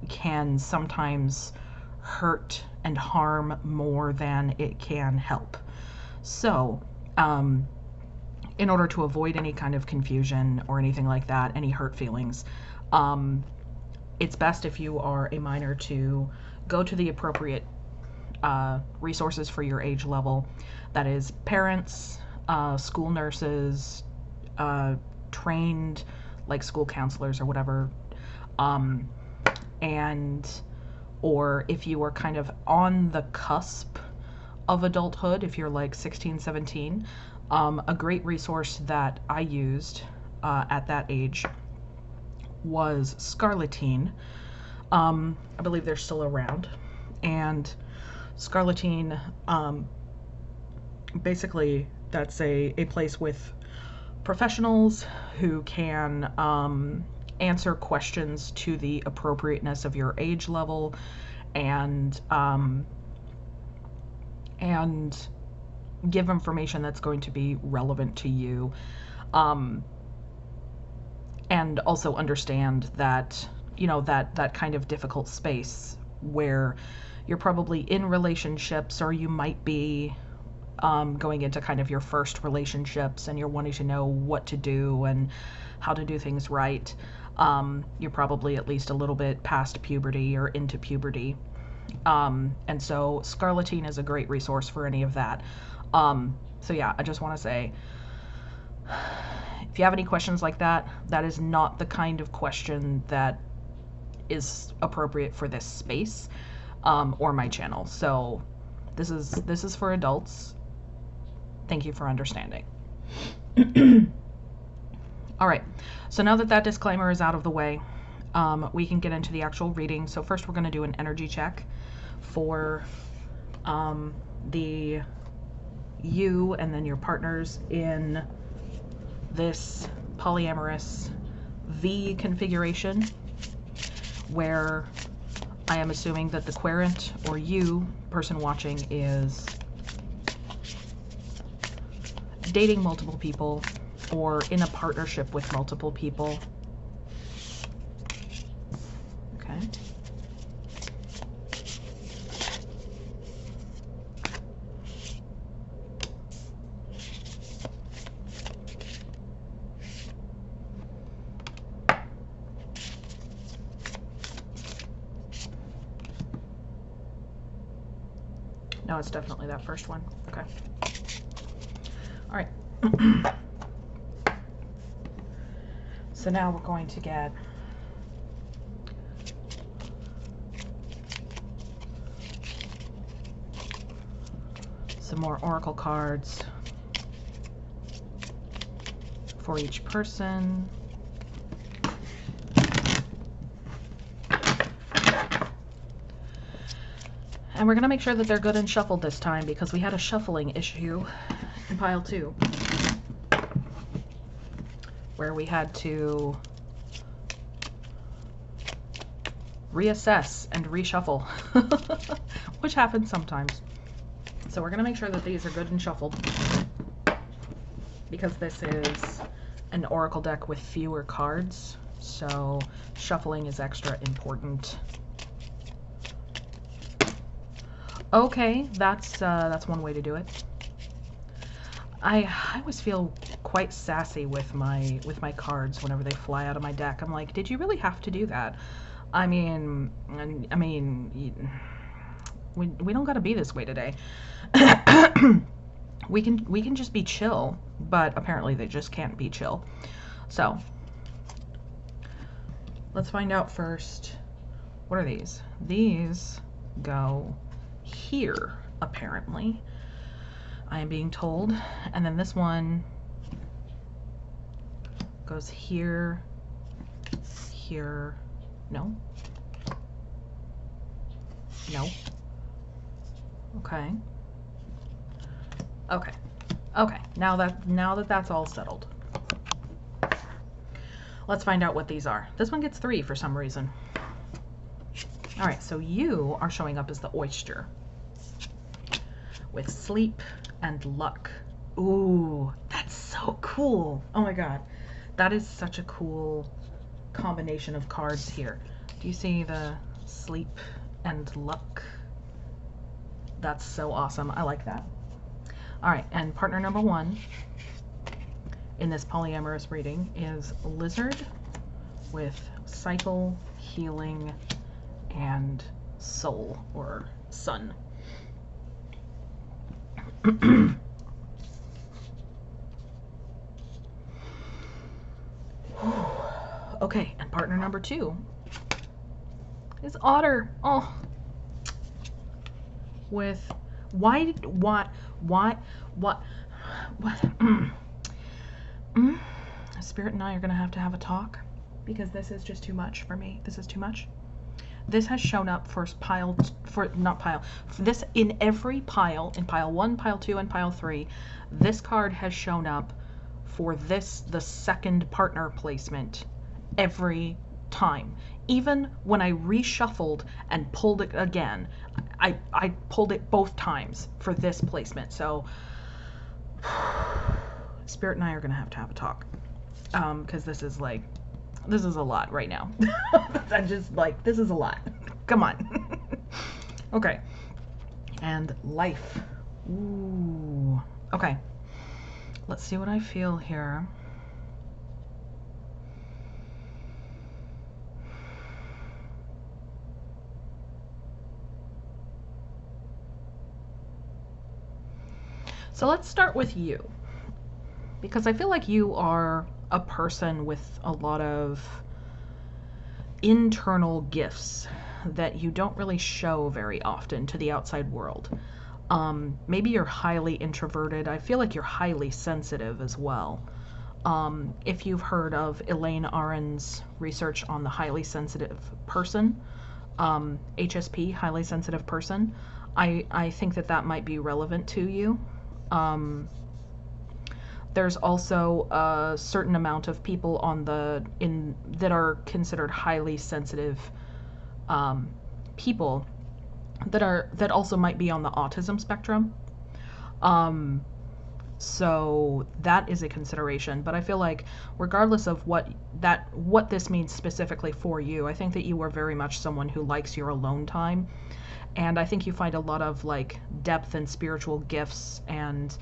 can sometimes hurt and harm more than it can help. So, in order to avoid any kind of confusion or anything like that, any hurt feelings, it's best if you are a minor to go to the appropriate resources for your age level. That is parents, school nurses, trained like school counselors or whatever, or if you are kind of on the cusp of adulthood, if you're like 16, 17, a great resource that I used at that age was Scarlettine. I believe they're still around. And Scarlettine, basically, that's a place with professionals who can answer questions to the appropriateness of your age level, and give information that's going to be relevant to you, and also understand that, that kind of difficult space where you're probably in relationships, or you might be going into kind of your first relationships, and you're wanting to know what to do and how to do things right. You're probably at least a little bit past puberty or into puberty. And so Scarlettine is a great resource for any of that. So yeah, I just want to say, if you have any questions like that, that is not the kind of question that is appropriate for this space, or my channel. So this is for adults. Thank you for understanding. All right, so now that that disclaimer is out of the way, we can get into the actual reading. So first we're going to do an energy check for you and then your partners in this polyamorous V configuration, where I am assuming that the querent, or you, person watching, is dating multiple people or in a partnership with multiple people. Okay. No, it's definitely that first one. Okay. All right. So now we're going to get some more oracle cards for each person. And we're going to make sure that they're good and shuffled this time, because we had a shuffling issue in pile 2 where we had to reassess and reshuffle, which happens sometimes. So we're going to make sure that these are good and shuffled, because this is an oracle deck with fewer cards, so shuffling is extra important. Okay, that's one way to do it. I always feel quite sassy with my cards whenever they fly out of my deck. I'm like, did you really have to do that? I mean, we don't got to be this way today. we can just be chill, but apparently they just can't be chill. So let's find out first. What are these? These go here, apparently. I am being told. And then this one goes here, here. No. No. Okay. Okay. Okay. Now that that's all settled, let's find out what these are. This one gets 3 for some reason. All right, so you are showing up as the oyster with sleep and luck. Ooh, that's so cool. Oh my god. That is such a cool combination of cards here. Do you see the sleep and luck? That's so awesome. I like that. All right, and partner number 1 in this polyamorous reading is Lizard with cycle, healing, and soul or sun. Okay, and partner number 2 is Otter. Oh, with Spirit and I are gonna have to have a talk, because this is just too much for me. This is too much. This has shown up for this in every pile, in pile 1, pile 2, and pile 3. This card has shown up for the second partner placement every time. Even when I reshuffled and pulled it again, I pulled it both times for this placement. So Spirit and I are gonna have to have a talk, because this is a lot right now. I'm just like, this is a lot. Come on. Okay. And life. Ooh. Okay. Let's see what I feel here. So let's start with you, because I feel like you are a person with a lot of internal gifts that you don't really show very often to the outside world. Maybe you're highly introverted. I feel like you're highly sensitive as well. If you've heard of Elaine Aron's research on the highly sensitive person, HSP, highly sensitive person, I think that might be relevant to you. There's also a certain amount of people that are considered highly sensitive people that also might be on the autism spectrum. So that is a consideration, but I feel like regardless of what this means specifically for you, I think that you are very much someone who likes your alone time. And I think you find a lot of like depth and spiritual gifts and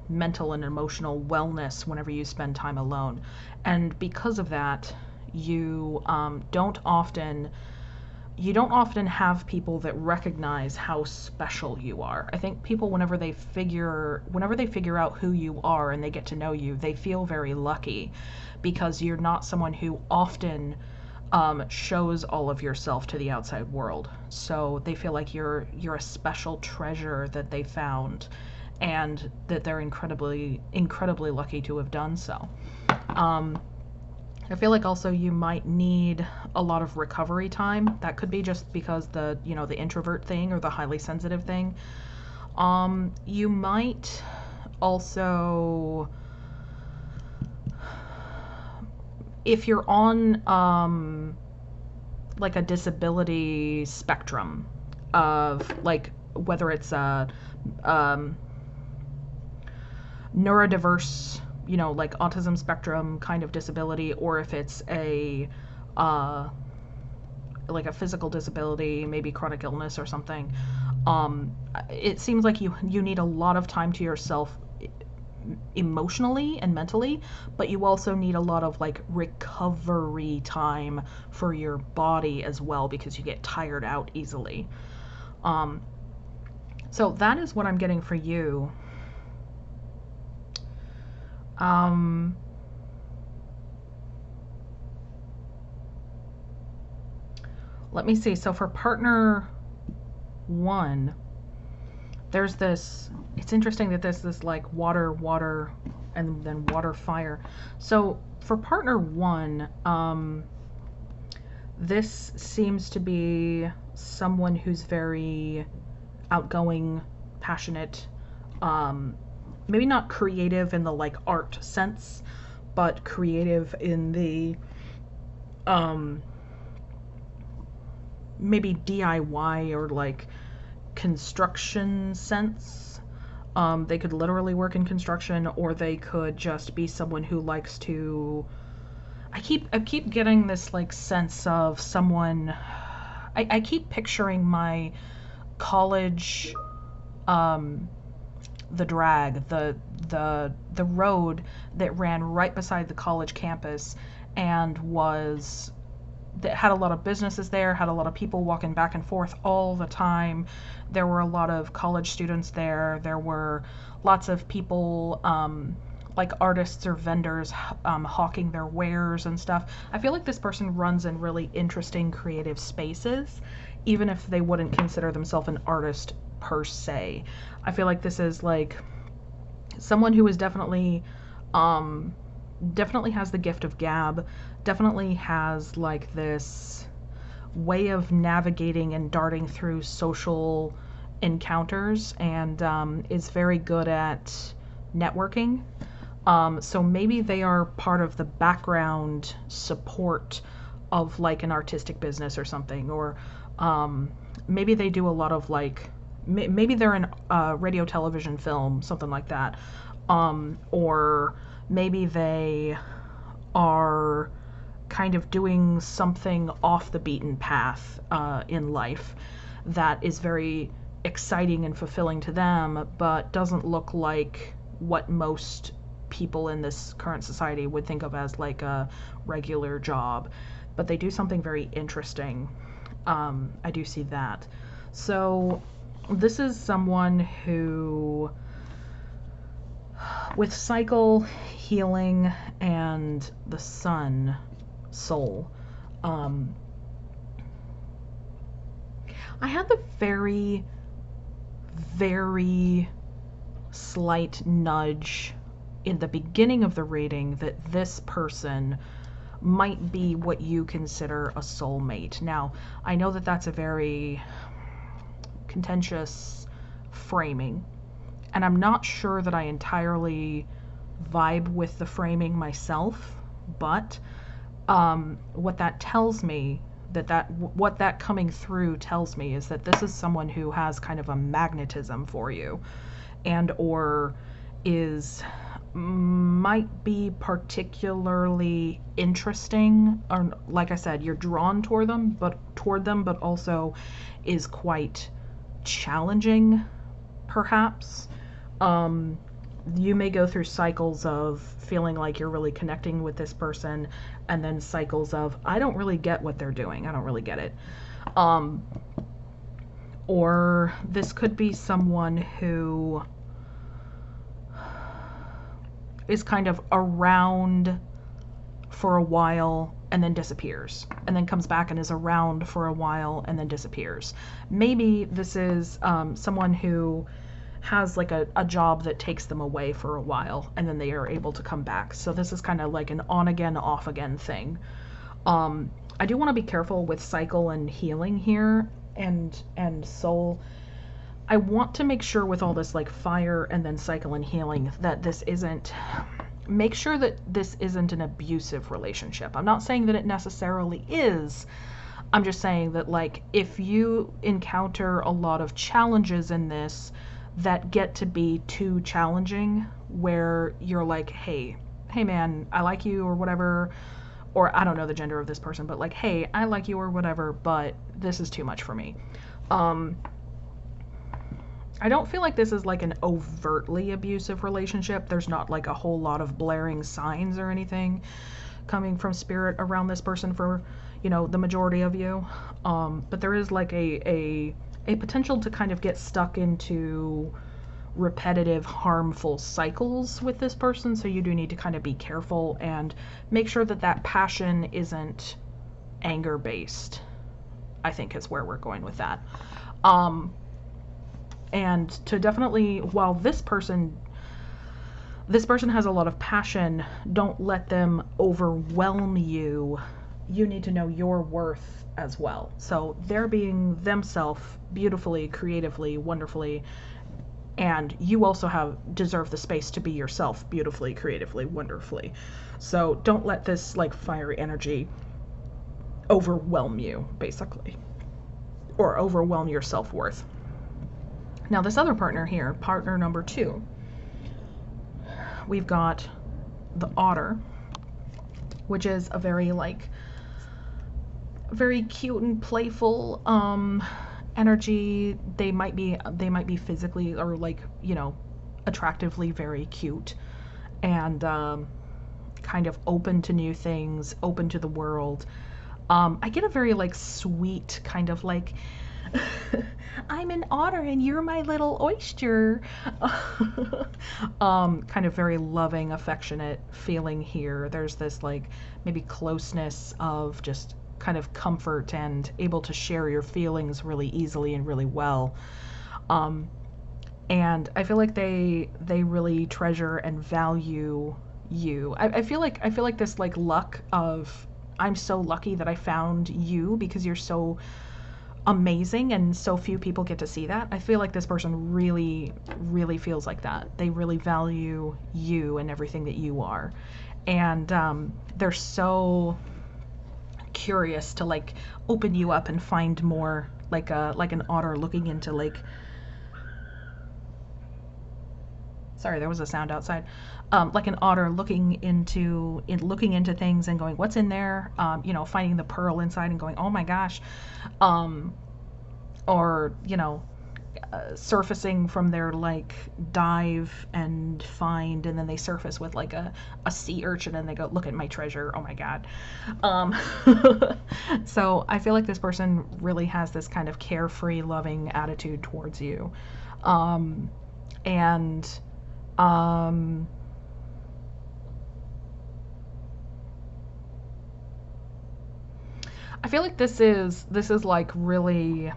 mental and emotional wellness whenever you spend time alone. And because of that, you don't often you don't often have people that recognize how special you are. I think people, whenever they figure out who you are and they get to know you, they feel very lucky because you're not someone who often shows all of yourself to the outside world. So they feel like you're a special treasure that they found, and that they're incredibly lucky to have done so. I feel like also you might need a lot of recovery time. That could be just because the introvert thing or the highly sensitive thing. You might also, if you're on like a disability spectrum of like whether it's a neurodiverse, like autism spectrum kind of disability, or if it's a like a physical disability, maybe chronic illness or something, it seems like you need a lot of time to yourself emotionally and mentally, but you also need a lot of like recovery time for your body as well, because you get tired out easily. So that is what I'm getting for you. Let me see. So for partner 1, there's this, it's interesting that there's this like water, and then water, fire. So for partner 1, this seems to be someone who's very outgoing, passionate, maybe not creative in the like art sense, but creative in the maybe DIY or like construction sense. They could literally work in construction, or they could just be someone who likes to, I keep getting this like sense of someone, I keep picturing my college, the drag, the road that ran right beside the college campus, and that had a lot of businesses there, had a lot of people walking back and forth all the time. There were a lot of college students there. There were lots of people, like artists or vendors, hawking their wares and stuff. I feel like this person runs in really interesting creative spaces, even if they wouldn't consider themselves an artist per se. I feel like this is like someone who is definitely has the gift of gab, definitely has like this way of navigating and darting through social encounters, and is very good at networking. So maybe they are part of the background support of like an artistic business or something, or maybe they do a lot of like, maybe they're in radio, television, film, something like that. Or maybe they are kind of doing something off the beaten path in life that is very exciting and fulfilling to them, but doesn't look like what most people in this current society would think of as like a regular job. But they do something very interesting. I do see that. So this is someone who, with cycle, healing, and the sun, soul, I had the very, very slight nudge in the beginning of the reading that this person might be what you consider a soulmate. Now, I know that that's a very contentious framing, and I'm not sure that I entirely vibe with the framing myself, but what that tells me, what that coming through tells me, is that this is someone who has kind of a magnetism for you, and or might be particularly interesting, or like I said, you're drawn toward them, but also is quite challenging, perhaps. You may go through cycles of feeling like you're really connecting with this person, and then cycles of, I don't really get what they're doing. I don't really get it. Um, or this could be someone who is kind of around for a while and then disappears, and then comes back and is around for a while and then disappears. Maybe this is someone who has like a job that takes them away for a while and then they are able to come back. So this is kind of like an on again, off again thing. I do want to be careful with cycle and healing here, and soul. I want to make sure with all this like fire and then cycle and healing that this isn't, make sure that this isn't an abusive relationship. I'm not saying that it necessarily is. I'm just saying that like if you encounter a lot of challenges in this that get to be too challenging, where you're like, hey man, I like you or whatever, or I don't know the gender of this person, but like, hey, I like you or whatever, but this is too much for me. I don't feel like this is like an overtly abusive relationship. There's not like a whole lot of blaring signs or anything coming from spirit around this person for, you know, the majority of you. But there is like a potential to kind of get stuck into repetitive harmful cycles with this person, so you do need to kind of be careful and make sure that that passion isn't anger based, I think is where we're going with that. And to definitely, while this person has a lot of passion, don't let them overwhelm you. You need to know your worth as well. So they're being themselves beautifully, creatively, wonderfully, and you also deserve the space to be yourself beautifully, creatively, wonderfully. So don't let this like fiery energy overwhelm you, basically, or overwhelm your self-worth. Now this other partner here, partner number 2, we've got the Otter, which is a very like very cute and playful energy. They might be physically or like, you know, attractively very cute, and kind of open to new things, open to the world. I get a very like sweet kind of like I'm an otter and you're my little oyster kind of very loving, affectionate feeling here. There's this like maybe closeness of just kind of comfort and able to share your feelings really easily and really well. And I feel like they really treasure and value you. I feel like this like luck of, I'm so lucky that I found you because you're so amazing and so few people get to see that. I feel like this person really, really feels like that. They really value you and everything that you are. And they're so curious to like open you up and find more, like an otter looking into like, sorry, there was a sound outside. Like an otter looking into things and going, what's in there? You know, finding the pearl inside and going, oh my gosh. Or, you know, surfacing from their like dive and find, and then they surface with like a sea urchin and they go, look at my treasure, oh my god. So I feel like this person really has this kind of carefree, loving attitude towards you. And I feel like this is like really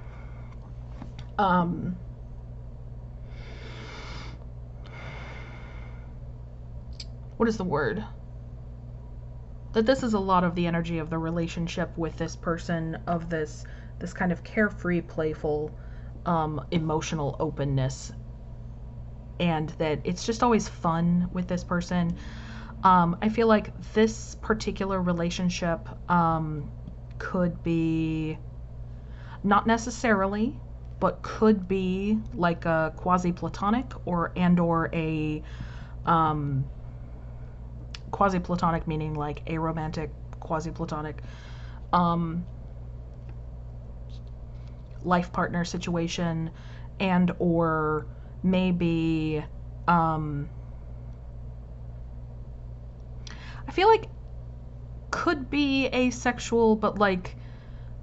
what is the word? That this is a lot of the energy of the relationship with this person, of this kind of carefree, playful, emotional openness, and that it's just always fun with this person. I feel like this particular relationship could be, not necessarily, but could be like a quasi-platonic or a quasi-platonic, meaning like a romantic, quasi-platonic life partner situation, and or maybe I feel like could be asexual, but like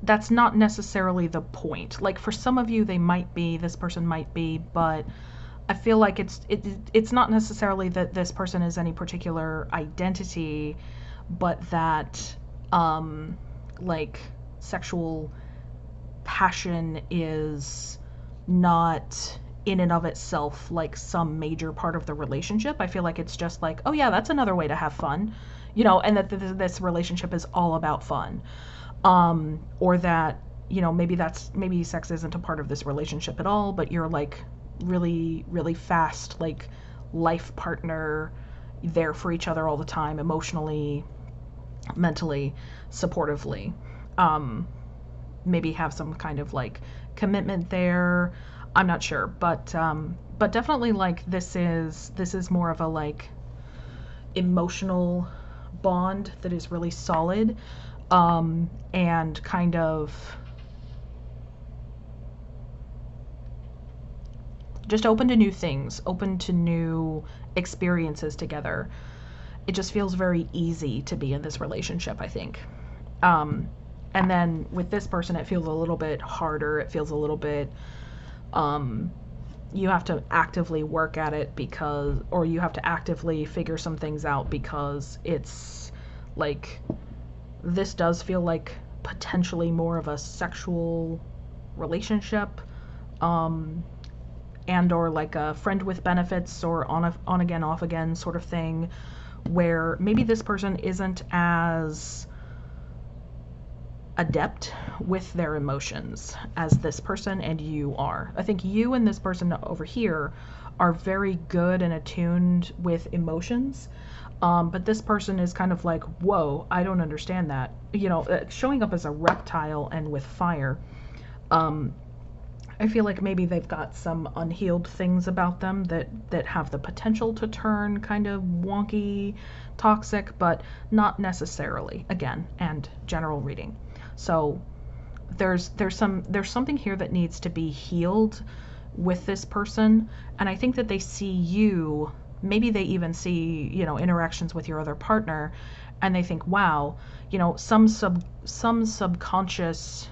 that's not necessarily the point. Like for some of you, they might be, this person might be, but I feel like it's not necessarily that this person is any particular identity, but that like sexual passion is not in and of itself like some major part of the relationship. I feel like it's just like, oh yeah, that's another way to have fun, and that this relationship is all about fun. Or that, maybe sex isn't a part of this relationship at all, but you're like really, really fast, like life partner, there for each other all the time, emotionally, mentally, supportively. Maybe have some kind of like commitment there. I'm not sure, but definitely like this is more of a like emotional bond that is really solid, and kind of just open to new things, open to new experiences together. It just feels very easy to be in this relationship, I think. And then with this person, it feels a little bit harder. It feels a little bit, you have to actively work at it or you have to actively figure some things out, because it's like, this does feel like potentially more of a sexual relationship, and or like a friend with benefits or on again, off again sort of thing, where maybe this person isn't as adept with their emotions as this person and you are. I think you and this person over here are very good and attuned with emotions, but this person is kind of like, whoa, I don't understand that. Showing up as a reptile and with fire, I feel like maybe they've got some unhealed things about them that have the potential to turn kind of wonky, toxic, but not necessarily, again, and general reading. So there's something here that needs to be healed with this person, and I think that they see you, maybe they even see, interactions with your other partner, and they think, wow, some subconscious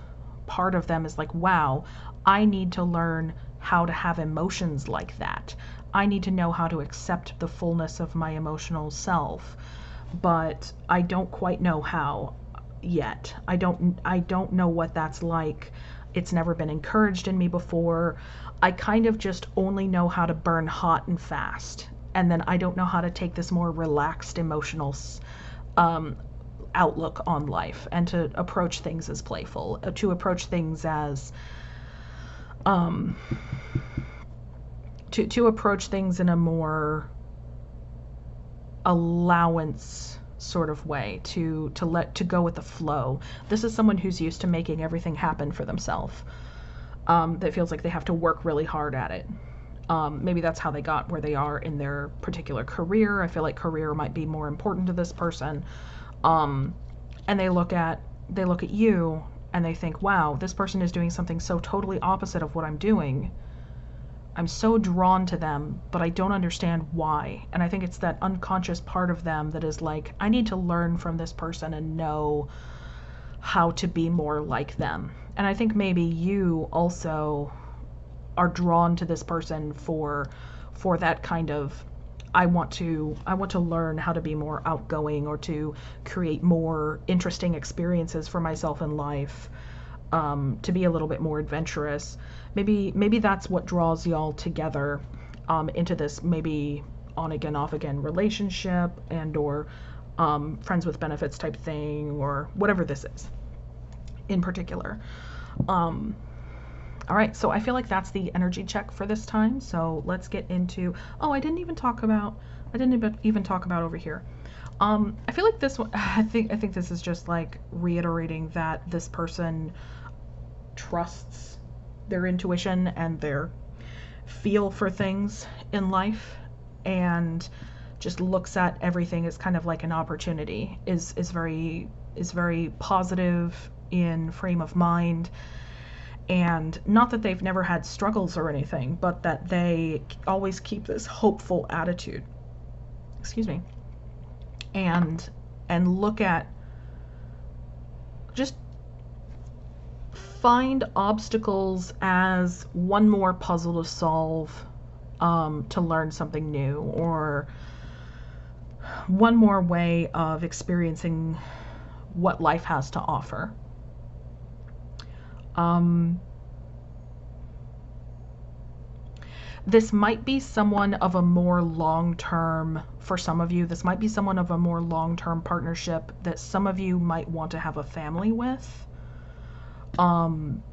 part of them is like, wow, I need to learn how to have emotions like that. I need to know how to accept the fullness of my emotional self, but I don't quite know how yet. I don't know what that's like. It's never been encouraged in me before. I kind of just only know how to burn hot and fast, and then I don't know how to take this more relaxed emotional outlook on life, and to approach things as playful, to approach things as to approach things in a more allowance sort of way, to go with the flow. This is someone who's used to making everything happen for themselves, that feels like they have to work really hard at it. Maybe that's how they got where they are in their particular career. I feel like career might be more important to this person. And they look at you and they think, wow, this person is doing something so totally opposite of what I'm doing. I'm so drawn to them, but I don't understand why. And I think it's that unconscious part of them that is like, I need to learn from this person and know how to be more like them. And I think maybe you also are drawn to this person for that kind of, I want to learn how to be more outgoing, or to create more interesting experiences for myself in life, to be a little bit more adventurous. Maybe that's what draws y'all together, into this maybe on again, off again relationship, and or friends with benefits type thing, or whatever this is in particular. All right, so I feel like that's the energy check for this time. So let's get into, I didn't even talk about over here. I feel like this one, I think this is just like reiterating that this person trusts their intuition and their feel for things in life, and just looks at everything as kind of like an opportunity, is very positive in frame of mind. And not that they've never had struggles or anything, but that they always keep this hopeful attitude. Excuse me. And look at, just find obstacles as one more puzzle to solve, to learn something new, or one more way of experiencing what life has to offer. This might be someone of a more long-term, for some of you, this might be someone of a more long-term partnership that some of you might want to have a family with. And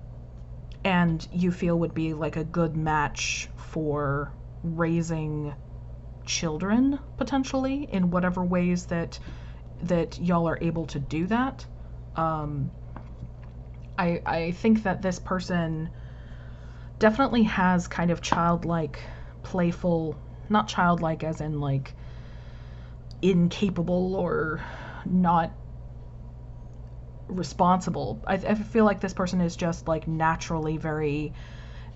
you feel would be like a good match for raising children, potentially, in whatever ways that y'all are able to do that. I think that this person definitely has kind of childlike, playful, not childlike as in like incapable or not responsible. I feel like this person is just like naturally very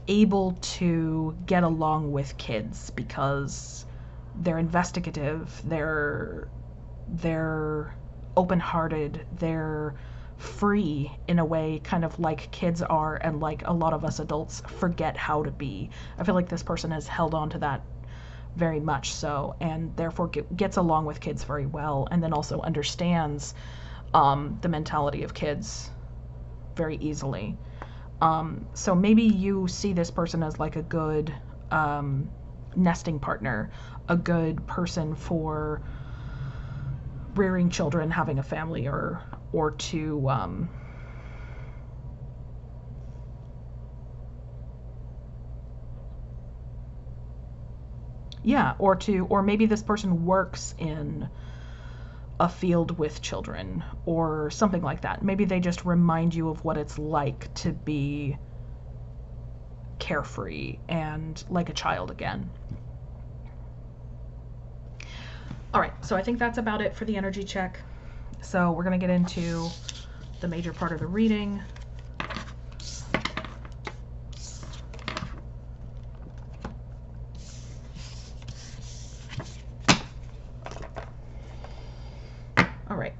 able to get along with kids because they're investigative, they're open-hearted, they're free in a way, kind of like kids are, and like a lot of us adults forget how to be. I feel like this person has held on to that very much so, and therefore gets along with kids very well, and then also understands the mentality of kids very easily. So maybe you see this person as like a good nesting partner, a good person for rearing children, having a family, or to or maybe this person works in a field with children or something like that. Maybe they just remind you of what it's like to be carefree and like a child again. All right, so I think that's about it for the energy check. So we're going to get into the major part of the reading. All right.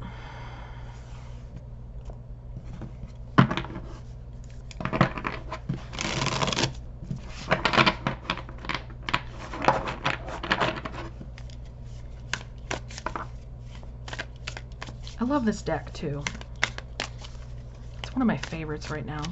I love this deck too. It's one of my favorites right now.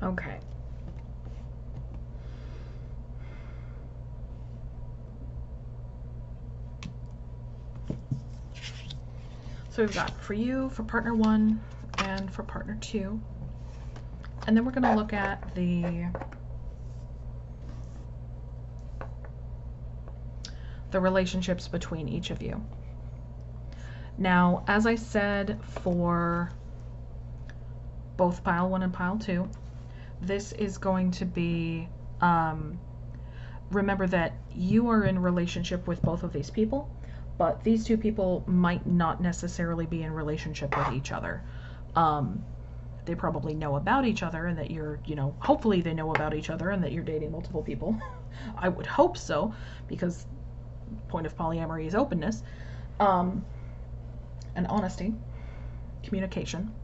Okay. So we've got for you, for partner 1, and for partner 2. And then we're going to look at the relationships between each of you. Now, as I said for both pile 1 and pile 2, this is going to be, remember that you are in relationship with both of these people, but these two people might not necessarily be in relationship with each other. They probably know about each other, and that you're, hopefully they know about each other and that you're dating multiple people. I would hope so, because the point of polyamory is openness, and honesty, communication.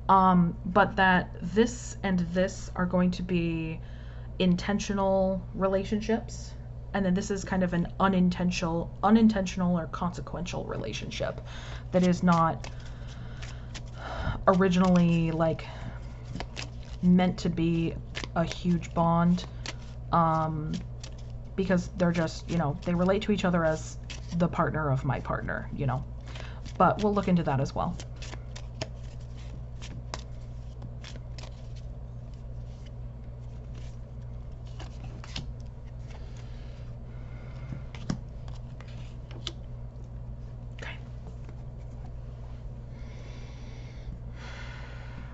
But that this and this are going to be intentional relationships, and then this is kind of an unintentional or consequential relationship that is not originally like meant to be a huge bond, because they're just, they relate to each other as the partner of my partner, but we'll look into that as well. Okay.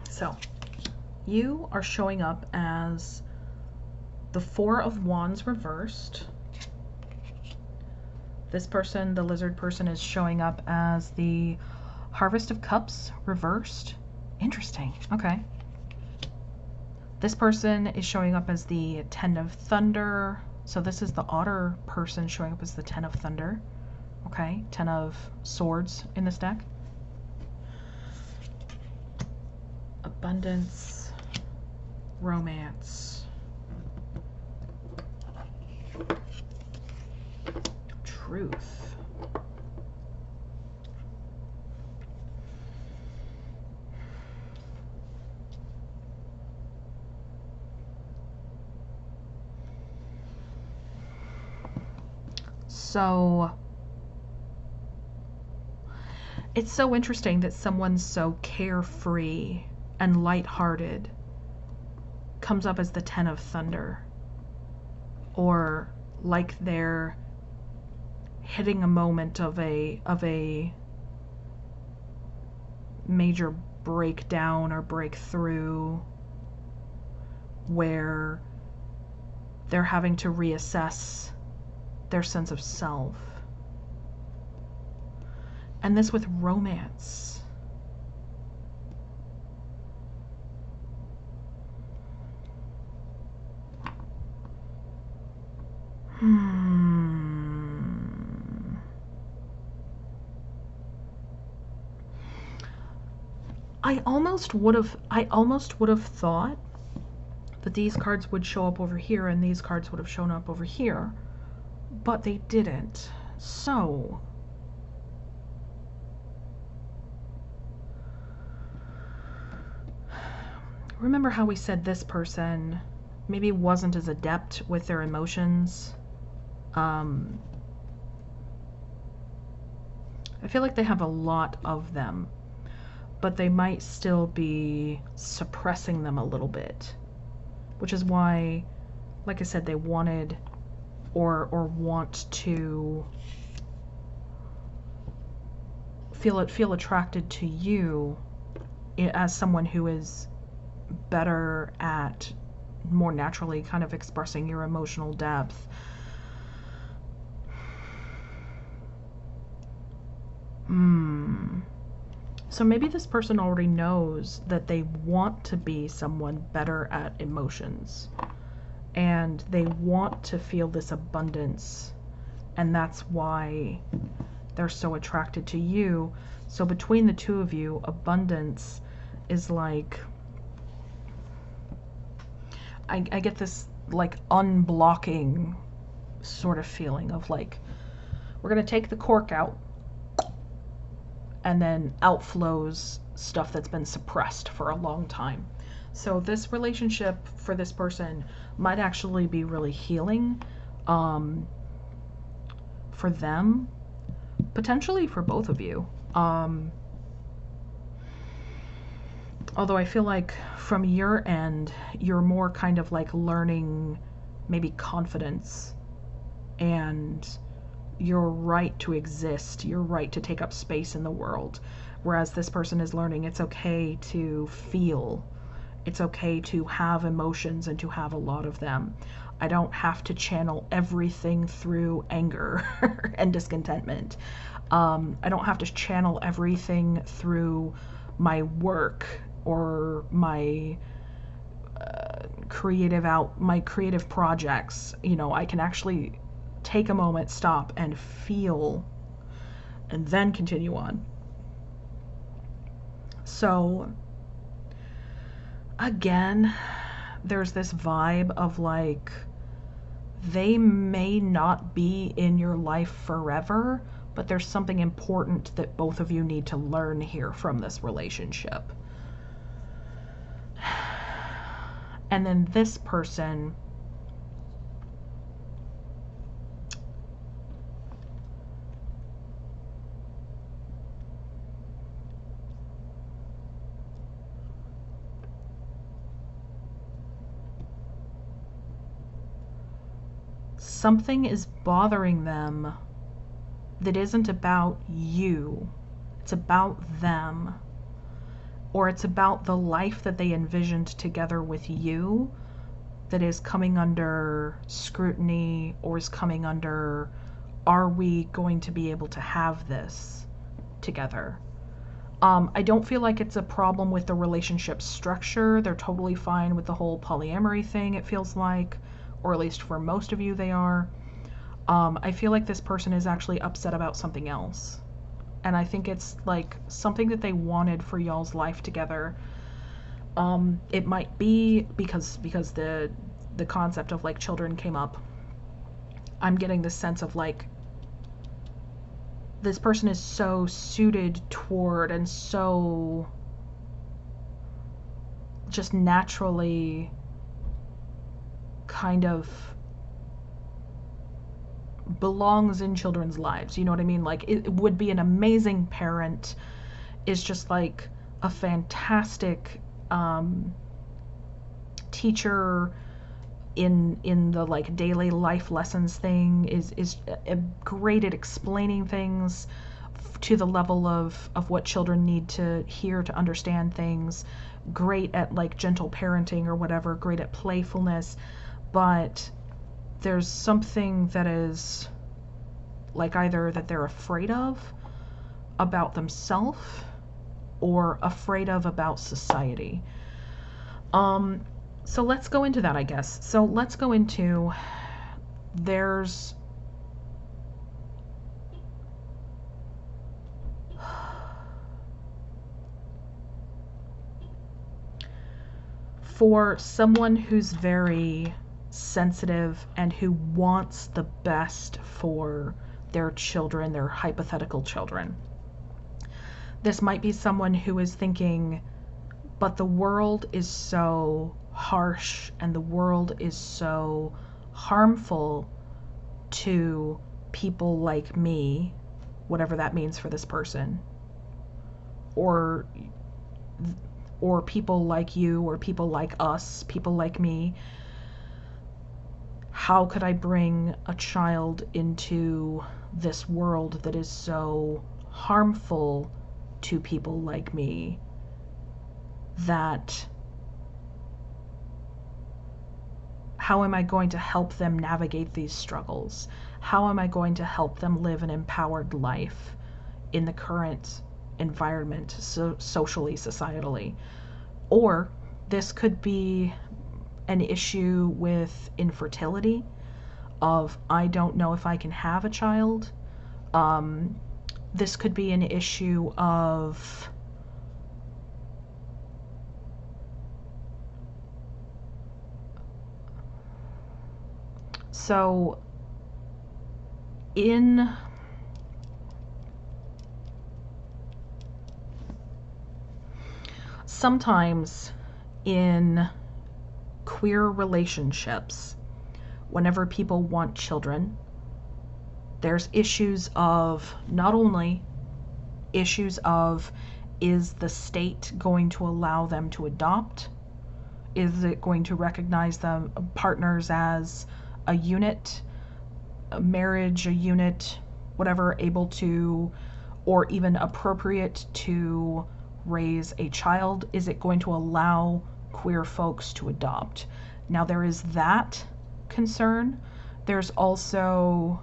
So, you are showing up as the Four of Wands reversed. This person, the lizard person, is showing up as the Harvest of Cups reversed. Interesting. Okay. This person is showing up as the Ten of Thunder. So this is the Otter person showing up as the Ten of Thunder. Okay. Ten of Swords in this deck. Abundance. Romance. Truth. So it's so interesting that someone so carefree and lighthearted comes up as the Ten of Thunder, or like they're hitting a moment of a major breakdown or breakthrough where they're having to reassess their sense of self. And this with romance. I almost would have thought that these cards would show up over here and these cards would have shown up over here, but they didn't. So remember how we said this person maybe wasn't as adept with their emotions? I feel like they have a lot of them, but they might still be suppressing them a little bit, which is why, like I said, they wanted or want to feel attracted to you as someone who is better at more naturally kind of expressing your emotional depth. So maybe this person already knows that they want to be someone better at emotions, and they want to feel this abundance, and that's why they're so attracted to you. So between the two of you, abundance is like, I get this like unblocking sort of feeling of like, we're going to take the cork out, and then outflows stuff that's been suppressed for a long time. So this relationship for this person might actually be really healing for them, potentially for both of you. Although I feel like from your end, you're more kind of like learning maybe confidence and your right to exist, your right to take up space in the world. Whereas this person is learning it's okay to feel, it's okay to have emotions and to have a lot of them. I don't have to channel everything through anger and discontentment. I don't have to channel everything through my work or my creative projects. You know, I can actually take a moment, stop, and feel, and then continue on. So again, there's this vibe of like, they may not be in your life forever, but there's something important that both of you need to learn here from this relationship. And then this person, something is bothering them that isn't about you. It's about them. Or it's about the life that they envisioned together with you that is coming under scrutiny, or is coming under, are we going to be able to have this together? I don't feel like it's a problem with the relationship structure. They're totally fine with the whole polyamory thing, it feels like, or at least for most of you they are. I feel like this person is actually upset about something else. And I think it's like something that they wanted for y'all's life together. It might be because the concept of like children came up. I'm getting this sense of like this person is so suited toward and so just naturally kind of belongs in children's lives. You know what I mean? Like it would be an amazing parent, is just like a fantastic teacher in the like daily life lessons thing, is great at explaining things to the level of what children need to hear to understand things, great at like gentle parenting or whatever, great at playfulness. But there's something that is like either that they're afraid of about themselves or afraid of about society. So let's go into that, I guess. So let's go into, there's for someone who's very sensitive and who wants the best for their children, their hypothetical children. This might be someone who is thinking, but the world is so harsh and the world is so harmful to people like me, whatever that means for this person, or people like you, or people like us, people like me. How could I bring a child into this world that is so harmful to people like me, that how am I going to help them navigate these struggles? How am I going to help them live an empowered life in the current environment, so socially, societally? Or this could be an issue with infertility, of I don't know if I can have a child. This could be an issue of so in sometimes in queer relationships, whenever people want children, there's issues of not only issues of, is the state going to allow them to adopt? Is it going to recognize them partners as a unit, a marriage, a unit, whatever, able to, or even appropriate to raise a child? Is it going to allow queer folks to adopt? Now there is that concern. There's also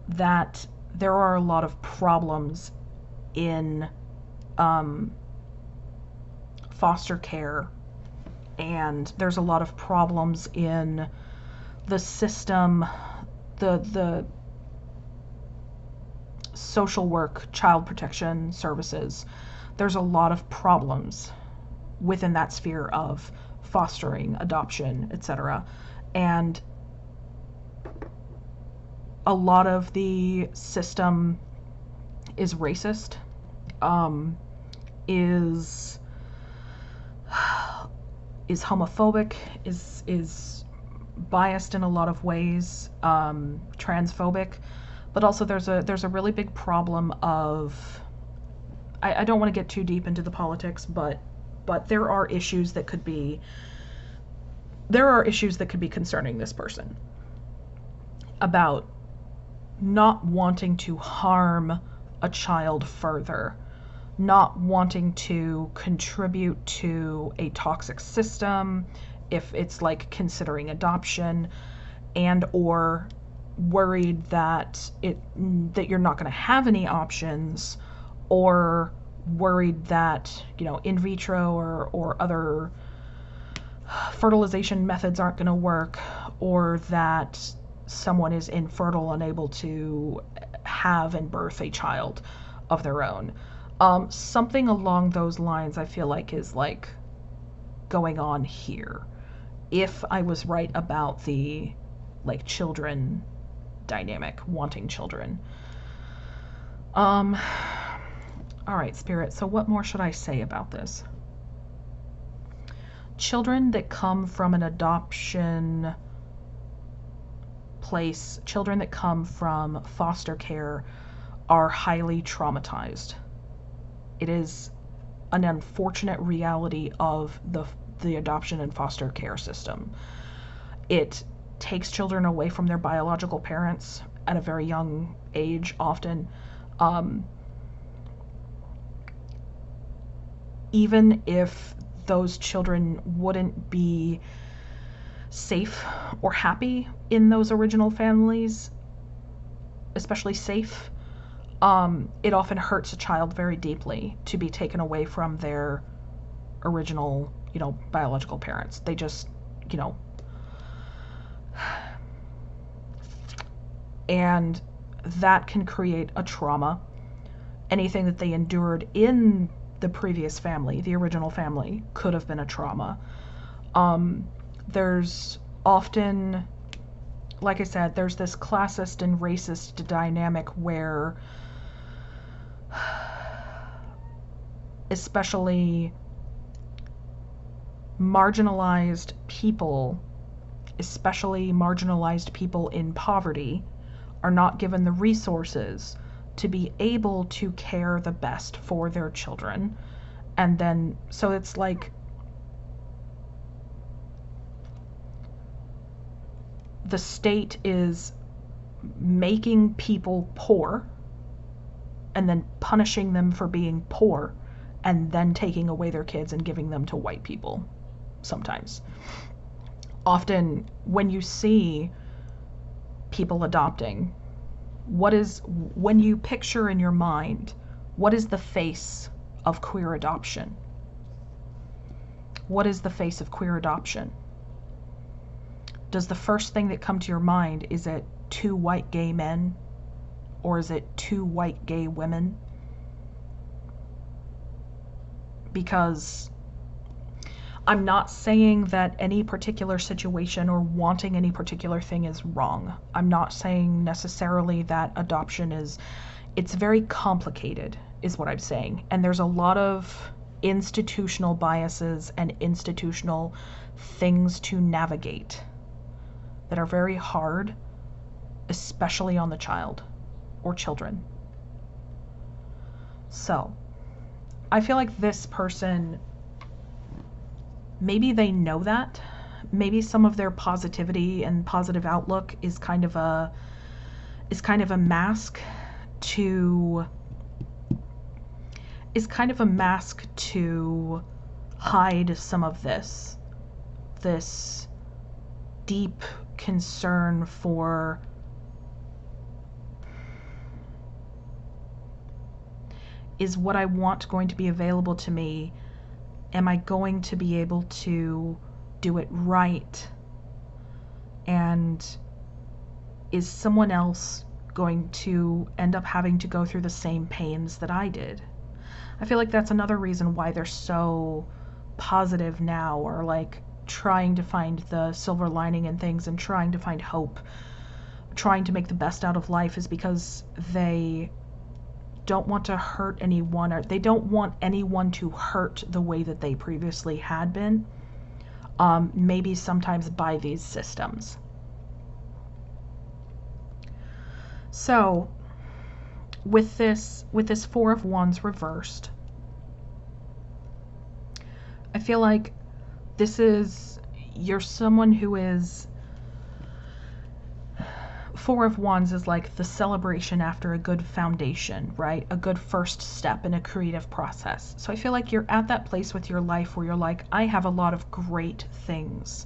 that there are a lot of problems in foster care, and there's a lot of problems in the system, the social work, child protection services. There's a lot of problems within that sphere of fostering, adoption, etc. And a lot of the system is racist, is homophobic, is biased in a lot of ways, transphobic, but also there's a really big problem of, I don't want to get too deep into the politics, but there are issues that could be, I don't want to get too deep into the politics, but there are issues that could be, there are issues that could be concerning this person about not wanting to harm a child further, not wanting to contribute to a toxic system if it's like considering adoption, and or worried that you're not going to have any options, or worried that, you know, in vitro or other fertilization methods aren't going to work, or that someone is infertile, unable to have and birth a child of their own. Something along those lines I feel like is like going on here, if I was right about the like children dynamic, wanting children. All right, Spirit, so what more should I say about this? Children that come from an adoption place, children that come from foster care, are highly traumatized. It is an unfortunate reality of the adoption and foster care system. It takes children away from their biological parents at a very young age, often. Even if those children wouldn't be safe or happy in those original families, especially safe, it often hurts a child very deeply to be taken away from their original, you know, biological parents. They just, you know, and that can create a trauma. Anything that they endured in the previous family, the original family, could have been a trauma. There's often, like I said, there's this classist and racist dynamic where especially marginalized people, especially marginalized people in poverty, are not given the resources to be able to care the best for their children. And then, so it's like the state is making people poor and then punishing them for being poor, and then taking away their kids and giving them to white people sometimes. Often when you see people adopting, when you picture in your mind, what is the face of queer adoption? What is the face of queer adoption? Does the first thing that come to your mind, is it 2 white gay men? Or is it 2 white gay women? Because I'm not saying that any particular situation or wanting any particular thing is wrong. I'm not saying necessarily that adoption it's very complicated, is what I'm saying. And there's a lot of institutional biases and institutional things to navigate that are very hard, especially on the child or children. So, I feel like this person, maybe they know that. Maybe some of their positivity and positive outlook is kind of a mask to hide some of this deep concern for is what I want going to be available to me? Am I going to be able to do it right? And is someone else going to end up having to go through the same pains that I did? I feel like that's another reason why they're so positive now, or like trying to find the silver lining in things and trying to find hope, trying to make the best out of life, is because they don't want to hurt anyone, or they don't want anyone to hurt the way that they previously had been, maybe sometimes by these systems. So with this 4 of Wands reversed, I feel like this is you're someone who is, Four of Wands is like the celebration after a good foundation, right? A good first step in a creative process. So I feel like you're at that place with your life where you're like, I have a lot of great things,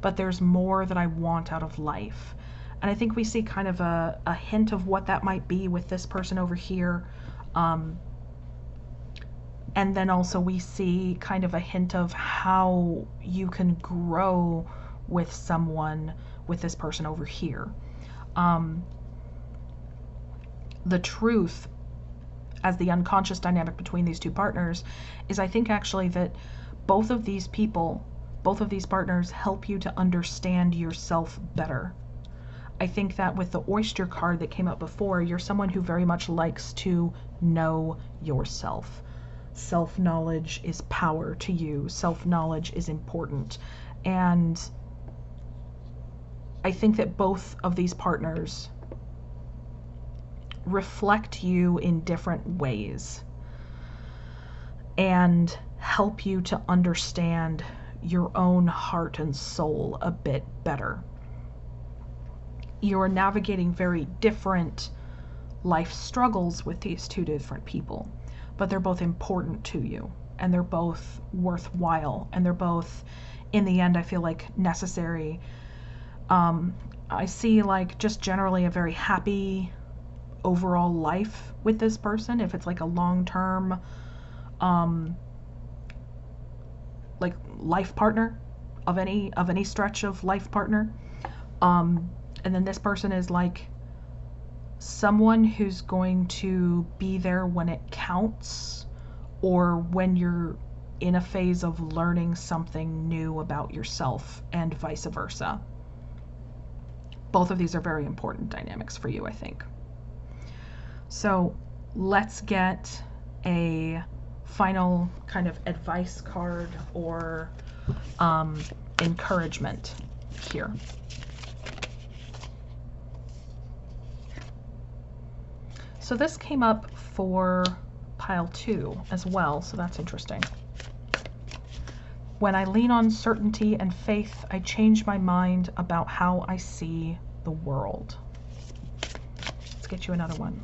but there's more that I want out of life. And I think we see kind of a hint of what that might be with this person over here. And then also we see kind of a hint of how you can grow with someone, with this person over here. The truth as the unconscious dynamic between these two partners is, I think actually that both of these people, both of these partners help you to understand yourself better. I think that with the oyster card that came up before, you're someone who very much likes to know yourself. Self-knowledge is power to you. Self-knowledge is important. And I think that both of these partners reflect you in different ways and help you to understand your own heart and soul a bit better. You are navigating very different life struggles with these two different people, but they're both important to you, and they're both worthwhile, and they're both, in the end, I feel like necessary. I see like just generally a very happy overall life with this person. If it's like a long-term like life partner of any stretch of life partner. And then this person is like someone who's going to be there when it counts, or when you're in a phase of learning something new about yourself, and vice versa. Both of these are very important dynamics for you, I think. So let's get a final kind of advice card or encouragement here. So this came up for pile 2 as well, so that's interesting. When I lean on certainty and faith, I change my mind about how I see the world. Let's get you another one.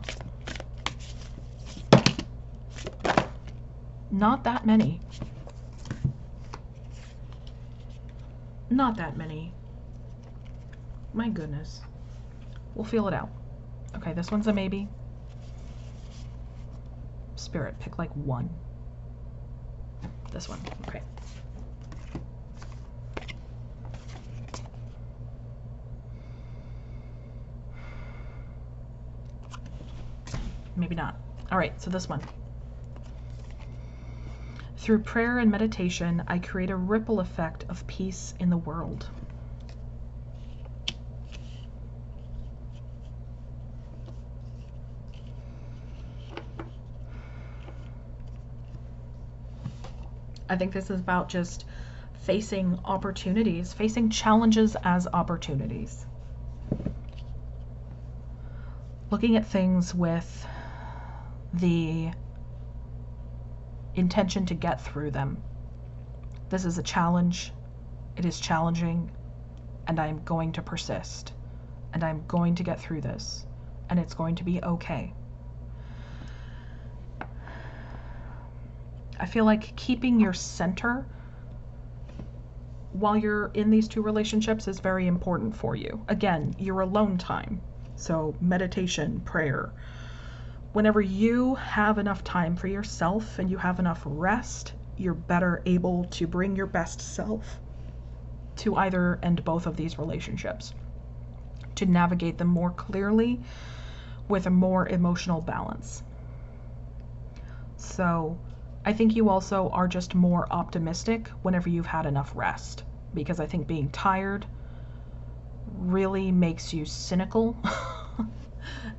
Not that many. Not that many. My goodness. We'll feel it out. Okay, this one's a maybe. Spirit, pick like one. This one, okay. Maybe not. All right, so this one. Through prayer and meditation, I create a ripple effect of peace in the world. I think this is about just facing opportunities, facing challenges as opportunities. Looking at things with the intention to get through them. This is a challenge. It is challenging, and I'm going to persist, and I'm going to get through this, and it's going to be okay. I feel like keeping your center while you're in these two relationships is very important for you. Again, your alone time. So meditation, prayer. Whenever you have enough time for yourself and you have enough rest, you're better able to bring your best self to either and both of these relationships, to navigate them more clearly with a more emotional balance. So I think you also are just more optimistic whenever you've had enough rest, because I think being tired really makes you cynical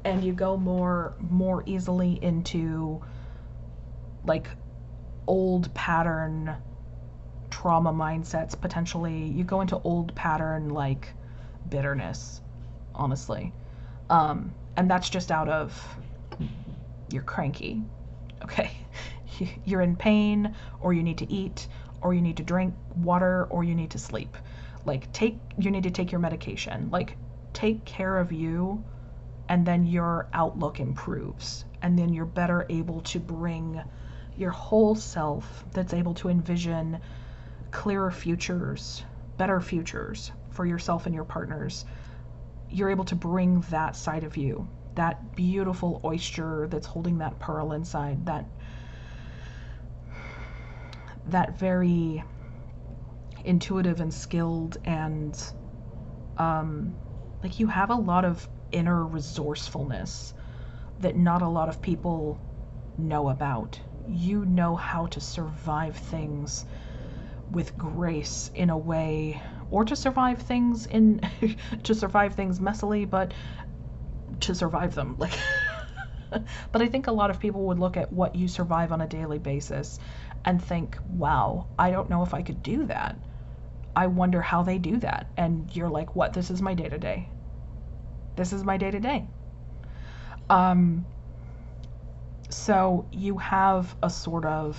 and you go more easily into like old pattern trauma mindsets. Potentially you go into old pattern like bitterness, honestly, and that's just out of you're cranky. Okay, you're in pain, or you need to eat, or you need to drink water, or you need to sleep. Like, you need to take your medication. Like, take care of you, and then your outlook improves. And then you're better able to bring your whole self that's able to envision clearer futures, better futures for yourself and your partners. You're able to bring that side of you, that beautiful oyster that's holding that pearl inside, that very intuitive and skilled, and like, you have a lot of inner resourcefulness that not a lot of people know about. You know how to survive things with grace in a way, or to survive things to survive things messily, but to survive them. Like, but I think a lot of people would look at what you survive on a daily basis and think, wow, I don't know if I could do that. I wonder how they do that. And you're like, what? This is my day-to-day. This is my day-to-day. So you have a sort of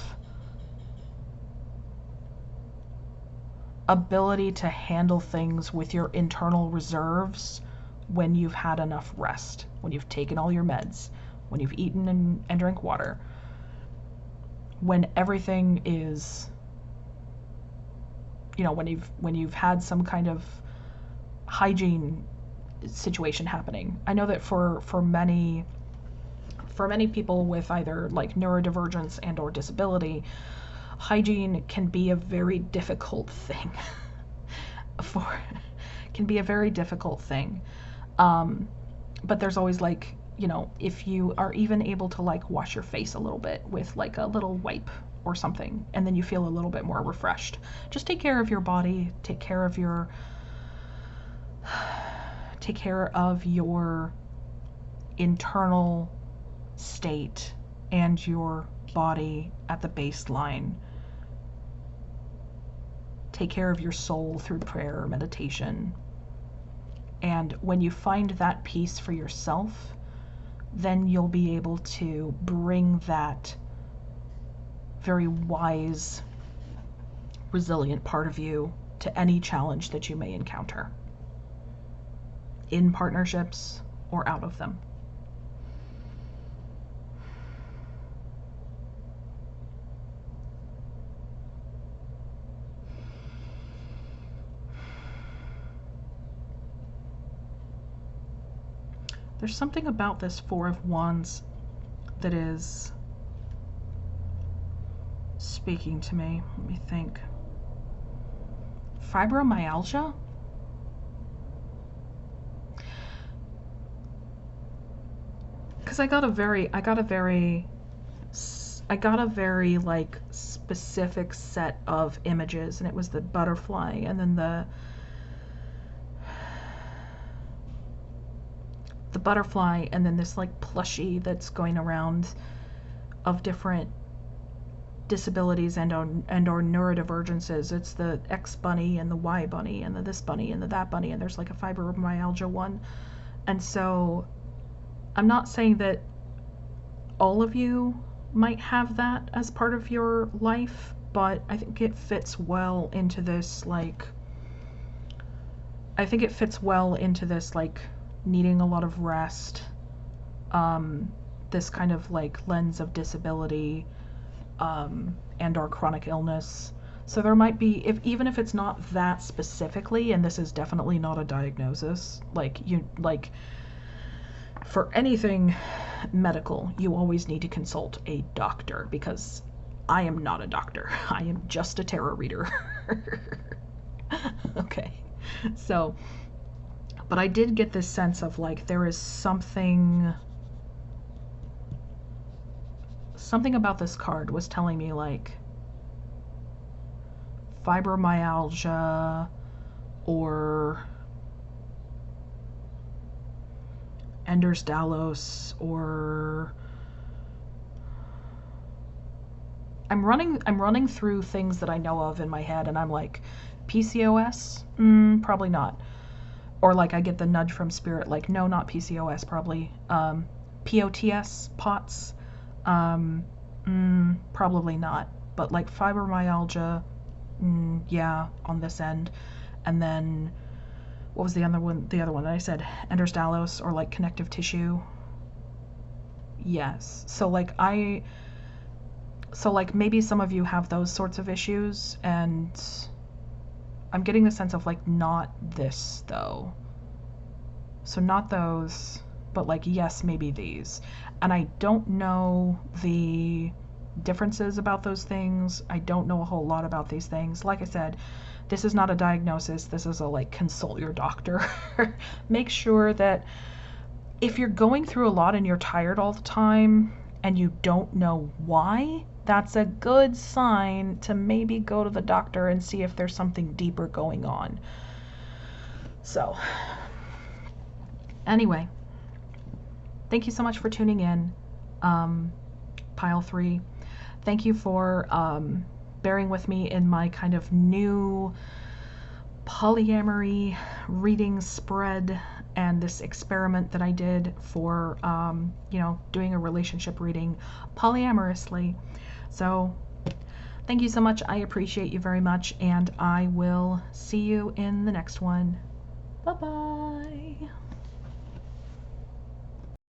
ability to handle things with your internal reserves when you've had enough rest, when you've taken all your meds, when you've eaten and drank water, when everything is, when you've had some kind of hygiene situation happening. I know that for many people with either like neurodivergence and or disability, hygiene can be a very difficult thing. Can be a very difficult thing. But there's always like, if you are even able to like wash your face a little bit with like a little wipe or something, and then you feel a little bit more refreshed. Just take care of your body, take care of your internal state and your body at the baseline. Take care of your soul through prayer or meditation. And when you find that peace for yourself, then you'll be able to bring that very wise, resilient part of you to any challenge that you may encounter, in partnerships or out of them. There's something about this Four of Wands that is speaking to me. Let me think. Fibromyalgia? Because I got a very like specific set of images, and it was the butterfly, and then the butterfly, and then this like plushie that's going around of different disabilities and or neurodivergences. It's the X bunny and the Y bunny and the this bunny and the that bunny, and there's like a fibromyalgia one. And so I'm not saying that all of you might have that as part of your life, but I think it fits well into this like needing a lot of rest, this kind of like lens of disability, and or chronic illness. So there might be, even if it's not that specifically, and this is definitely not a diagnosis, like for anything medical, you always need to consult a doctor, because I am not a doctor. I am just a tarot reader. Okay, so, but I did get this sense of like there is something about this card was telling me like fibromyalgia or Ehlers-Danlos, or I'm running through things that I know of in my head, and I'm like, PCOS? Probably not. Or like I get the nudge from spirit, like, no, not PCOS, probably. POTS, POTS? Probably not. But like fibromyalgia, yeah, on this end. And then what was the other one that I said? Interstellos, or like connective tissue. Yes. So maybe some of you have those sorts of issues, and I'm getting the sense of like not this though. So not those, but like yes, maybe these. And I don't know the differences about those things. I don't know a whole lot about these things. Like I said, this is not a diagnosis. This is a like consult your doctor. Make sure that if you're going through a lot and you're tired all the time and you don't know why, that's a good sign to maybe go to the doctor and see if there's something deeper going on. So, anyway, thank you so much for tuning in. Pile 3. Thank you for bearing with me in my kind of new polyamory reading spread and this experiment that I did for, doing a relationship reading polyamorously. So thank you so much. I appreciate you very much, and I will see you in the next one. Bye-bye.